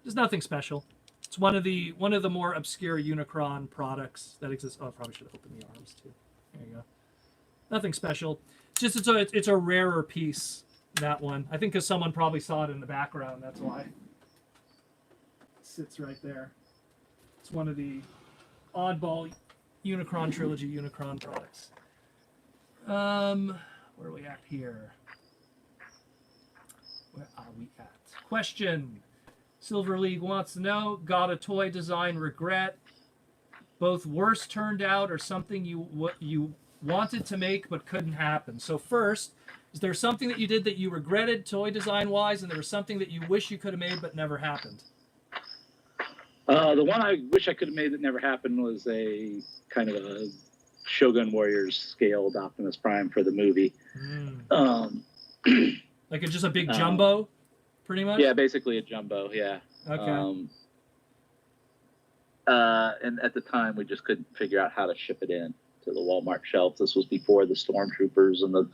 There's nothing special. It's one of the more obscure Unicron products that exists. Oh, I probably should open the arms too. There you go. Nothing special. Just it's a rarer piece, that one. I think because someone probably saw it in the background. That's why. It sits right there. It's one of the oddball Unicron trilogy Unicron products. Where are we at here? Where are we at? Question. Silver League wants to know, got a toy design regret? Both worst turned out or something you wanted to make but couldn't happen? So first, is there something that you did that you regretted toy design wise, and there was something that you wish you could have made but never happened? The one I wish I could have made that never happened was a kind of a Shogun Warriors scaled Optimus Prime for the movie. Like just a big jumbo, pretty much? Yeah, basically a jumbo, yeah. Okay. And at the time, we just couldn't figure out how to ship it in to the Walmart shelf. This was before the Stormtroopers and the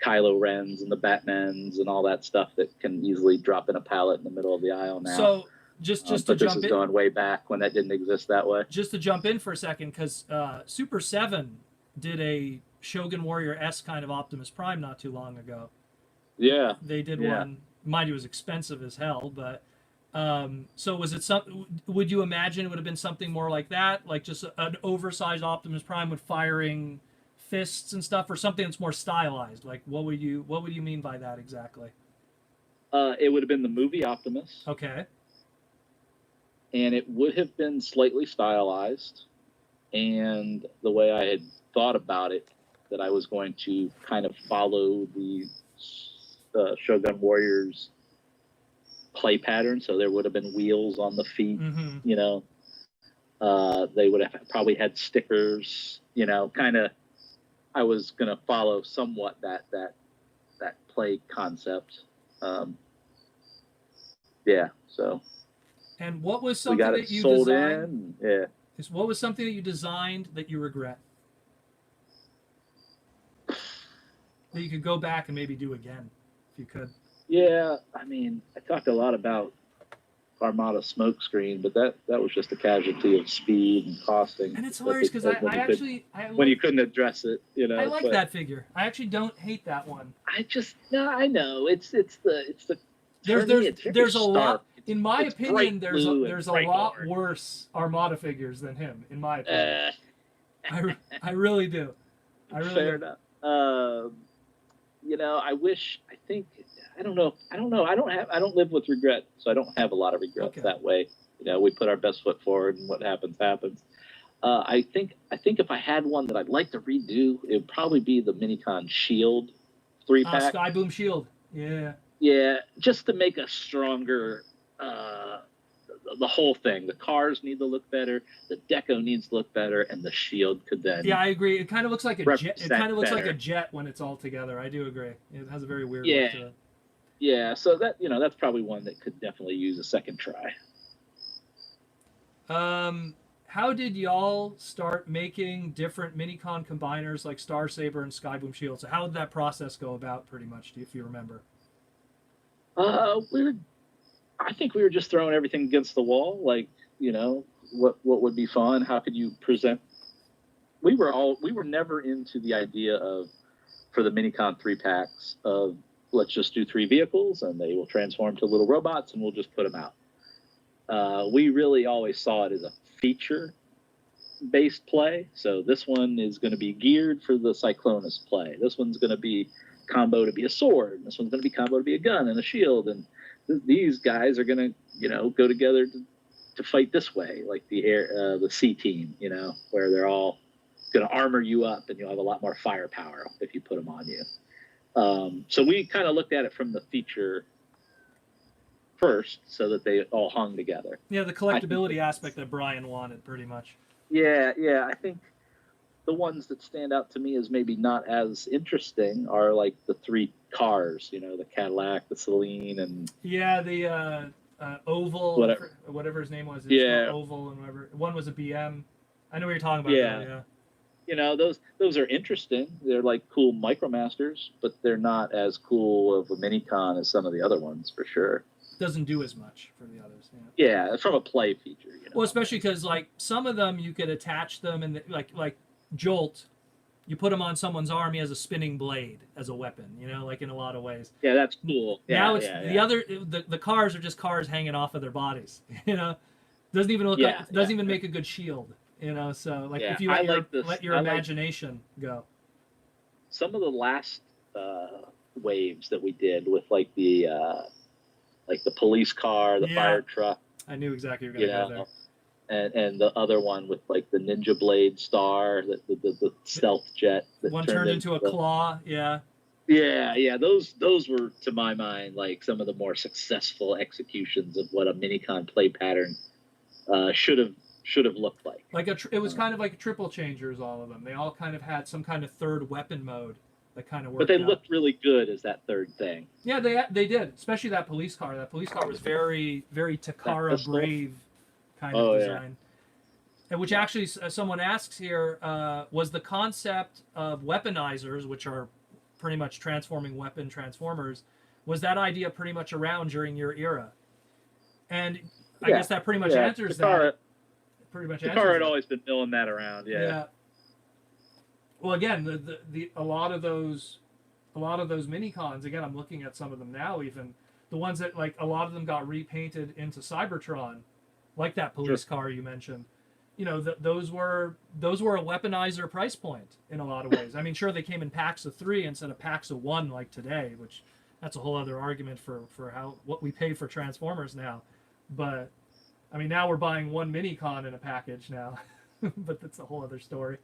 Kylo Rens and the Batmans and all that stuff that can easily drop in a pallet in the middle of the aisle now. So just to but jump this is in, going way back when that didn't exist that way. just to jump in for a second, because Super 7 did a Shogun Warrior-esque kind of Optimus Prime not too long ago. Yeah. They did one. Mind you, it was expensive as hell, but so was it would you imagine it would have been something more like that, like just an oversized Optimus Prime with firing fists and stuff, or something that's more stylized? Like what would you mean by that exactly? It would have been the movie Optimus. Okay. And it would have been slightly stylized, and the way I had thought about it, that I was going to kind of follow the Shogun Warriors play pattern, so there would have been wheels on the feet. They would have probably had stickers, kind of. I was going to follow somewhat that play concept. So. And what was We something got that it you sold designed? in. Yeah. What was something that you designed that you regret? That you could go back and maybe do again, if you could. Yeah, I mean, I talked a lot about Armada Smokescreen, but that was just a casualty of speed and costing. And it's hilarious because I when you couldn't address it, I like that figure. I actually don't hate that one. I know it's the. There's a lot. In my opinion, there's a lot orange. worse Armada figures than him. In my opinion, I really do. Fair enough. I wish. I don't know. I don't live with regret, so I don't have a lot of regrets that way. We put our best foot forward, and what happens happens. I think if I had one that I'd like to redo, it would probably be the Minicon Shield 3-pack. Sky Boom Shield. Yeah. Yeah, just to make a stronger. The whole thing. The cars need to look better. The deco needs to look better, and the shield could then. Yeah, I agree. It kind of looks like a jet. It kind of looks like a better. jet when it's all together. I do agree. It has a very weird Yeah. look to it. Yeah, so that's probably one that could definitely use a second try. How did y'all start making different Minicon combiners like Star Saber and Skyboom Shield? So how did that process go about, pretty much, if you remember? I think we were just throwing everything against the wall, like, what would be fun? How could you present? We were never into the idea of, for the Minicon 3-packs, of let's just do 3 vehicles and they will transform to little robots and we'll just put them out. We really always saw it as a feature-based play. So this one is going to be geared for the Cyclonus play. This one's going to be combo to be a sword. This one's going to be combo to be a gun and a shield. And these guys are going to, go together to fight this way, like the C team, where they're all going to armor you up and you'll have a lot more firepower if you put them on you. So we kind of looked at it from the feature first so that they all hung together. Yeah, the collectability aspect that Brian wanted, pretty much. Yeah, I think the ones that stand out to me as maybe not as interesting are like the 3 cars, the Cadillac, the Celine, and the Oval, whatever his name was. Oval and whatever. One was a BM. I know what you're talking about. Yeah. Those are interesting. They're like cool Micromasters, but they're not as cool of a Minicon as some of the other ones, for sure. Doesn't do as much for the others. Yeah, from a play feature. Well, especially because like some of them you could attach them and like Jolt, you put him on someone's arm, he has a spinning blade as a weapon. Like in a lot of ways. Yeah, that's cool. Now it's the other. The cars are just cars hanging off of their bodies. Doesn't even look like, doesn't even make a good shield. So like if you let your imagination go. Some of the last waves that we did with like the police car, the fire truck. I knew exactly what you were going to go there. And the other one with like the Ninja Blade star, the stealth jet. That one turned into a claw. Yeah. Yeah. Those were, to my mind, like some of the more successful executions of what a Minicon play pattern should have looked like. It was kind of like triple changers, all of them. They all kind of had some kind of third weapon mode that kind of worked. But they looked really good as that third thing. Yeah, they did. Especially that police car. That police car was very, very Takara Brave kind of design. And which actually, someone asks here, was the concept of weaponizers, which are pretty much transforming weapon transformers, was that idea pretty much around during your era? And I guess that pretty much answers that. Pretty much answers Takara had always been milling that around. Yeah. Well, again, a lot of those Minicons. Again, I'm looking at some of them now. Even the ones that like a lot of them got repainted into Cybertron, like that police car you mentioned. Those were a weaponizer price point in a lot of ways. I mean, sure, they came in packs of 3 instead of packs of 1 like today, which that's a whole other argument for what we pay for Transformers now. But I mean, now we're buying 1 Minicon in a package now, but that's a whole other story.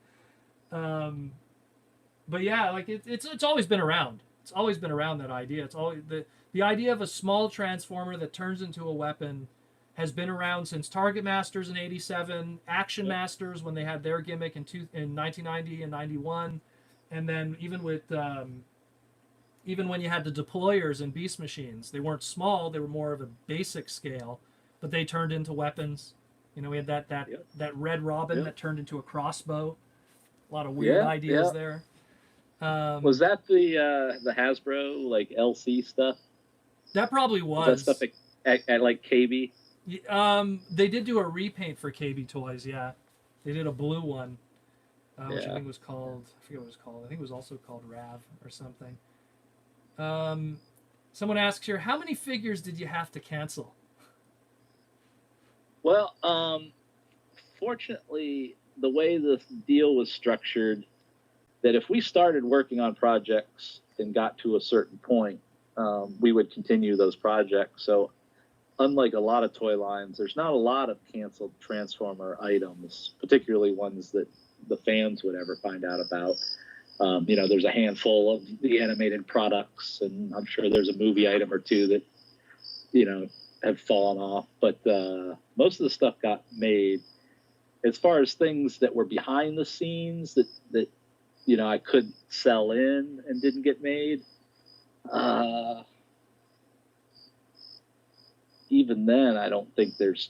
But yeah, like it's always been around. It's always been around, that idea. It's always the idea of a small transformer that turns into a weapon has been around since Target Masters in '87, Action Masters when they had their gimmick in 1990 and '91, and then even with even when you had the deployers and Beast Machines, they weren't small. They were more of a basic scale, but they turned into weapons. We had that Red Robin that turned into a crossbow. A lot of weird ideas there. Was that the Hasbro like LC stuff? That probably was. That stuff at like KB? They did do a repaint for KB Toys. Yeah, they did a blue one, which I think was called. I forget what it was called. I think it was also called Rav or something. Someone asks here, how many figures did you have to cancel? Well, fortunately, the way the deal was structured, that if we started working on projects and got to a certain point, we would continue those projects. So unlike a lot of toy lines, there's not a lot of canceled Transformer items, particularly ones that the fans would ever find out about. You know, there's a handful of the animated products, and I'm sure there's a movie item or two that, you know, have fallen off. But most of the stuff got made. As far as things that were behind the scenes that you know, I could sell in and didn't get made, even then, I don't think there's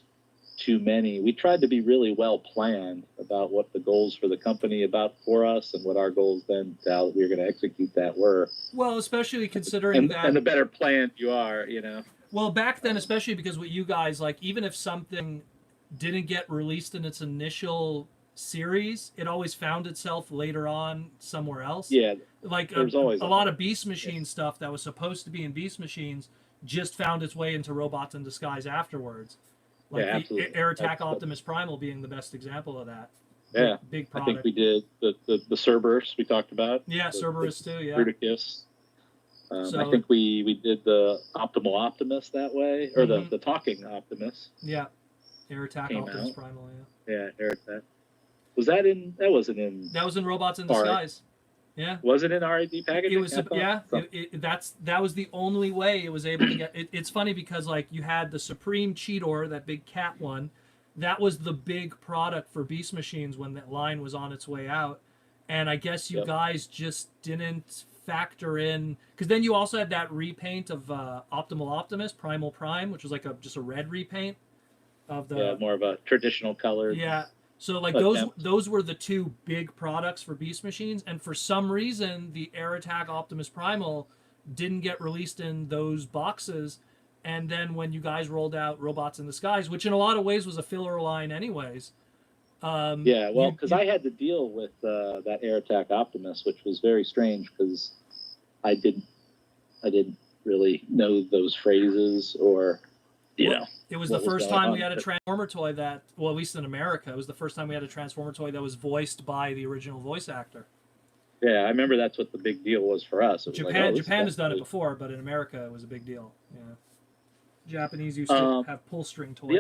too many. We tried to be really well planned about what the goals for the company about for us and what our goals then, how we were going to execute that were. Well, especially considering that. And the better planned you are, you know. Well, back then, especially because what you guys, like, even if something didn't get released in its initial series, it always found itself later on somewhere else. Yeah. Like there's a always lot of Beast Machine stuff that was supposed to be in Beast Machines just found its way into Robots in Disguise afterwards. Like yeah, absolutely. the Air Attack Optimus Primal being the best example of that. Yeah. Big product. I think we did the Cerberus we talked about. Yeah, Cerberus too, yeah. Bruticus. So, I think we did the Optimal Optimus that way, or the Talking Optimus. Yeah. Air Attack Optimus Primal, yeah. Yeah, Air Attack. Was that in? That wasn't in. That was in Robots in Disguise. Yeah. Was it in RAD packaging? It was, yeah. That was the only way it was able to get. It's funny because like you had the Supreme Cheetor, that big cat one, that was the big product for Beast Machines when that line was on its way out, and I guess you guys just didn't factor in, because then you also had that repaint of Optimal Optimus Primal Prime, which was like just a red repaint of the more of a traditional color. Yeah. So like attempt. those were the two big products for Beast Machines, and for some reason the Air Attack Optimus Primal didn't get released in those boxes, and then when you guys rolled out Robots in Disguise, which in a lot of ways was a filler line anyways. Yeah, well, because I had to deal with that Air Attack Optimus, which was very strange because I didn't really know those phrases or. You know, it was the first time we had a Transformer toy that, well, at least in America, it was the first time we had a Transformer toy that was voiced by the original voice actor. Yeah, I remember that's what the big deal was for us. Japan has done it before, but in America it was a big deal. Yeah, Japanese used to have pull string toys. The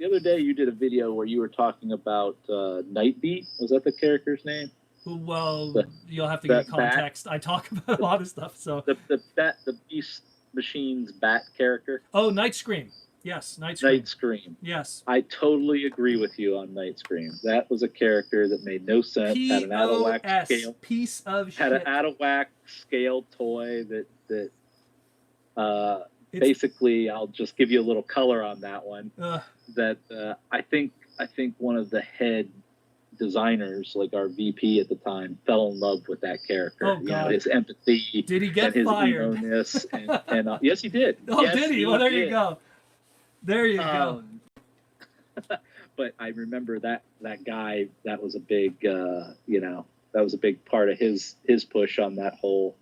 other day you did a video where you were talking about Nightbeat. Was that the character's name? Well, you'll have to give context. I talk about a lot of stuff. So the Beast Machine's bat character. Oh, Night Scream. Yes, Night Scream. Night Scream. Yes. I totally agree with you on Night Scream. That was a character that made no sense. Had an out of whack scale. Piece of shit. Had an out of whack scale toy that basically, I'll just give you a little color on that one. That I think one of the head designers, like our VP at the time, fell in love with that character. Oh, God. You know, his empathy. Did he get and his fired? emo-ness and yes, he did. Oh, yes, did he? Well, there you go. There you go. But I remember that guy. That was a big, that was a big part of his push on that whole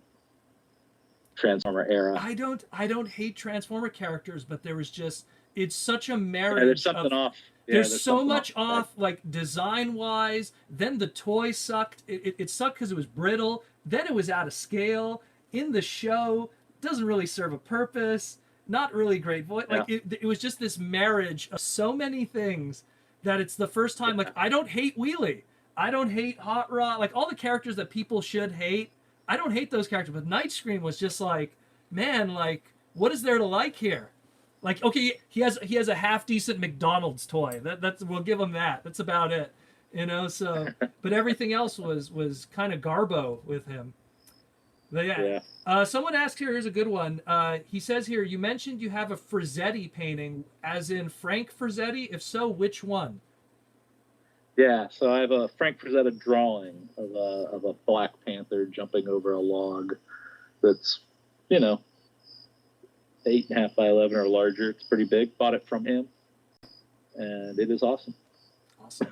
Transformer era. I don't hate Transformer characters, but there was just, it's such a marriage. Yeah, there's something off. Yeah, there's so much off, like design-wise. Then the toy sucked. It sucked because it was brittle. Then it was out of scale. In the show, doesn't really serve a purpose. Not really great voice. Like it was just this marriage of so many things that it's the first time. Like I don't hate Wheelie. I don't hate Hot Rod. Like all the characters that people should hate. I don't hate those characters. But Night Scream was just like, man, like what is there to like here? Like, okay, he has a half decent McDonald's toy. That's we'll give him that. That's about it, you know. So, but everything else was kind of garbo with him. But yeah. Someone asked here. Here's a good one. He says here, you mentioned you have a Frazzetti painting, as in Frank Frazzetti. If so, which one? Yeah, so I have a Frank Frazetta drawing of a Black Panther jumping over a log. That's 8.5 by 11 or larger. It's pretty big. Bought it from him, and it is awesome. Awesome.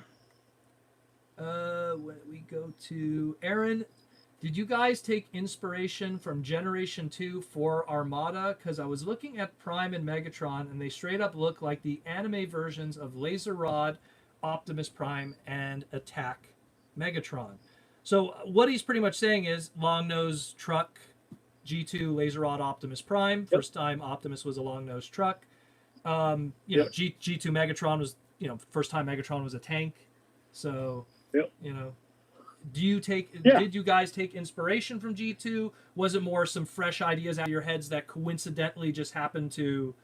When we go to Aaron, did you guys take inspiration from Generation 2 for Armada? Because I was looking at Prime and Megatron, and they straight up look like the anime versions of Laser Rod, Optimus Prime, and Attack Megatron. So what he's pretty much saying is long nose truck, G2 laser rod Optimus Prime. Yep. First time Optimus was a long nose truck. You know, G2 Megatron was, you know, first time Megatron was a tank. So, you know, did you guys take inspiration from G2? Was it more some fresh ideas out of your heads that coincidentally just happened to,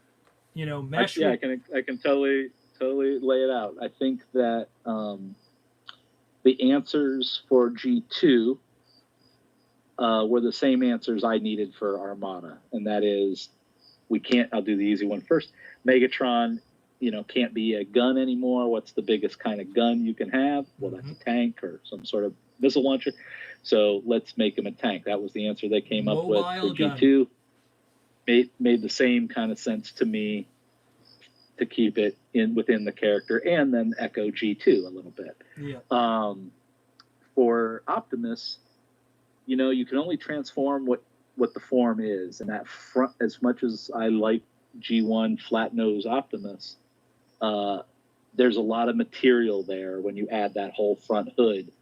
you know, mesh? I can totally lay it out. I think that the answers for G2 were the same answers I needed for Armada, and that is, I'll do the easy one first. Megatron, you know, can't be a gun anymore. What's the biggest kind of gun you can have? Well, that's a tank or some sort of missile launcher. So let's make him a tank. That was the answer they came up with for G2. Made the same kind of sense to me to keep it within the character, and then echo G2 a little bit. Yeah. For Optimus, you know, you can only transform what the form is, and that front, as much as I like G1 flat nose Optimus, there's a lot of material there when you add that whole front hood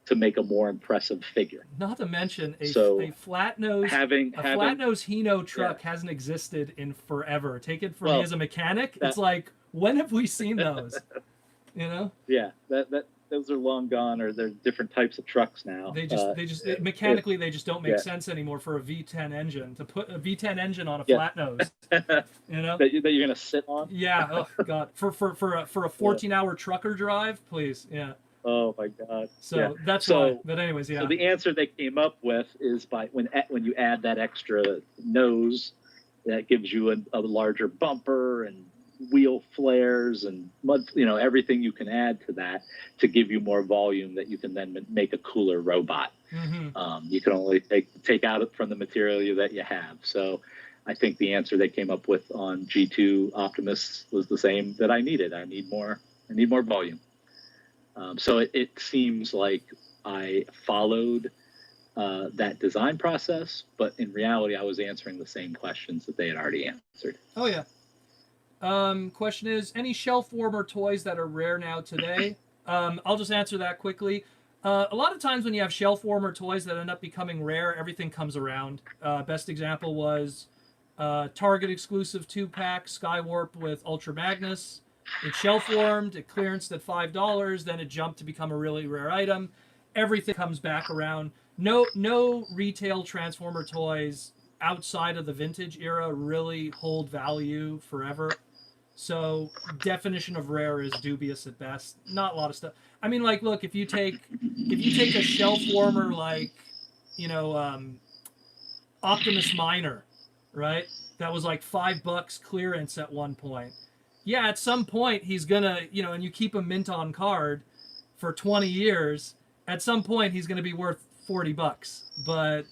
to make a more impressive figure. Not to mention a flat nose flat nose Hino truck hasn't existed in forever. Take it from me as a mechanic, it's like, when have we seen those? You know? Yeah, those are long gone, or they're different types of trucks now. They just mechanically they just don't make sense anymore for a V10 engine, to put a V10 engine on a flat nose. You know? that you're gonna sit on? Yeah, oh god. For a 14-hour trucker drive, please. Yeah. Oh my god. So that's why. But anyways, yeah. So the answer they came up with is by when you add that extra nose, that gives you a larger bumper and wheel flares and everything you can add to that to give you more volume that you can then make a cooler robot. Mm-hmm. You can only take out from the material that you have. So I think the answer they came up with on G2 Optimus was the same that I needed. I need more volume. So it seems like I followed that design process, but in reality, I was answering the same questions that they had already answered. Oh, yeah. Question is, any shelf warmer toys that are rare now today? I'll just answer that quickly. A lot of times when you have shelf warmer toys that end up becoming rare, everything comes around. Best example was Target exclusive 2-pack Skywarp with Ultra Magnus. It shelf warmed, it clearanced at $5, then it jumped to become a really rare item. Everything comes back around. No retail Transformer toys outside of the vintage era really hold value forever. So definition of rare is dubious at best. Not a lot of stuff. I mean, like, look, if you take a shelf warmer like, Optimus Minor, right? That was like $5 clearance at one point. Yeah, at some point he's gonna, and you keep a mint on card for 20 years, at some point he's gonna be worth $40. But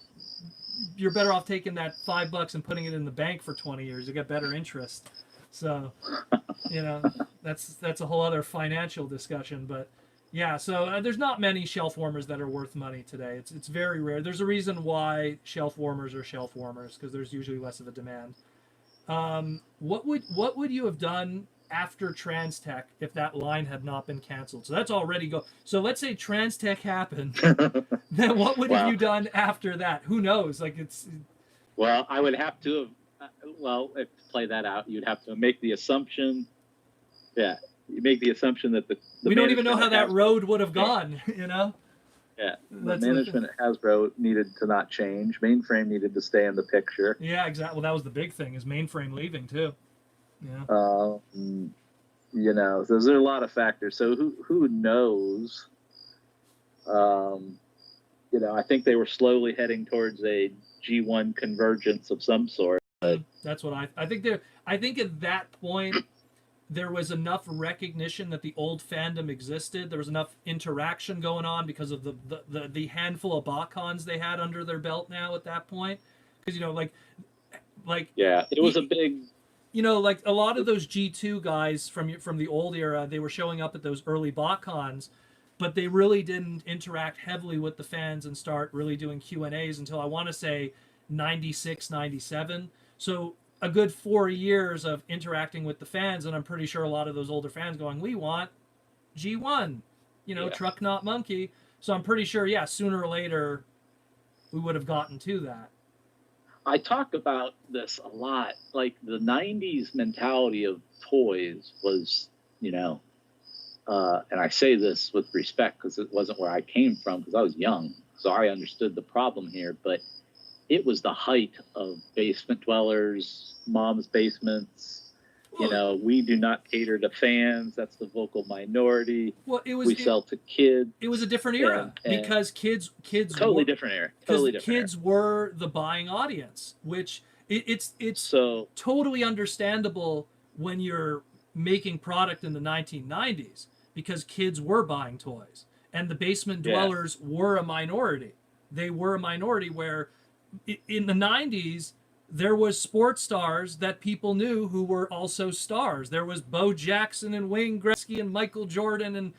you're better off taking that $5 and putting it in the bank for 20 years. You get better interest. So, that's a whole other financial discussion. But yeah, so there's not many shelf warmers that are worth money today. It's very rare. There's a reason why shelf warmers are shelf warmers, because there's usually less of a demand. What would you have done after TransTech if that line had not been canceled? So that's already go. So let's say TransTech happened, then what would have you done after that? Who knows? Like Well, I would have to have. To play that out, you'd have to make the assumption. Yeah, you make the assumption that the we don't even know how that road would have gone. Yeah, the management at Hasbro needed to not change. Mainframe needed to stay in the picture. Yeah, exactly. Well, that was the big thing, is Mainframe leaving too. Yeah. So there's a lot of factors. So who knows? I think they were slowly heading towards a G1 convergence of some sort. But that's what I think. I think at that point, there was enough recognition that the old fandom existed. There was enough interaction going on because of the handful of BotCons they had under their belt now at that point. Because it was a big. Like a lot of those G2 guys from the old era, they were showing up at those early BotCons, but they really didn't interact heavily with the fans and start really doing Q&As until I want to say 96, 97. So a good 4 years of interacting with the fans, and I'm pretty sure a lot of those older fans going, we want G1, truck not monkey. So I'm pretty sure, yeah, sooner or later we would have gotten to that. I talk about this a lot. Like the '90s mentality of toys was, and I say this with respect because it wasn't where I came from because I was young, so I understood the problem here. But it was the height of basement dwellers, mom's basements. We do not cater to fans. That's the vocal minority. Well, we sell to kids. It was a different era because kids totally different era. Totally different. Kids were the buying audience, which it's so totally understandable when you're making product in the 1990s because kids were buying toys and the basement dwellers were a minority. They were a minority where in the 90s there was sports stars that people knew who were also stars. There was Bo Jackson and Wayne Gretzky and Michael Jordan, and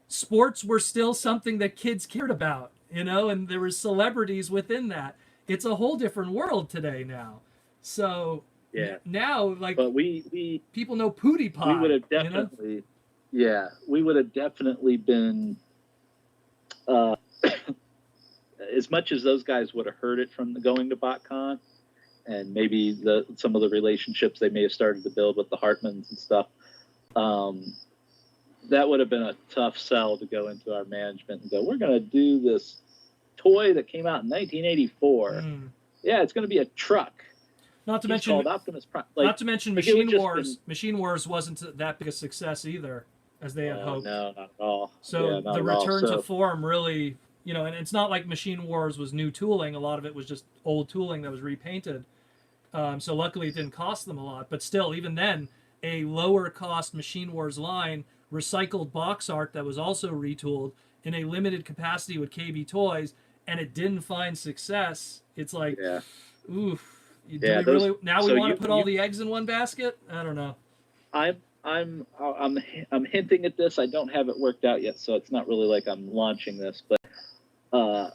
sports were still something that kids cared about, and there were celebrities within that. It's a whole different world today now. So now, but we people know Pootie Pie. We would have definitely, we would have definitely been. As much as those guys would have heard it from the going to BotCon, and maybe some of the relationships they may have started to build with the Hartmans and stuff, that would have been a tough sell to go into our management and go, we're going to do this toy that came out in 1984. Yeah, it's going to be a truck. Not to mention Optimus Prime. Not to mention Machine Wars. Machine Wars wasn't that big a success either, as they had hoped. No, not at all. So the return to form really. And it's not like Machine Wars was new tooling. A lot of it was just old tooling that was repainted. So luckily it didn't cost them a lot. But still, even then, a lower cost Machine Wars line, recycled box art that was also retooled in a limited capacity with KB Toys, and it didn't find success. It's like, oof. We want to put all the eggs in one basket? I don't know. I'm hinting at this. I don't have it worked out yet, so it's not really like I'm launching this, but a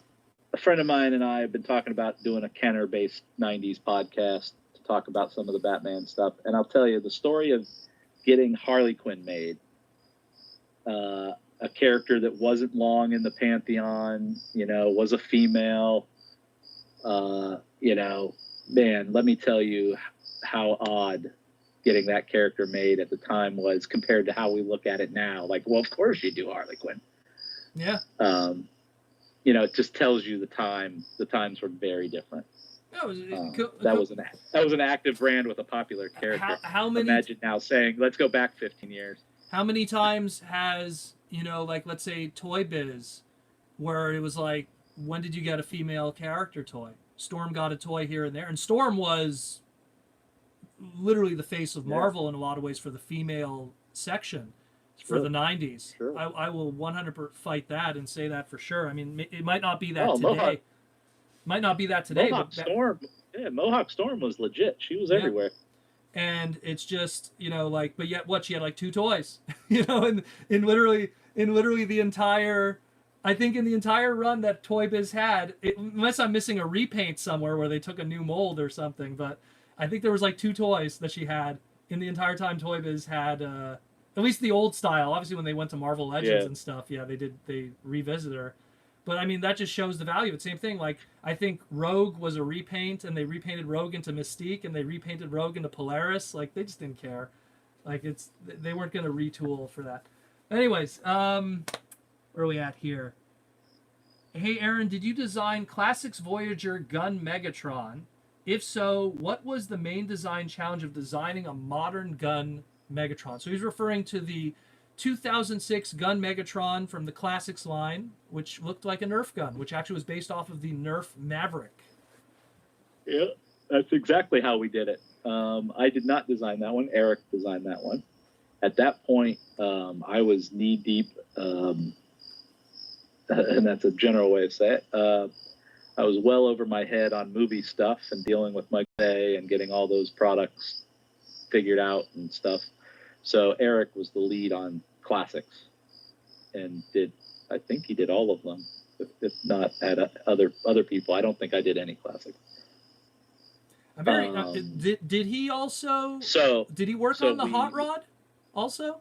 friend of mine and I have been talking about doing a Kenner-based 90s podcast to talk about some of the Batman stuff. And I'll tell you the story of getting Harley Quinn made, a character that wasn't long in the Pantheon, was a female, man, let me tell you how odd getting that character made at the time was compared to how we look at it now. Like, well, of course you do Harley Quinn. Yeah. It just tells you the times were very different. That was an active brand with a popular character. How many? Imagine now saying, let's go back 15 years. How many times has, let's say Toy Biz, where it was like, when did you get a female character toy? Storm got a toy here and there. And Storm was literally the face of Marvel in a lot of ways for the female section. For the 90s. Sure. I will 100% fight that and say that for sure. I mean, it might not be that today. Might not be that today. Mohawk Storm was legit. She was everywhere. And it's just, but yet what? She had like 2 toys, in literally the entire, I think in the entire run that Toy Biz had, unless I'm missing a repaint somewhere where they took a new mold or something, but I think there was like 2 toys that she had in the entire time Toy Biz had, at least the old style. Obviously, when they went to Marvel Legends and stuff, they revisited her. But, I mean, that just shows the value of it. Same thing, like, I think Rogue was a repaint, and they repainted Rogue into Mystique, and they repainted Rogue into Polaris. Like, they just didn't care. Like, they weren't going to retool for that. Anyways, where are we at here? Hey, Aaron, did you design Classics Voyager Gun Megatron? If so, what was the main design challenge of designing a modern gun Megatron? So he's referring to the 2006 gun Megatron from the Classics line, which looked like a Nerf gun, which actually was based off of the Nerf Maverick. Yeah, that's exactly how we did it. I did not design that one. Eric designed that one. At that point, I was knee deep, and that's a general way to say it. I was well over my head on movie stuff and dealing with Mike Day and getting all those products figured out and stuff. So Eric was the lead on Classics and I think he did all of them, if not at other people. I don't think I did any Classics. Did he also? So did he work on the Hot Rod also?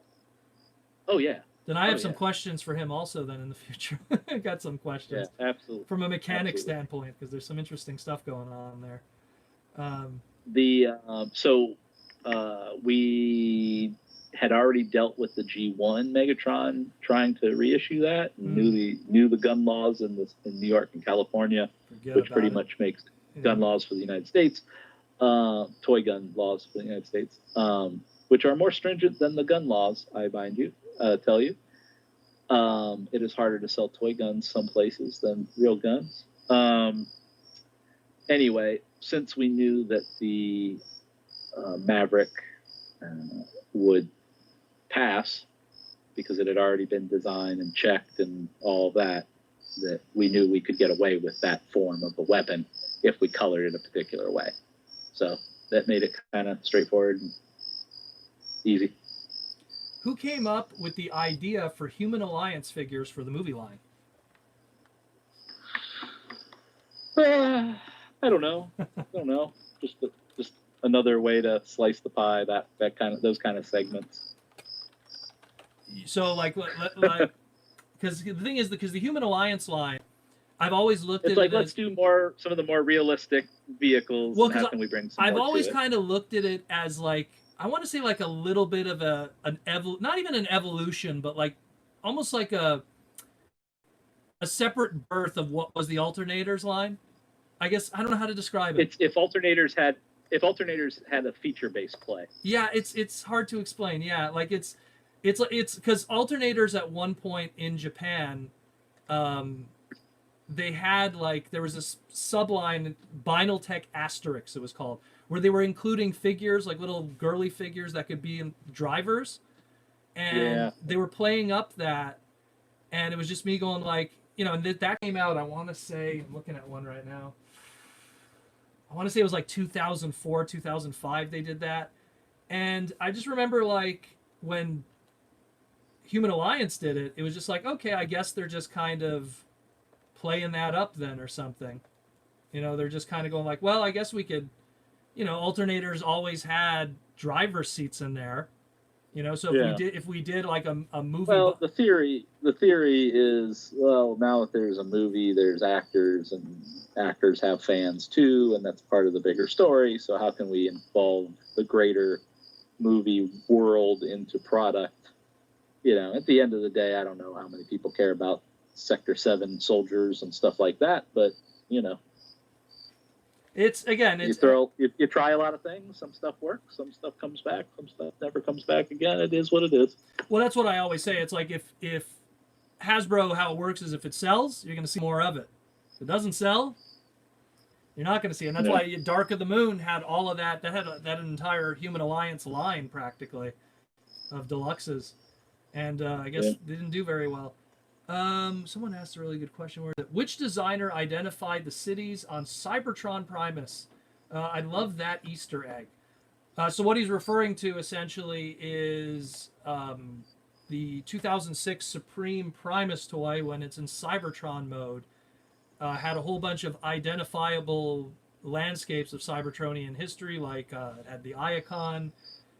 Oh yeah. Then I have Oh, some yeah. questions for him also. Then in the future, I got some Yeah, questions absolutely. from a mechanic Absolutely. standpoint because there's some interesting stuff going on there. We had already dealt with the G1 Megatron, trying to reissue that, and knew the gun laws in New York and California, which pretty much makes gun laws for the United States, toy gun laws for the United States, which are more stringent than the gun laws. I tell you, it is harder to sell toy guns some places than real guns. Anyway, since we knew that the Maverick would pass because it had already been designed and checked and all that we knew we could get away with that form of a weapon if we colored it a particular way. So that made it kind of straightforward and easy. Who came up with the idea for Human Alliance figures for the movie line? I don't know. Just another way to slice the pie. Those kind of segments. So because the thing is, because the Human Alliance line, I've always looked at it. Let's do some of the more realistic vehicles. Well, how can we bring some? I've always kind of looked at it as I want to say a little bit of not even an evolution, but almost like a separate birth of what was the Alternators line. I guess I don't know how to describe it. If alternators had a feature-based play. Yeah, it's hard to explain. Yeah, it's because Alternators at one point in Japan, they had there was this subline, Binaltech Asterix it was called, where they were including figures, little girly figures that could be drivers, and they were playing up that, and it was just me going and that came out, I want to say, I'm looking at one right now, I want to say it was 2004, 2005 they did that, and I just remember when Human Alliance did it, it was just okay, I guess they're just kind of playing that up then or something. They're just kind of going well, I guess we could, Alternators always had driver's seats in there, so if we did a movie. Well, the theory is, now that there's a movie, there's actors, and actors have fans too, and that's part of the bigger story. So how can we involve the greater movie world into product? At the end of the day, I don't know how many people care about Sector 7 soldiers and stuff like that, but it's you try a lot of things. Some stuff works, some stuff comes back, some stuff never comes back again. It is what it is. Well, that's what I always say. It's if Hasbro, how it works is if it sells, you're going to see more of it. If it doesn't sell, you're not going to see it. And that's why Dark of the Moon had all of that. That had that entire Human Alliance line practically of deluxes, and I guess they didn't do very well. Someone asked a really good question. Which designer identified the cities on Cybertron Primus? I love that Easter egg. So what he's referring to essentially is the 2006 Supreme Primus toy when it's in Cybertron mode. Had a whole bunch of identifiable landscapes of Cybertronian history, it had the Iacon,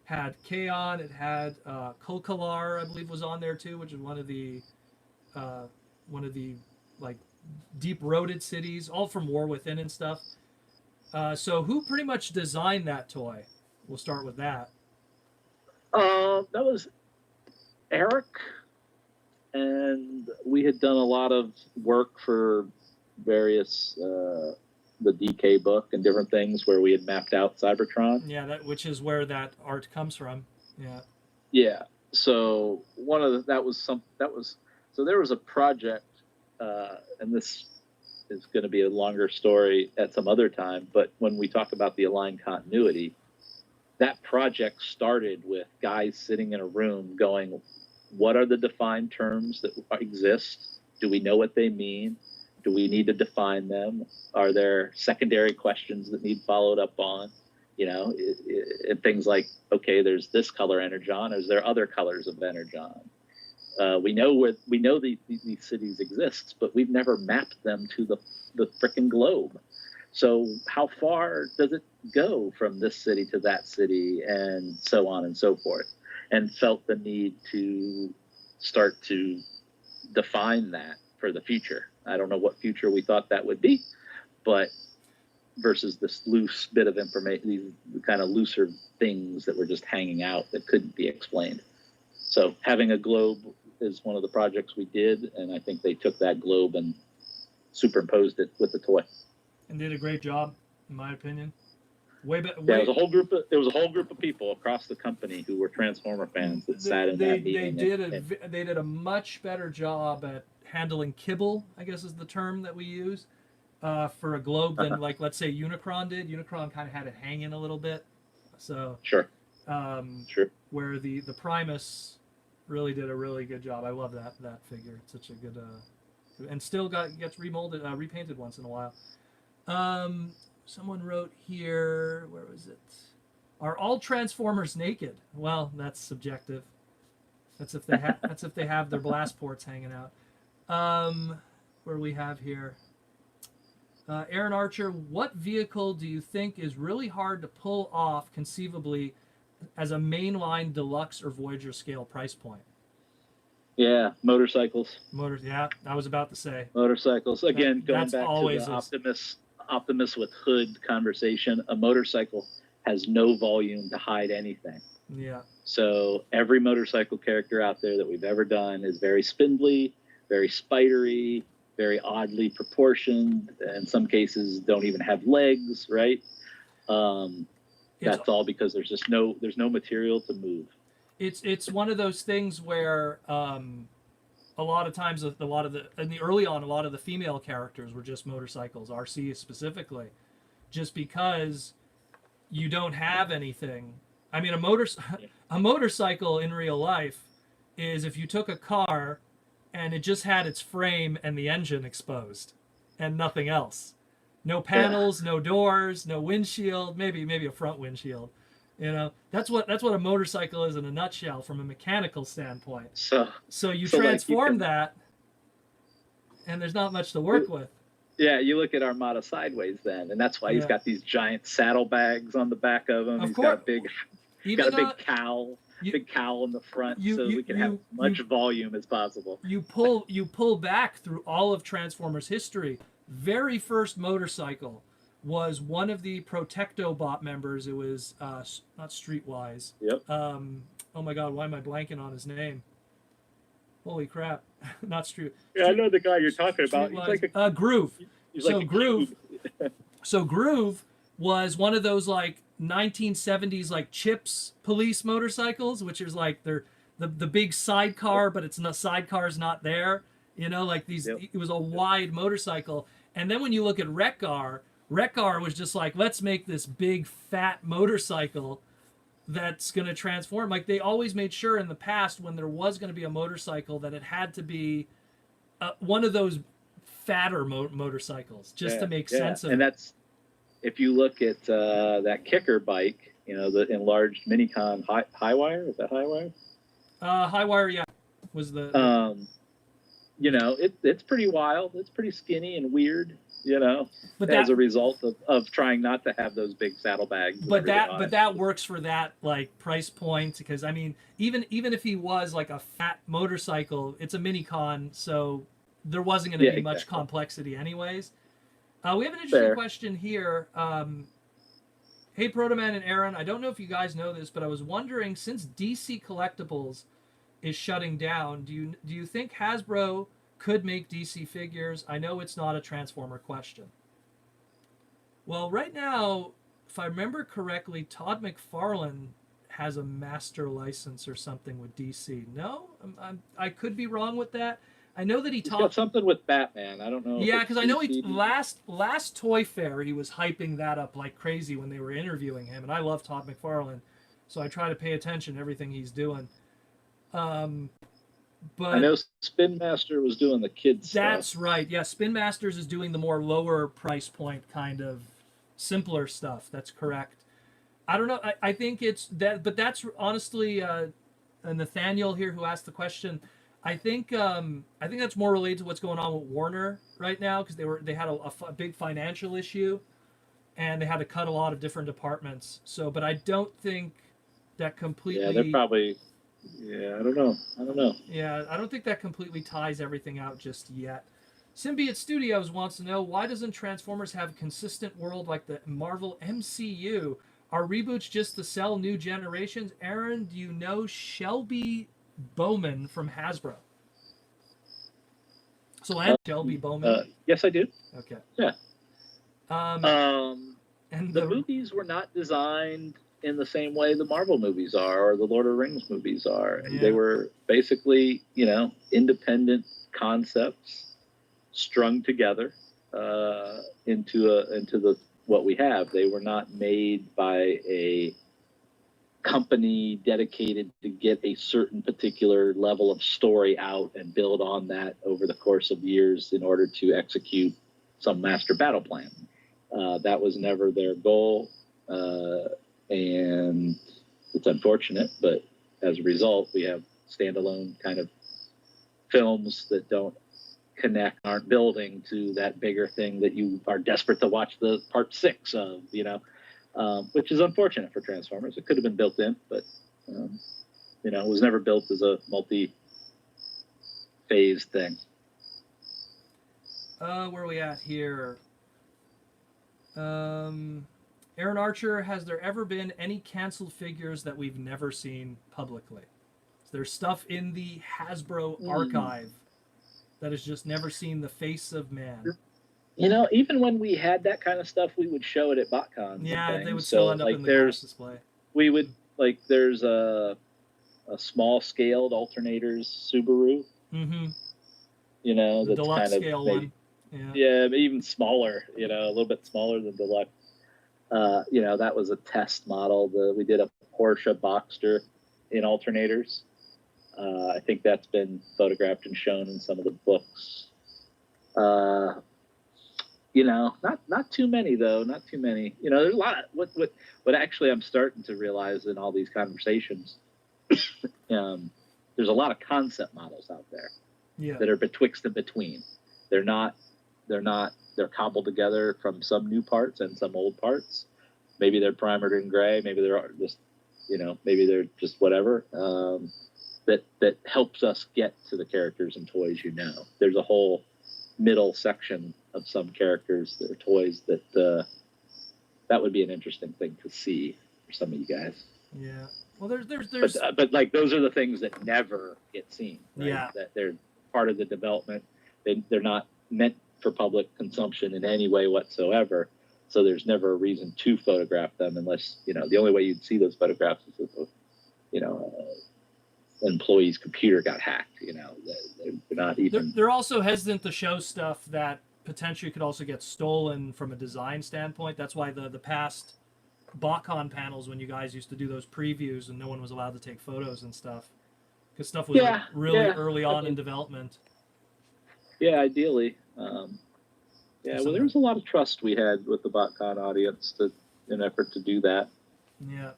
had Kaon, it had Kolkalar, I believe, was on there too, which is one of the deep-rooted cities, all from War Within and stuff. So who pretty much designed that toy? We'll start with that. That was Eric, and we had done a lot of work for various the DK book and different things where we had mapped out Cybertron. Yeah, which is where that art comes from. Yeah. Yeah. So so there was a project, and this is going to be a longer story at some other time, but when we talk about the aligned continuity, that project started with guys sitting in a room going, what are the defined terms that exist? Do we know what they mean? Do we need to define them? Are there secondary questions that need followed up on? And things like, okay, there's this color energon. Is there other colors of energon? We know these cities exist, but we've never mapped them to the frickin' globe. So how far does it go from this city to that city, and so on and so forth? And felt the need to start to define that for the future. I don't know what future we thought that would be, but versus this loose bit of information, these kind of looser things that were just hanging out that couldn't be explained. So having a globe is one of the projects we did, and I think they took that globe and superimposed it with the toy. And did a great job, in my opinion. Yeah, there was a whole group of people across the company who were Transformer fans that sat in that meeting. They did a much better job at handling kibble, I guess is the term that we use, for a globe than like, let's say, Unicron did. Unicron kind of had it hanging a little bit. So sure. Where the Primus really did a really good job. I love that figure. It's such a good and still gets remolded, repainted once in a while. Someone wrote here, where was it? Are all Transformers naked? Well, that's subjective. That's if they have their blast ports hanging out. Where we have here, Aaron Archer, what vehicle do you think is really hard to pull off conceivably as a mainline deluxe or Voyager scale price point? Yeah, motorcycles. Yeah, I was about to say motorcycles again. Going back to the Optimus with hood conversation, a motorcycle has no volume to hide anything. Yeah. So every motorcycle character out there that we've ever done is very spindly, very spidery, very oddly proportioned. In some cases, don't even have legs. Right. That's all because there's no material to move. It's one of those things where a lot of times, in the early on, a lot of the female characters were just motorcycles, RC specifically, just because you don't have anything. I mean, a motorcycle in real life is if you took a car and it just had its frame and the engine exposed and nothing else. No panels, no doors, no windshield, maybe a front windshield. You know, that's what a motorcycle is in a nutshell from a mechanical standpoint. So you transform that, and there's not much to work with. Yeah, you look at Armada sideways then, and that's why he's got these giant saddlebags on the back of him. He's got a big cowl, big cowl in the front, so we can have much volume as possible. You pull back through all of Transformers history. Very first motorcycle was one of the Protectobot members. It was not Streetwise. Yep. Oh my God, why am I blanking on his name? Holy crap! Not Street. Yeah, I know the guy you're talking about. He's like Groove. Groove. So Groove was one of those like 1970s like Chips police motorcycles, which is like they're the big sidecar, but it's not sidecar's not there. You know, like these. Yep. It was a wide motorcycle, and then when you look at Wreck-Gar was just like, let's make this big fat motorcycle that's going to transform. Like they always made sure in the past when there was going to be a motorcycle that it had to be one of those fatter motorcycles just to make sense of it. And that's, if you look at that kicker bike, you know, the enlarged Minicon Highwire, is that Highwire? Highwire, yeah. Was the... you know, it's pretty wild. It's pretty skinny and weird. You know, as a result of trying not to have those big saddlebags. But that works for that like price point, because I mean, even if he was like a fat motorcycle, it's a Minicon, so there wasn't going to be much complexity anyways. We have an interesting question here. Hey, Protoman and Aaron, I don't know if you guys know this, but I was wondering, since DC Collectibles is shutting down, do you think Hasbro could make DC figures? I know it's not a Transformer question. Well, right now, if I remember correctly, Todd McFarlane has a master license or something with DC. No, I could be wrong with that. I know that he's got something with Batman. I don't know. Yeah, because I know last Toy Fair he was hyping that up like crazy when they were interviewing him, and I love Todd McFarlane, so I try to pay attention to everything he's doing. But I know Spin Master was doing the kids stuff. That's right. Yeah, Spin Masters is doing the more lower price point kind of simpler stuff. That's correct. I don't know. I think it's that, but that's honestly Nathaniel here who asked the question. I think that's more related to what's going on with Warner right now, because they had a big financial issue, and they had to cut a lot of different departments. So, but I don't think that completely. Yeah, Yeah, I don't know. Yeah, I don't think that completely ties everything out just yet. Symbiote Studios wants to know, why doesn't Transformers have a consistent world like the Marvel MCU? Are reboots just to sell new generations? Aaron, do you know Shelby Bowman from Hasbro? So, and Shelby Bowman? Yes, I do. Okay. Yeah. And the movies were not designed in the same way the Marvel movies are or the Lord of the Rings movies are. Yeah. They were basically, independent concepts strung together into what we have. They were not made by a company dedicated to get a certain particular level of story out and build on that over the course of years in order to execute some master battle plan. That was never their goal, and it's unfortunate, but as a result, we have standalone kind of films that don't connect, aren't building to that bigger thing that you are desperate to watch the part 6 of, which is unfortunate for Transformers. It could have been built in, but it was never built as a multi-phase thing. Where are we at here? Aaron Archer, has there ever been any canceled figures that we've never seen publicly? Is there stuff in the Hasbro archive that has just never seen the face of man? Even when we had that kind of stuff, we would show it at BotCon. Yeah, they would still end up in the glass display. We would, there's a small-scaled alternators Subaru. Mm-hmm. The that's deluxe kind of scale maybe, one. Yeah, even smaller, a little bit smaller than deluxe. That was a test model. We did a Porsche Boxster in alternators. I think that's been photographed and shown in some of the books. Not too many though. Not too many. There's a lot. What actually I'm starting to realize in all these conversations, there's a lot of concept models out there that are betwixt and between. They're cobbled together from some new parts and some old parts. Maybe they're primered in gray. Maybe they're just, maybe they're just whatever. That helps us get to the characters and toys. There's a whole middle section of some characters that are toys that would be an interesting thing to see for some of you guys. Yeah. Well, there's but those are the things that never get seen. Right? Yeah. That they're part of the development. They're not meant for public consumption in any way whatsoever. So there's never a reason to photograph them unless the only way you'd see those photographs is if an employee's computer got hacked. They're not even. They're also hesitant to show stuff that potentially could also get stolen from a design standpoint. That's why the past BotCon panels, when you guys used to do those previews and no one was allowed to take photos and stuff, because stuff was really early on in development. Yeah, ideally. Well, there was a lot of trust we had with the BotCon audience in an effort to do that. Yeah.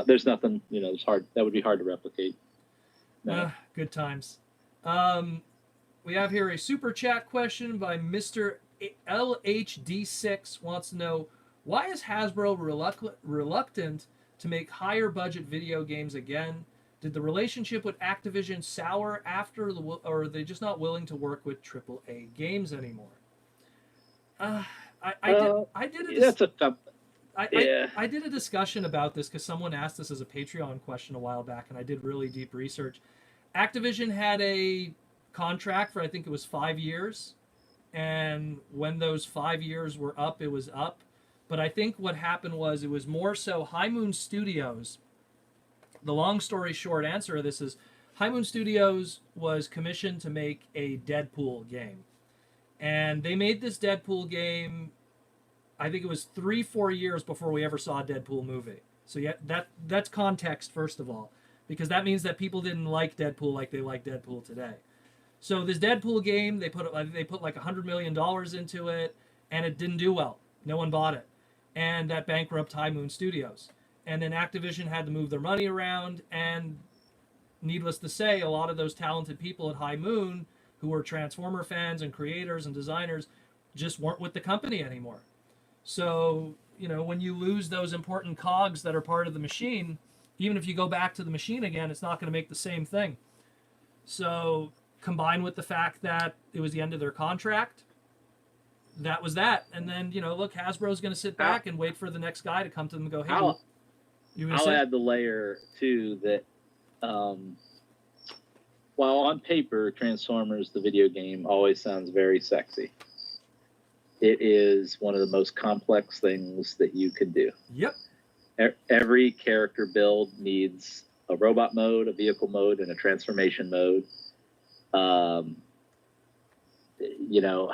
There's nothing, it's hard. That would be hard to replicate. No. Good times. We have here a super chat question by Mr. LHD6 wants to know, why is Hasbro reluctant to make higher budget video games again? Did the relationship with Activision sour after or are they just not willing to work with AAA games anymore? I did a discussion about this because someone asked this as a Patreon question a while back, and I did really deep research. Activision had a contract for, I think it was 5 years, and when those 5 years were up, it was up. But I think what happened was it was more so High Moon Studios. The long story short answer of this is High Moon Studios was commissioned to make a Deadpool game. And they made this Deadpool game, I think it was 3-4 years before we ever saw a Deadpool movie. So yeah, that's context, first of all, because that means that people didn't like Deadpool like they like Deadpool today. So this Deadpool game, they put like $100 million into it, and it didn't do well. No one bought it. And that bankrupted High Moon Studios. And then Activision had to move their money around, and needless to say, a lot of those talented people at High Moon who were Transformer fans and creators and designers just weren't with the company anymore. So, when you lose those important cogs that are part of the machine, even if you go back to the machine again, it's not going to make the same thing. So combined with the fact that it was the end of their contract, that was that. And then, look, Hasbro's going to sit back and wait for the next guy to come to them and go, hey, I'll add the layer too that while on paper Transformers the video game always sounds very sexy, it is one of the most complex things that you can do. Yep. Every character build needs a robot mode, a vehicle mode, and a transformation mode.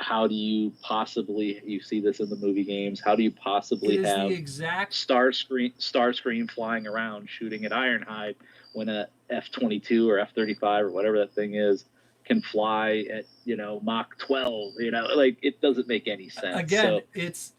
How do you possibly, you see this in the movie games, how do you possibly have the exact Starscream flying around shooting at Ironhide when a F-22 or F-35 or whatever that thing is can fly at Mach 12? It doesn't make any sense. Again,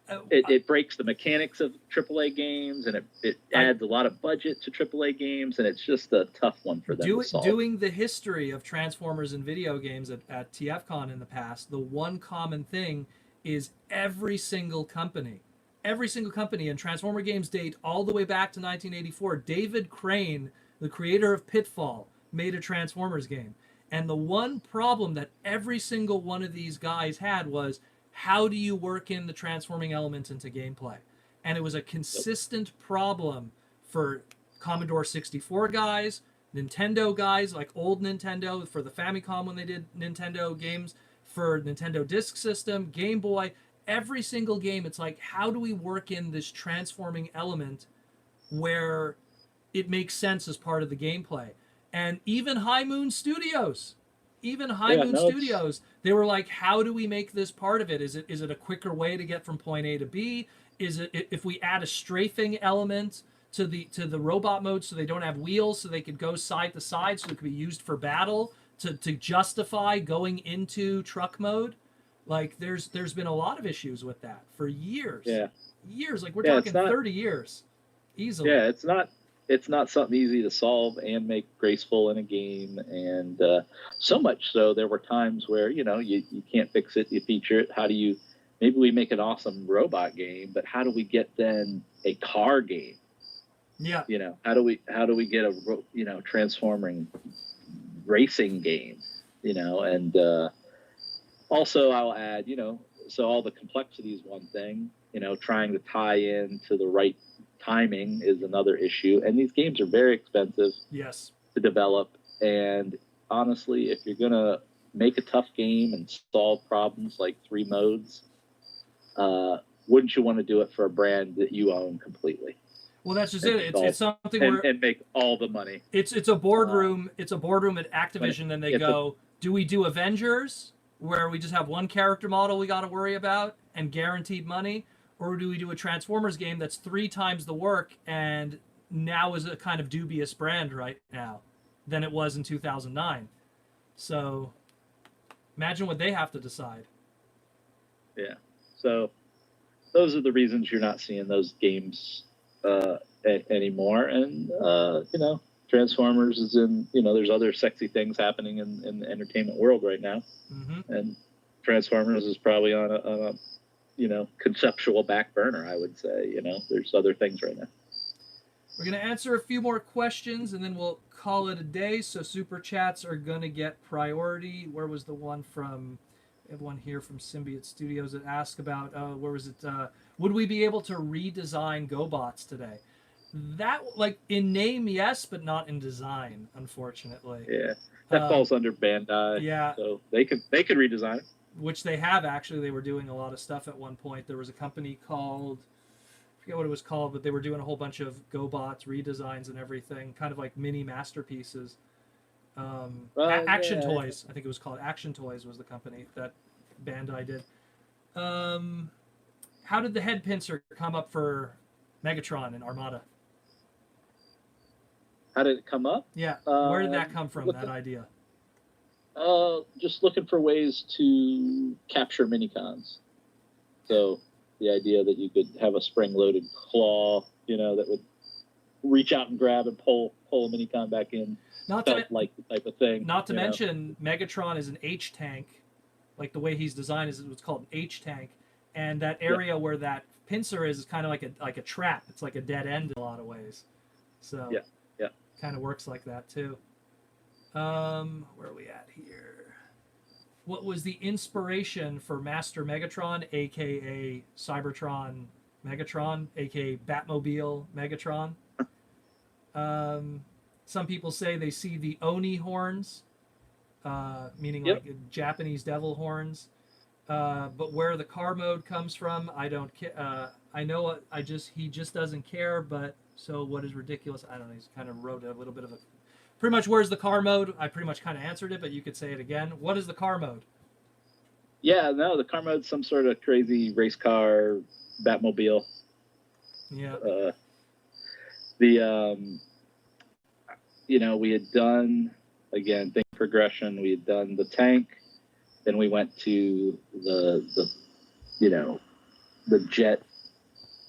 so it breaks the mechanics of AAA games, and it adds a lot of budget to AAA games, and it's just a tough one for them to solve. Doing the history of Transformers in video games at TFCon in the past, the one common thing is every single company in Transformer games date all the way back to 1984. David Crane, the creator of Pitfall, made a Transformers game. And the one problem that every single one of these guys had was, how do you work in the transforming element into gameplay? And it was a consistent problem for Commodore 64 guys, Nintendo guys, like old Nintendo, for the Famicom when they did Nintendo games, for Nintendo Disk System, Game Boy. Every single game, it's like, how do we work in this transforming element where it makes sense as part of the gameplay? And even High Moon Studios, they were like, how do we make this part of it? Is it a quicker way to get from point A to B? Is it, if we add a strafing element to the robot mode so they don't have wheels, so they could go side to side, so it could be used for battle to justify going into truck mode? Like, there's been a lot of issues with that for years. Yeah. Years. Like, we're talking 30 years. Easily. Yeah, it's not something easy to solve and make graceful in a game, and so much so there were times where you can't fix it, you feature it. Maybe we make an awesome robot game, but how do we get then a car game? Yeah. How do we get a transforming racing game? And also I'll add, so all the complexity is one thing, trying to tie in to the right timing is another issue, and these games are very expensive to develop. And honestly, if you're gonna make a tough game and solve problems like 3 modes, wouldn't you want to do it for a brand that you own completely? Well, that's just it. It's something and make all the money. It's a boardroom. It's a boardroom at Activision, and they go, do we do Avengers, where we just have one character model we got to worry about and guaranteed money? Or do we do a Transformers game that's 3 times the work and now is a kind of dubious brand right now than it was in 2009? So imagine what they have to decide. Yeah. So those are the reasons you're not seeing those games anymore. And, Transformers is in, there's other sexy things happening in the entertainment world right now. Mm-hmm. And Transformers is probably on a conceptual back burner, I would say. There's other things right now. We're going to answer a few more questions, and then we'll call it a day. So super chats are going to get priority. Where was the one from? We have one here from Symbiote Studios that asked about, where was it? Would we be able to redesign GoBots today? That, like, in name, yes, but not in design, unfortunately. Yeah, that falls under Bandai. Yeah. So they could redesign it. Which they have, actually. They were doing a lot of stuff at one point. There was a company called, I forget what it was called, but they were doing a whole bunch of GoBots redesigns and everything, kind of like mini masterpieces. Action Toys, I think it was called. Action Toys was the company that Bandai did. How did the head pincer come up for Megatron and Armada? How did it come up? Yeah, where did that come from, that idea? Just looking for ways to capture minicons. So the idea that you could have a spring-loaded claw, that would reach out and grab and pull a minicon back in. Like the type of thing. Not to mention, Megatron is an H-tank. Like, the way he's designed is what's called an H-tank. And that area where that pincer is kind of like a trap. It's like a dead end in a lot of ways. So yeah. kind of works like that too. Where are we at here? What was the inspiration for Master Megatron, aka Cybertron Megatron, aka Batmobile Megatron? Some people say they see the Oni horns, meaning Yep. like Japanese devil horns. But where the car mode comes from, I don't care. I know he just doesn't care. But so what is ridiculous? I don't know. He's kind of wrote a little bit of a. Pretty much, where's the car mode? I pretty much kind of answered it, but you could say it again. What is the car mode? Yeah, no, the car mode's some sort of crazy race car, Batmobile. Yeah. We had done, again, thing progression. We had done the tank, then we went to the jet,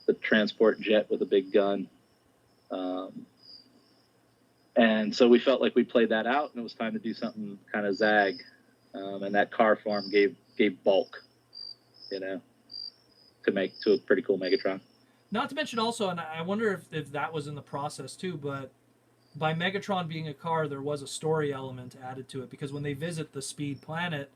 the transport jet with a big gun. And so we felt like we played that out, and it was time to do something kind of zag. And that car form gave bulk, to make to a pretty cool Megatron. Not to mention also, and I wonder if that was in the process too, but by Megatron being a car, there was a story element added to it, because when they visit the Speed planet,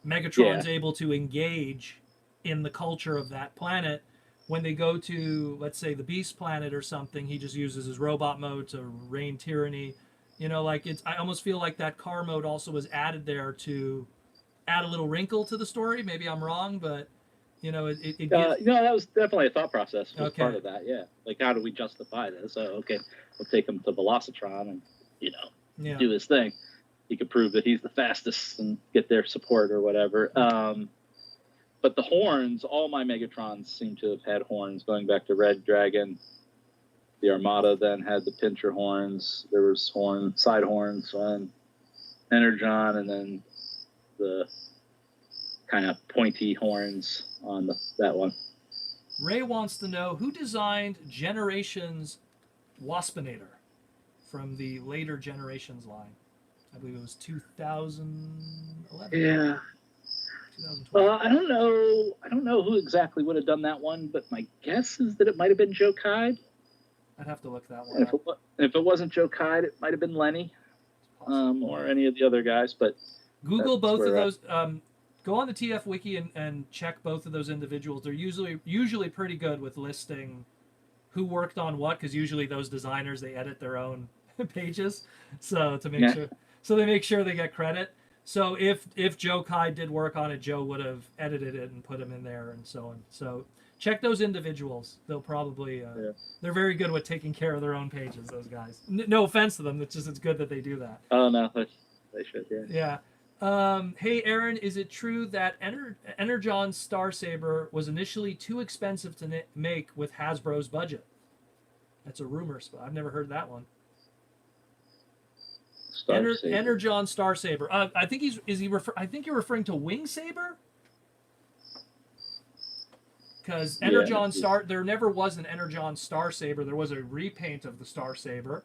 Megatron's able to engage in the culture of that planet. When they go to, let's say, the Beast planet or something, he just uses his robot mode to reign tyranny. I almost feel like that car mode also was added there to add a little wrinkle to the story. Maybe I'm wrong, but it gives... that was definitely a thought process. Was Okay. part of that. Yeah, like how do we justify this? So okay, we'll take him to Velocitron and do his thing. He could prove that he's the fastest and get their support or whatever. But the horns, all my Megatrons seem to have had horns, going back to Red Dragon. The Armada then had the pincher horns. There was side horns on Energon, and then the kind of pointy horns on that one. Ray wants to know who designed Generations Waspinator from the later Generations line. I believe it was 2011. Yeah. 2012. I don't know who exactly would have done that one, but my guess is that it might have been Joe Kide. I'd have to look that one And up. if it wasn't Joe Kide, it might have been Lenny, or any of the other guys. But Google that's both of where those. Go on the TF Wiki and check both of those individuals. They're usually pretty good with listing who worked on what, because usually those designers, they edit their own pages, so to make sure, so they make sure they get credit. So if Joe Kai did work on it, Joe would have edited it and put him in there and so on. So check those individuals. They'll probably they're very good with taking care of their own pages. Those guys. No offense to them. It's good that they do that. Oh no, they should. Yeah. Hey Aaron, is it true that Energon Star Saber was initially too expensive to make with Hasbro's budget? That's a rumor, but I've never heard that one. Energon Star Saber. I think I think you're referring to Wing Saber. Because Energon Star, there never was an Energon Star Saber. There was a repaint of the Star Saber,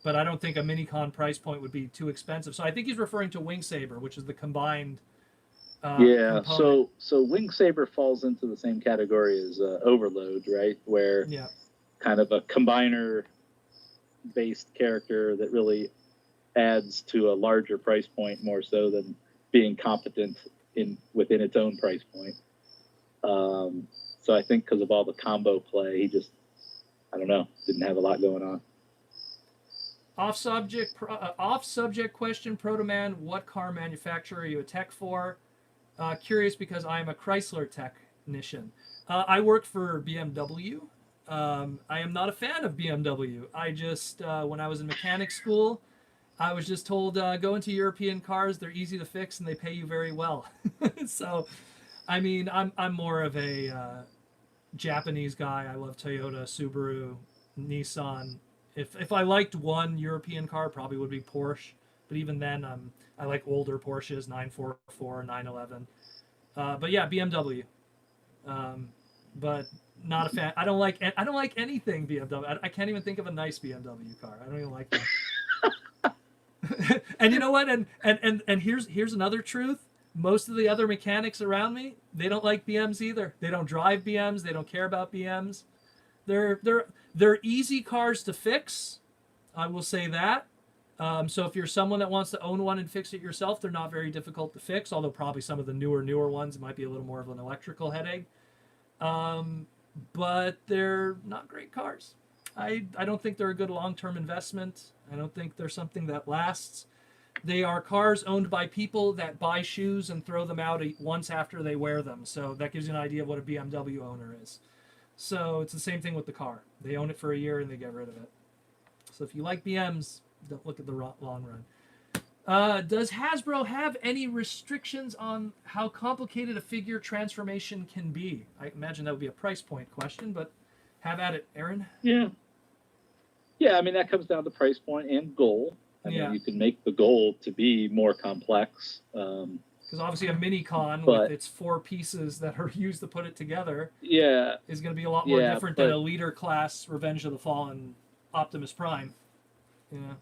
but I don't think a Minicon price point would be too expensive. So I think he's referring to Wing Saber, which is the combined. Component. So Wing Saber falls into the same category as Overload, right? Where kind of a combiner-based character that really adds to a larger price point more so than being competent within its own price point. So I think because of all the combo play, he just, I don't know, didn't have a lot going on. Off subject question, Protoman, what car manufacturer are you a tech for? Curious because I'm a Chrysler technician. I work for BMW. I am not a fan of BMW. I just, when I was in mechanic school, I was just told, go into European cars. They're easy to fix and they pay you very well. So, I mean, I'm more of a Japanese guy. I love Toyota, Subaru, Nissan. If I liked one European car, probably would be Porsche. But even then, I like older Porsches, 944, 911. But yeah, BMW. But not a fan. I don't like anything BMW. I can't even think of a nice BMW car. I don't even like them. And you know what? And here's another truth. Most of the other mechanics around me, they don't like BMs either. They don't drive BMs. They don't care about BMs. They're easy cars to fix. I will say that. So if you're someone that wants to own one and fix it yourself, they're not very difficult to fix, although probably some of the newer ones might be a little more of an electrical headache. But they're not great cars. I don't think they're a good long-term investment. I don't think they're something that lasts. They are cars owned by people that buy shoes and throw them out once after they wear them. So that gives you an idea of what a BMW owner is. So it's the same thing with the car. They own it for a year and they get rid of it. So if you like BMs, don't look at the long run. Does Hasbro have any restrictions on how complicated a figure transformation can be? I imagine that would be a price point question, but have at it, Aaron. Yeah. Yeah, I mean, that comes down to price point and goal. I mean, you can make the goal to be more complex. Because obviously a mini-con with its 4 pieces that are used to put it together is going to be a lot more different than a leader class Revenge of the Fallen Optimus Prime. I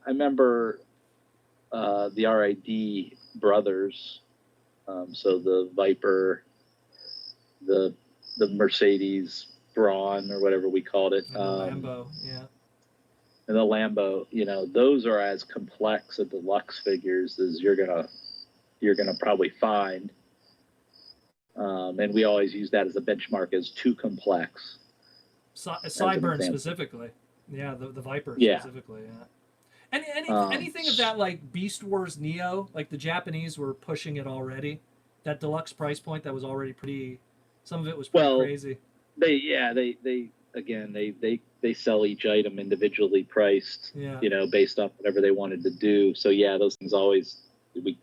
remember the RID brothers, so the Viper, the Mercedes Brawn or whatever we called it, and the Lambo, and the Lambo. Those are as complex a deluxe figures as you're gonna probably find, and we always use that as a benchmark as too complex. Sideburn specifically. Yeah, the Viper specifically, anything of that, like Beast Wars Neo, like the Japanese were pushing it already. That deluxe price point that was already pretty, some of it was pretty crazy. They sell each item individually priced, based on whatever they wanted to do. So those things always, and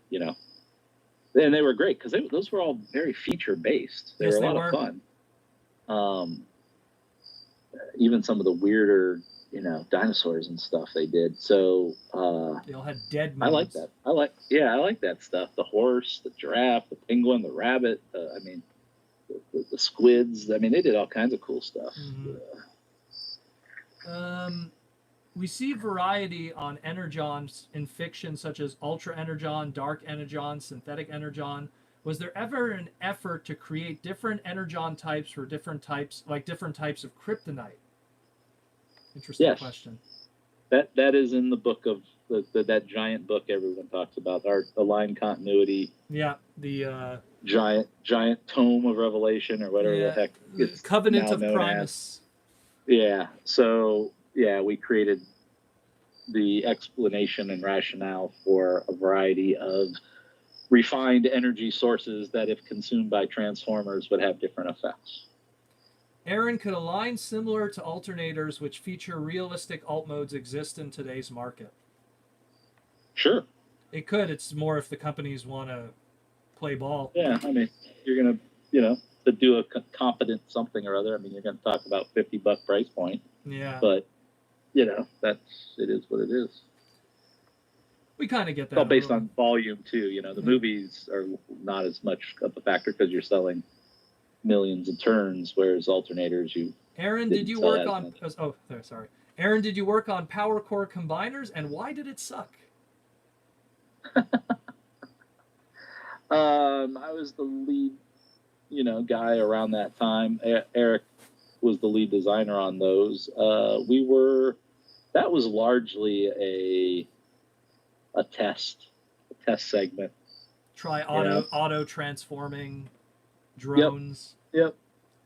they were great because those were all very feature based. They were a lot of fun. Even some of the weirder, dinosaurs and stuff they did. So they all had dead modes. I like that. I like that stuff. The horse, the giraffe, the penguin, the rabbit. The squids. I mean, they did all kinds of cool stuff. We see variety on energons in fiction, such as Ultra Energon, Dark Energon, Synthetic Energon. Was there ever an effort to create different energon types for different types of kryptonite? Interesting question. That is in the book of that giant book everyone talks about, the line continuity. Yeah, the giant tome of Revelation or whatever the heck. It's Covenant of Primus. So we created the explanation and rationale for a variety of refined energy sources that, if consumed by transformers, would have different effects. Aaron, could a line similar to alternators which feature realistic alt modes exist in today's market? Sure. It could. It's more if the companies want to play ball. Yeah, I mean, you're going to, to do a competent something or other, I mean, you're going to talk about $50 price point. Yeah. But, it is what it is. We kind of get that. It's all based on volume, too. The movies are not as much of a factor because you're selling millions of turns, whereas alternators, Aaron, did you work on... sorry. Aaron, did you work on Power Core Combiners, and why did it suck? I was the lead, guy around that time. Eric was the lead designer on those. That was largely a test segment. Try auto transforming drones. Yep.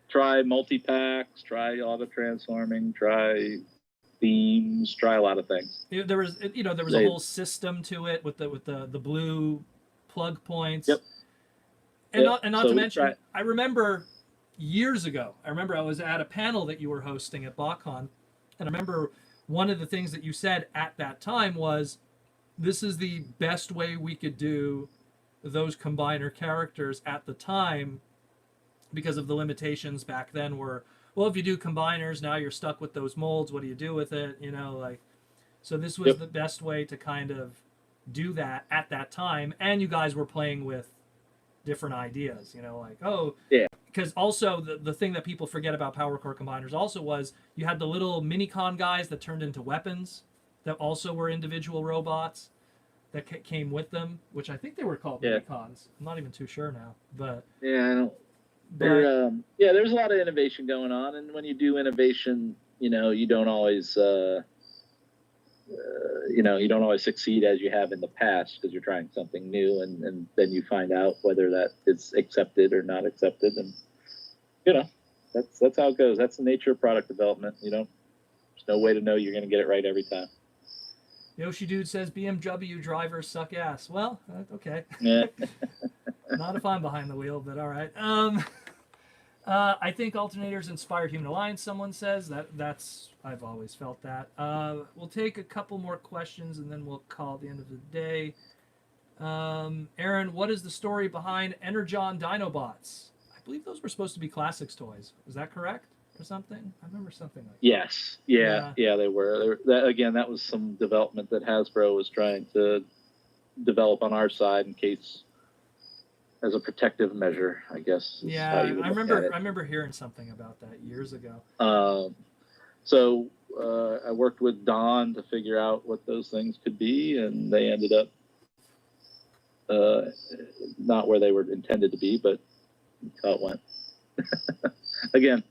Try multi-packs, try auto transforming, try themes, try a lot of things. There was a whole system to it with the blue plug points. Yep. And not to mention, I remember years ago, I was at a panel that you were hosting at BotCon, and I remember one of the things that you said at that time was, this is the best way we could do those combiner characters at the time, because of the limitations back then were, well, if you do combiners, now you're stuck with those molds. What do you do with it? So this was the best way to kind of do that at that time. And you guys were playing with different ideas, because also the thing that people forget about Power Core Combiners also was you had the little mini-con guys that turned into weapons that also were individual robots that came with them, which I think they were called mini-cons. I'm not even too sure now, but I don't. There's a lot of innovation going on, and when you do innovation, you don't always you don't always succeed as you have in the past because you're trying something new, and then you find out whether that is accepted or not accepted, and that's how it goes. That's the nature of product development. There's no way to know you're going to get it right every time. Yoshi Dude says BMW drivers suck ass. Well, okay. Yeah. Not if I'm behind the wheel, but all right. I think alternators inspired Human Alliance, someone says. That's I've always felt that. We'll take a couple more questions and then we'll call it the end of the day. Aaron, what is the story behind Energon Dinobots? I believe those were supposed to be Classics toys. Is that correct? Or something? I remember something like that. Yes. Yeah, they were. That was some development that Hasbro was trying to develop on our side in case, as a protective measure, I guess. Yeah, I remember hearing something about that years ago. So I worked with Don to figure out what those things could be, and they ended up not where they were intended to be, but that's how it went. Again,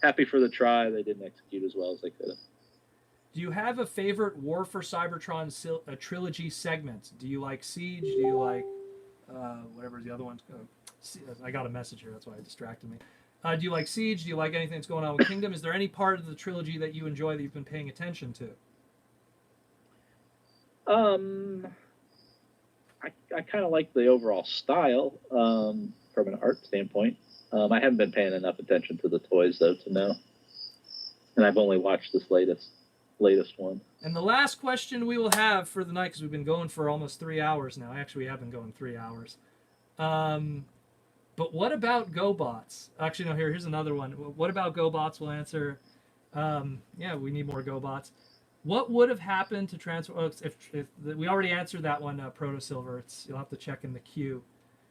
happy for the try. They didn't execute as well as they could have. Do you have a favorite War for Cybertron trilogy segment? Do you like Siege? Do you like whatever the other ones go? I got a message here. That's why it distracted me. Do you like Siege? Do you like anything that's going on with Kingdom? Is there any part of the trilogy that you enjoy that you've been paying attention to? I kind of like the overall style from an art standpoint. I haven't been paying enough attention to the toys though to know, and I've only watched this latest one. And the last question we will have for the night, because we've been going for almost 3 hours now. Actually, we have been going 3 hours. But what about GoBots? Actually, no. Here's another one. What about GoBots? We'll answer. Yeah, we need more GoBots. What would have happened to transform? If we already answered that one, Proto Silver. You'll have to check in the queue.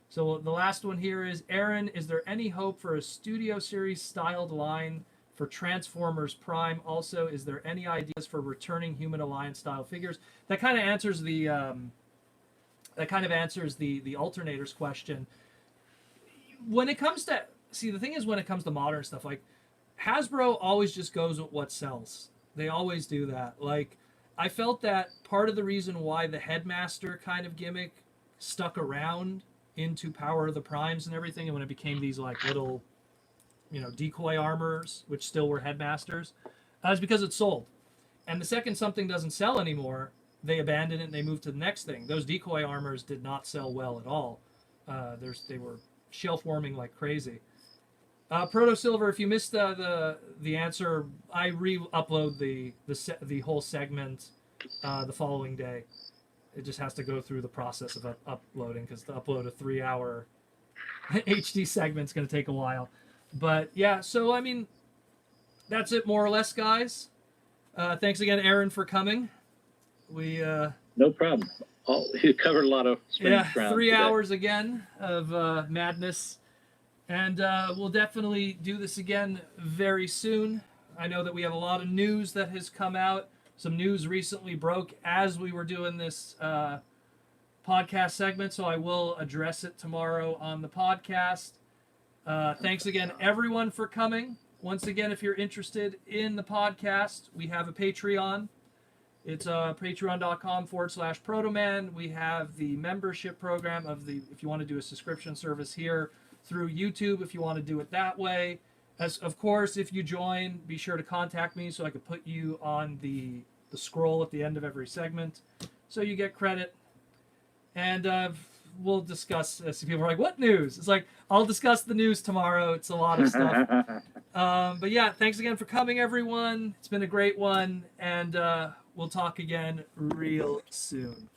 So the last one here is, Aaron, is there any hope for a Studio Series styled line for Transformers Prime? Also, is there any ideas for returning Human Alliance style figures? That kind of answers the alternators question. When it comes to the thing is, when it comes to modern stuff, like Hasbro always just goes with what sells. They always do that. Like, I felt that part of the reason why the Headmaster kind of gimmick stuck around into Power of the Primes and everything, and when it became these like little, decoy armors, which still were Headmasters, is because it sold. And the second something doesn't sell anymore, they abandon it and they move to the next thing. Those decoy armors did not sell well at all. They were shelf warming like crazy. Proto Silver, if you missed the answer, I re-upload the whole segment the following day. It just has to go through the process of uploading, because to upload a 3-hour HD segment is going to take a while. But yeah, so I mean, that's it more or less, guys. Thanks again, Aaron, for coming. We no problem. You covered a lot of ground 3 today. hours again of madness, and we'll definitely do this again very soon. I know that we have a lot of news that has come out. Some news recently broke as we were doing this podcast segment, so I will address it tomorrow on the podcast. Thanks again, everyone, for coming. Once again, if you're interested in the podcast, we have a Patreon. It's patreon.com/Protoman. We have the membership program if you want to do a subscription service here through YouTube, if you want to do it that way. As of course, if you join, be sure to contact me so I can put you on the scroll at the end of every segment, so you get credit. And we'll discuss. People are like, "What news?" It's like, I'll discuss the news tomorrow. It's a lot of stuff. But yeah, thanks again for coming, everyone. It's been a great one, and we'll talk again real soon.